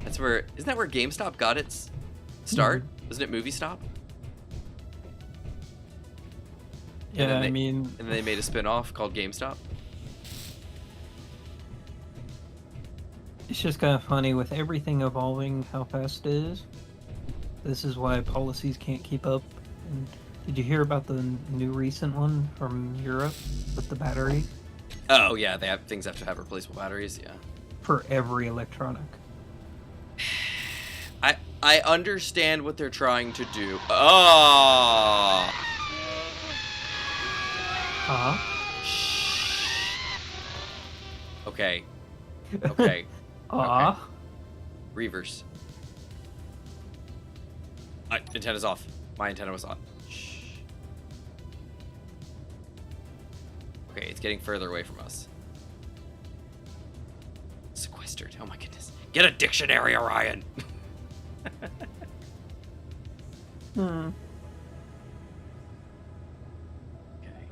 Isn't that where GameStop got its start? Wasn't it Movie Stop? Yeah, And I mean... And then they made a spin-off called GameStop. It's just kind of funny with everything evolving how fast it is. This is why policies can't keep up. And did you hear about the new recent one from Europe with the battery? Oh yeah, things have to have replaceable batteries, yeah. For every electronic. I understand what they're trying to do. Oh! Okay. Okay. Okay. Reverse. Antenna's off. My antenna was on. Shh. Okay, it's getting further away from us. Sequestered. Oh my goodness. Get a dictionary, Orion! I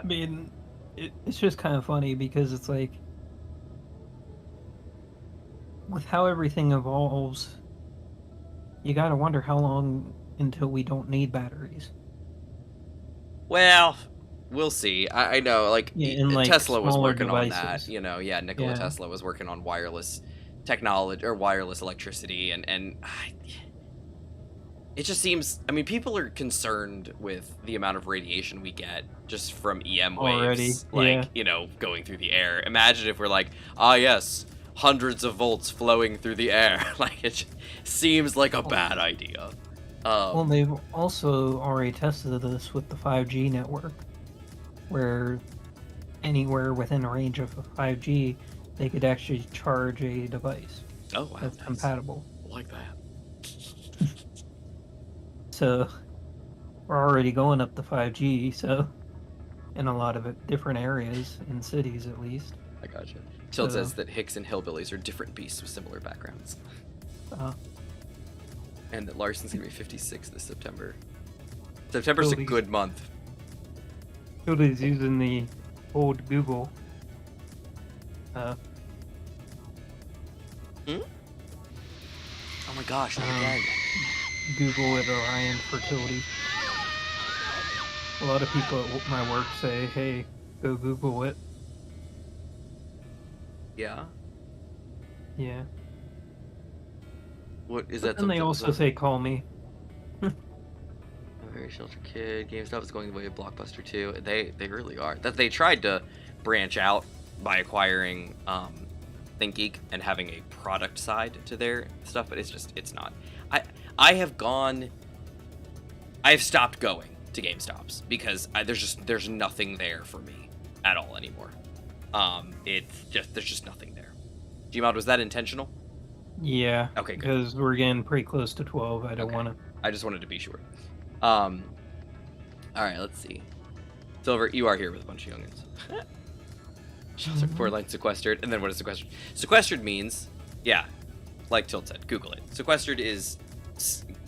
mean, it's just kind of funny because it's like, with how everything evolves, you gotta wonder how long until we don't need batteries. Well, we'll see. I know, like, like Tesla was working devices. on that. You know, yeah, Nikola Tesla was working on wireless technology or wireless electricity, and it just seems. I mean, people are concerned with the amount of radiation we get just from EM waves, you know, going through the air. Imagine if we're like, yes, hundreds of volts flowing through the air. Like, it seems like a bad idea. Well, they've also already tested this with the 5G network, where anywhere within a range of 5G, they could actually charge a device that's compatible. I like that. So, we're already going up to 5G, so, in a lot of different areas, in cities at least. I gotcha. Tilt says that Hicks and Hillbillies are different beasts with similar backgrounds. And that Larson's gonna be 56 this September. September's a good month. Hildy's using the old Google. Oh my gosh, not again. Google it, Orion fertility. A lot of people at my work say, hey, go Google it. Yeah? Yeah. What is that? And they also say, call me. A very sheltered kid. GameStop is going the way of Blockbuster too. They really are. That they tried to branch out by acquiring ThinkGeek and having a product side to their stuff, but it's not. I've stopped going to GameStops because there's nothing there for me at all anymore. There's just nothing there. Gmod, was that intentional? Yeah. Okay, good. Because we're getting pretty close to 12. I don't want to. I just wanted to be sure. All right, let's see. Silver, you are here with a bunch of youngins. Shelter before line sequestered, and then what is sequestered? Sequestered means, yeah, like Tilt said, Google it. Sequestered is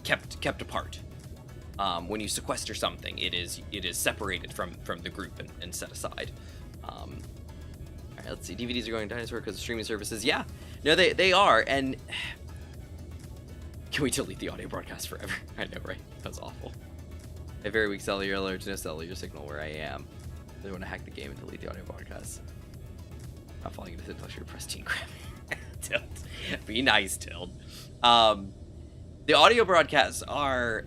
kept apart. When you sequester something, it is separated from the group and set aside. All right, let's see. DVDs are going dinosaur because of streaming services. Yeah, no, they are. And can we delete the audio broadcast forever? I know, right? That's awful. A very weak cellular alert, no cellular signal where I am. They want to hack the game and delete the audio broadcast. Not falling into the pleasure of prestige crap. Tilt. Be nice, Tilt. The audio broadcasts are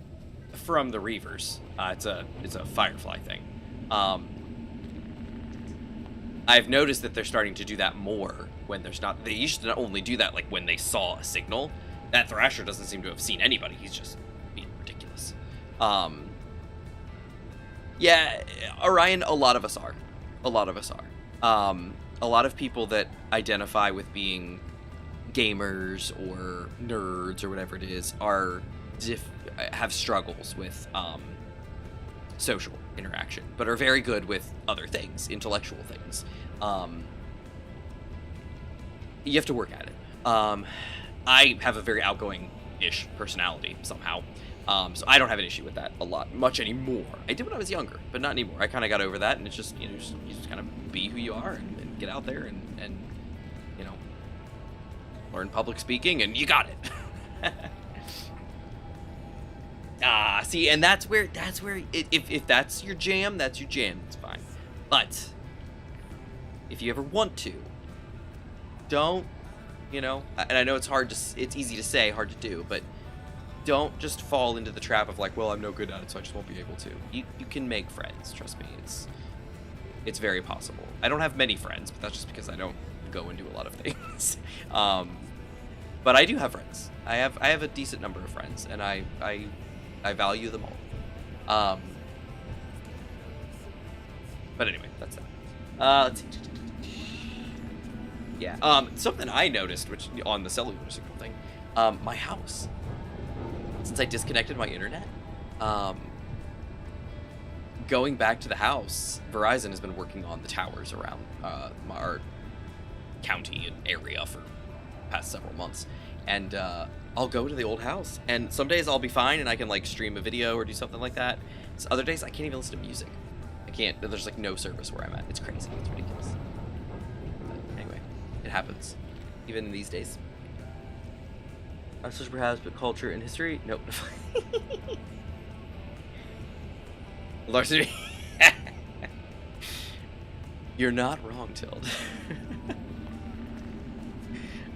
from the Reavers. It's a Firefly thing. I've noticed that they're starting to do that more when there's not. They used to only do that like when they saw a signal. That Thrasher doesn't seem to have seen anybody. He's just being ridiculous. Yeah, Orion. A lot of us are. A lot of us are. A lot of people that identify with being gamers or nerds or whatever it is have struggles with social interaction, but are very good with other things, intellectual things. You have to work at it. I have a very outgoing-ish personality somehow, so I don't have an issue with that much anymore. I did when I was younger, but not anymore. I kind of got over that, and it's just, you just kind of be who you are and get out there and learn public speaking, and you got it. See, and that's where if that's your jam, that's your jam. It's fine. But if you ever want to, don't, and I know it's easy to say, hard to do, but don't just fall into the trap of like, well, I'm no good at it, so I just won't be able to. You can make friends. Trust me, it's very possible. I don't have many friends, but that's just because I don't go and do a lot of things. But I do have friends. I have a decent number of friends, and I value them all. But anyway, that's that. Let's see. Yeah. Something I noticed, which on the cellular signal thing, my house. Since I disconnected my internet, going back to the house, Verizon has been working on the towers around our county and area for the past several months, and I'll go to the old house, and some days I'll be fine and I can like stream a video or do something like that. So other days I can't even listen to music. I can't. There's like no service where I'm at. It's crazy. It's ridiculous. But anyway, it happens, even in these days. Such perhaps, but culture and history? Nope. Larceny. You're not wrong, Tild.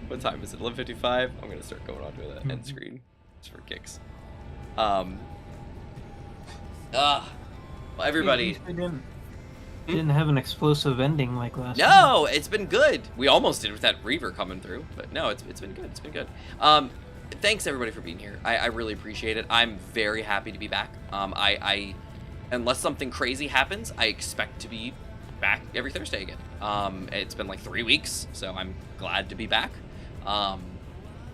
What time is it? 11:55? I'm gonna start going on to the end screen just for kicks. Well, everybody. Didn't have an explosive ending like last time. No, it's been good. We almost did with that Reaver coming through, but no, it's been good. It's been good. Thanks everybody for being here. I really appreciate it. I'm very happy to be back. I unless something crazy happens, I expect to be back every Thursday again. It's been like 3 weeks, so I'm glad to be back.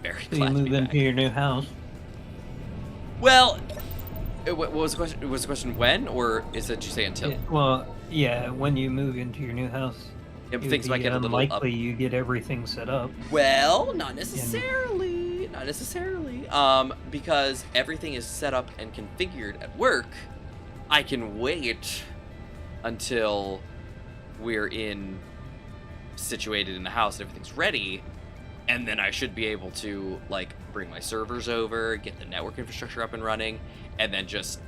Very So glad you to move be into back. your new house. Well, what was the question? Was the question when, or is it you say until? Well, yeah, when you move into your new house, If it things would might be get a little unlikely up. you get everything set up. Well, not necessarily. Not necessarily. Because everything is set up and configured at work, I can wait until we're situated in the house and everything's ready, and then I should be able to like bring my servers over, get the network infrastructure up and running, and then just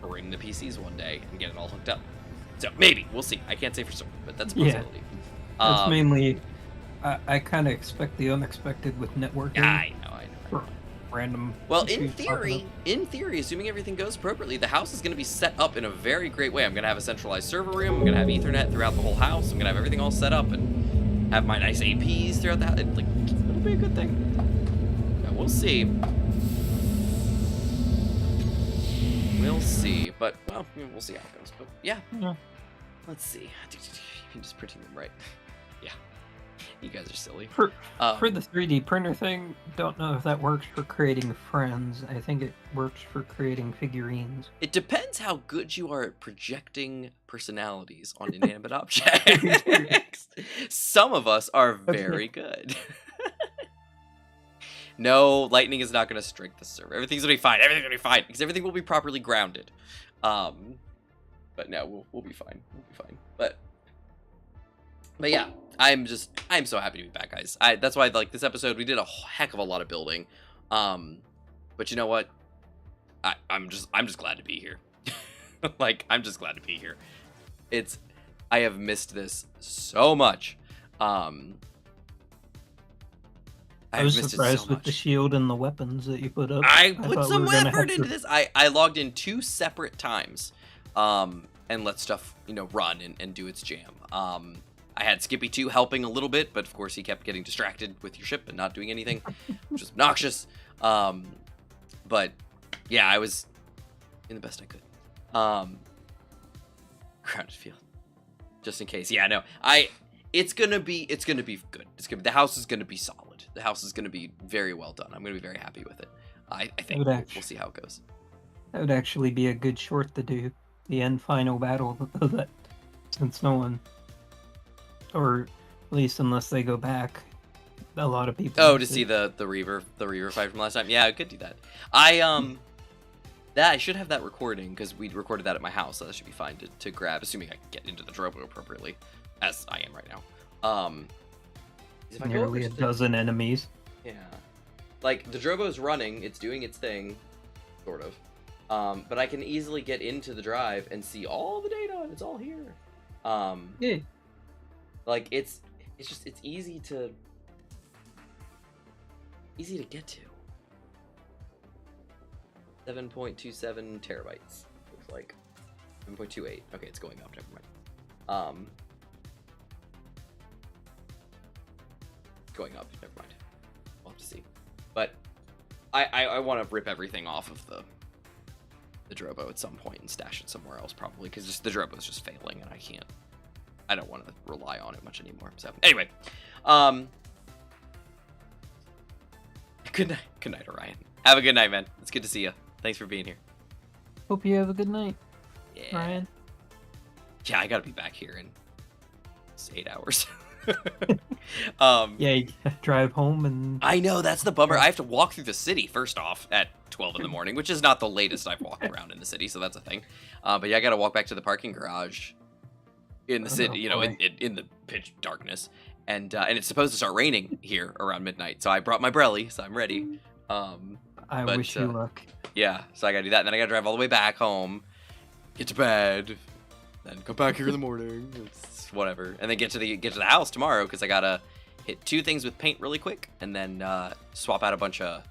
bring the PCs one day and get it all hooked up. So maybe we'll see. I can't say for certain, but that's a possibility. That's mainly. I kind of expect the unexpected with networking. I know. For random. Well, in issues popping theory, assuming everything goes appropriately, the house is going to be set up in a very great way. I'm going to have a centralized server room. I'm going to have Ethernet throughout the whole house. I'm going to have everything all set up, and have my nice APs throughout the house. Like, it'll be a good thing. Yeah, we'll see. We'll see, but, well, we'll see how it goes. But, yeah. Let's see. I'm just printing them right. Yeah. You guys are silly. For the 3D printer thing, don't know if that works for creating friends. I think it works for creating figurines. It depends how good you are at projecting personalities on inanimate objects. Some of us are very good. No, lightning is not going to strike the server. Everything's going to be fine. Everything's going to be fine. Because everything will be properly grounded. But no, we'll be fine. We'll be fine. But yeah, I'm so happy to be back, guys. That's why, like, this episode, we did a heck of a lot of building. But you know what? I'm just glad to be here. Like, I'm just glad to be here. I have missed this so much. I was surprised with the shield and the weapons that you put up. I put some effort into this. I logged in 2 separate times, and let stuff, run and do its jam. I had Skippy 2 helping a little bit, but of course he kept getting distracted with your ship and not doing anything, which was obnoxious. But yeah, I was in the best I could. Grounded field, just in case. Yeah, no, it's gonna be good. The house is gonna be solid. The house is gonna be very well done. I'm gonna be very happy with it. I think we'll see how it goes. That would actually be a good short to do. The end final battle of that, since no one, or at least unless they go back, a lot of people. Oh, to see the Reaver fight from last time. Yeah, I could do that. I should have that recording because we recorded that at my house, so that should be fine to grab, assuming I can get into the Drobo appropriately, as I am right now. If I go Nearly a dozen enemies. Yeah, like the Drobo's running, it's doing its thing, sort of. But I can easily get into the drive and see all the data, and it's all here. Yeah. Like it's easy to get to. 7.27 terabytes. Looks like 7.28. Okay, it's going up. Never mind. Going up. Never mind. We'll have to see. But I want to rip everything off of the Drobo at some point and stash it somewhere else, probably, because the Drobo is just failing, and I don't want to rely on it much anymore. So anyway, good night, Orion. Have a good night, man. It's good to see you. Thanks for being here. Hope you have a good night, yeah. Ryan. Yeah, I gotta be back here in 8 hours. Yeah, you drive home and... I know, that's the bummer. I have to walk through the city, first off, at 12 in the morning, which is not the latest I've walked around in the city, so that's a thing. But yeah, I gotta walk back to the parking garage in the city, in the pitch darkness. And it's supposed to start raining here around midnight, so I brought my Brelly, so I'm ready. I wish you luck. Yeah, so I gotta do that, and then I gotta drive all the way back home, get to bed, then come back here in the morning. It's whatever, and then get to the house tomorrow because I gotta hit 2 things with paint really quick, and then swap out a bunch of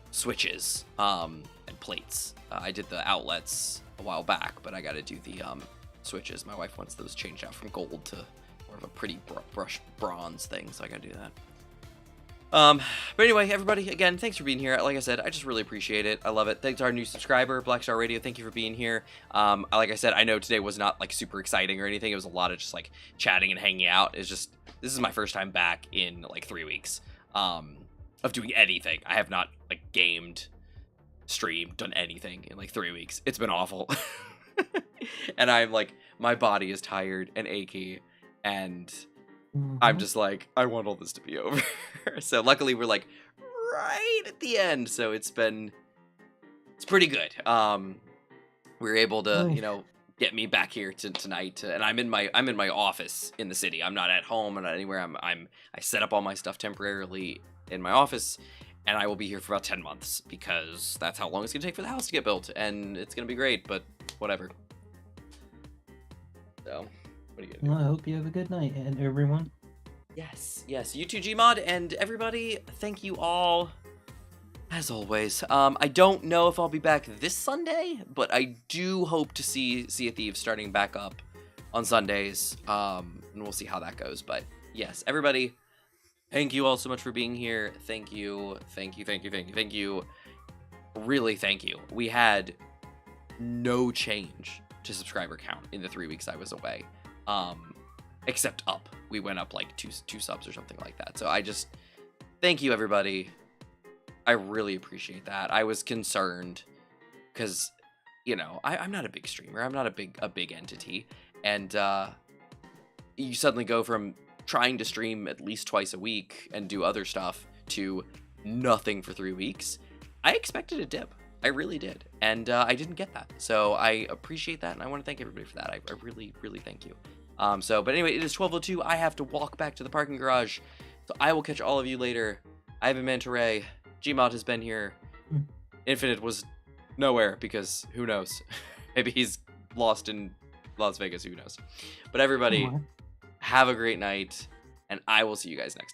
switches and plates. I did the outlets a while back, but I gotta do the switches. My wife wants those changed out from gold to more of a pretty brushed bronze thing, so I gotta do that. But anyway, everybody, again, thanks for being here. Like I said, I just really appreciate it. I love it. Thanks to our new subscriber, Black Star Radio. Thank you for being here. Like I said, I know today was not like super exciting or anything. It was a lot of just like chatting and hanging out. It's just, this is my first time back in like 3 weeks, of doing anything. I have not like gamed, streamed, done anything in like 3 weeks. It's been awful. And I'm like, my body is tired and achy, and I'm just like, I want all this to be over. So luckily we're like right at the end, so it's pretty good. We were able to get me back here tonight, and I'm in my office in the city. I'm not at home. I'm not anywhere. I set up all my stuff temporarily in my office, and I will be here for about 10 months because that's how long it's gonna take for the house to get built, and it's gonna be great. But whatever. So what are you gonna do? Well, I hope you have a good night, and everyone. Yes, you too, Gmod, and everybody, thank you all, as always. I don't know if I'll be back this Sunday, but I do hope to see Sea of Thieves starting back up on Sundays, and we'll see how that goes. But yes, everybody, thank you all so much for being here. Thank you. Really, thank you. We had no change to subscriber count in the 3 weeks I was away. Except up. We went up like two subs or something like that. So I just thank you, everybody. I really appreciate that. I was concerned because, you know, I'm not a big streamer. I'm not a big entity. And you suddenly go from trying to stream at least twice a week and do other stuff to nothing for 3 weeks. I expected a dip. I really did. And I didn't get that. So I appreciate that. And I want to thank everybody for that. I really, really thank you. But anyway, it is 12:02. I have to walk back to the parking garage. So I will catch all of you later. I have been Manta Ray. Gmod has been here. Infinite was nowhere because who knows? Maybe he's lost in Las Vegas. Who knows? But everybody, have a great night. And I will see you guys next time.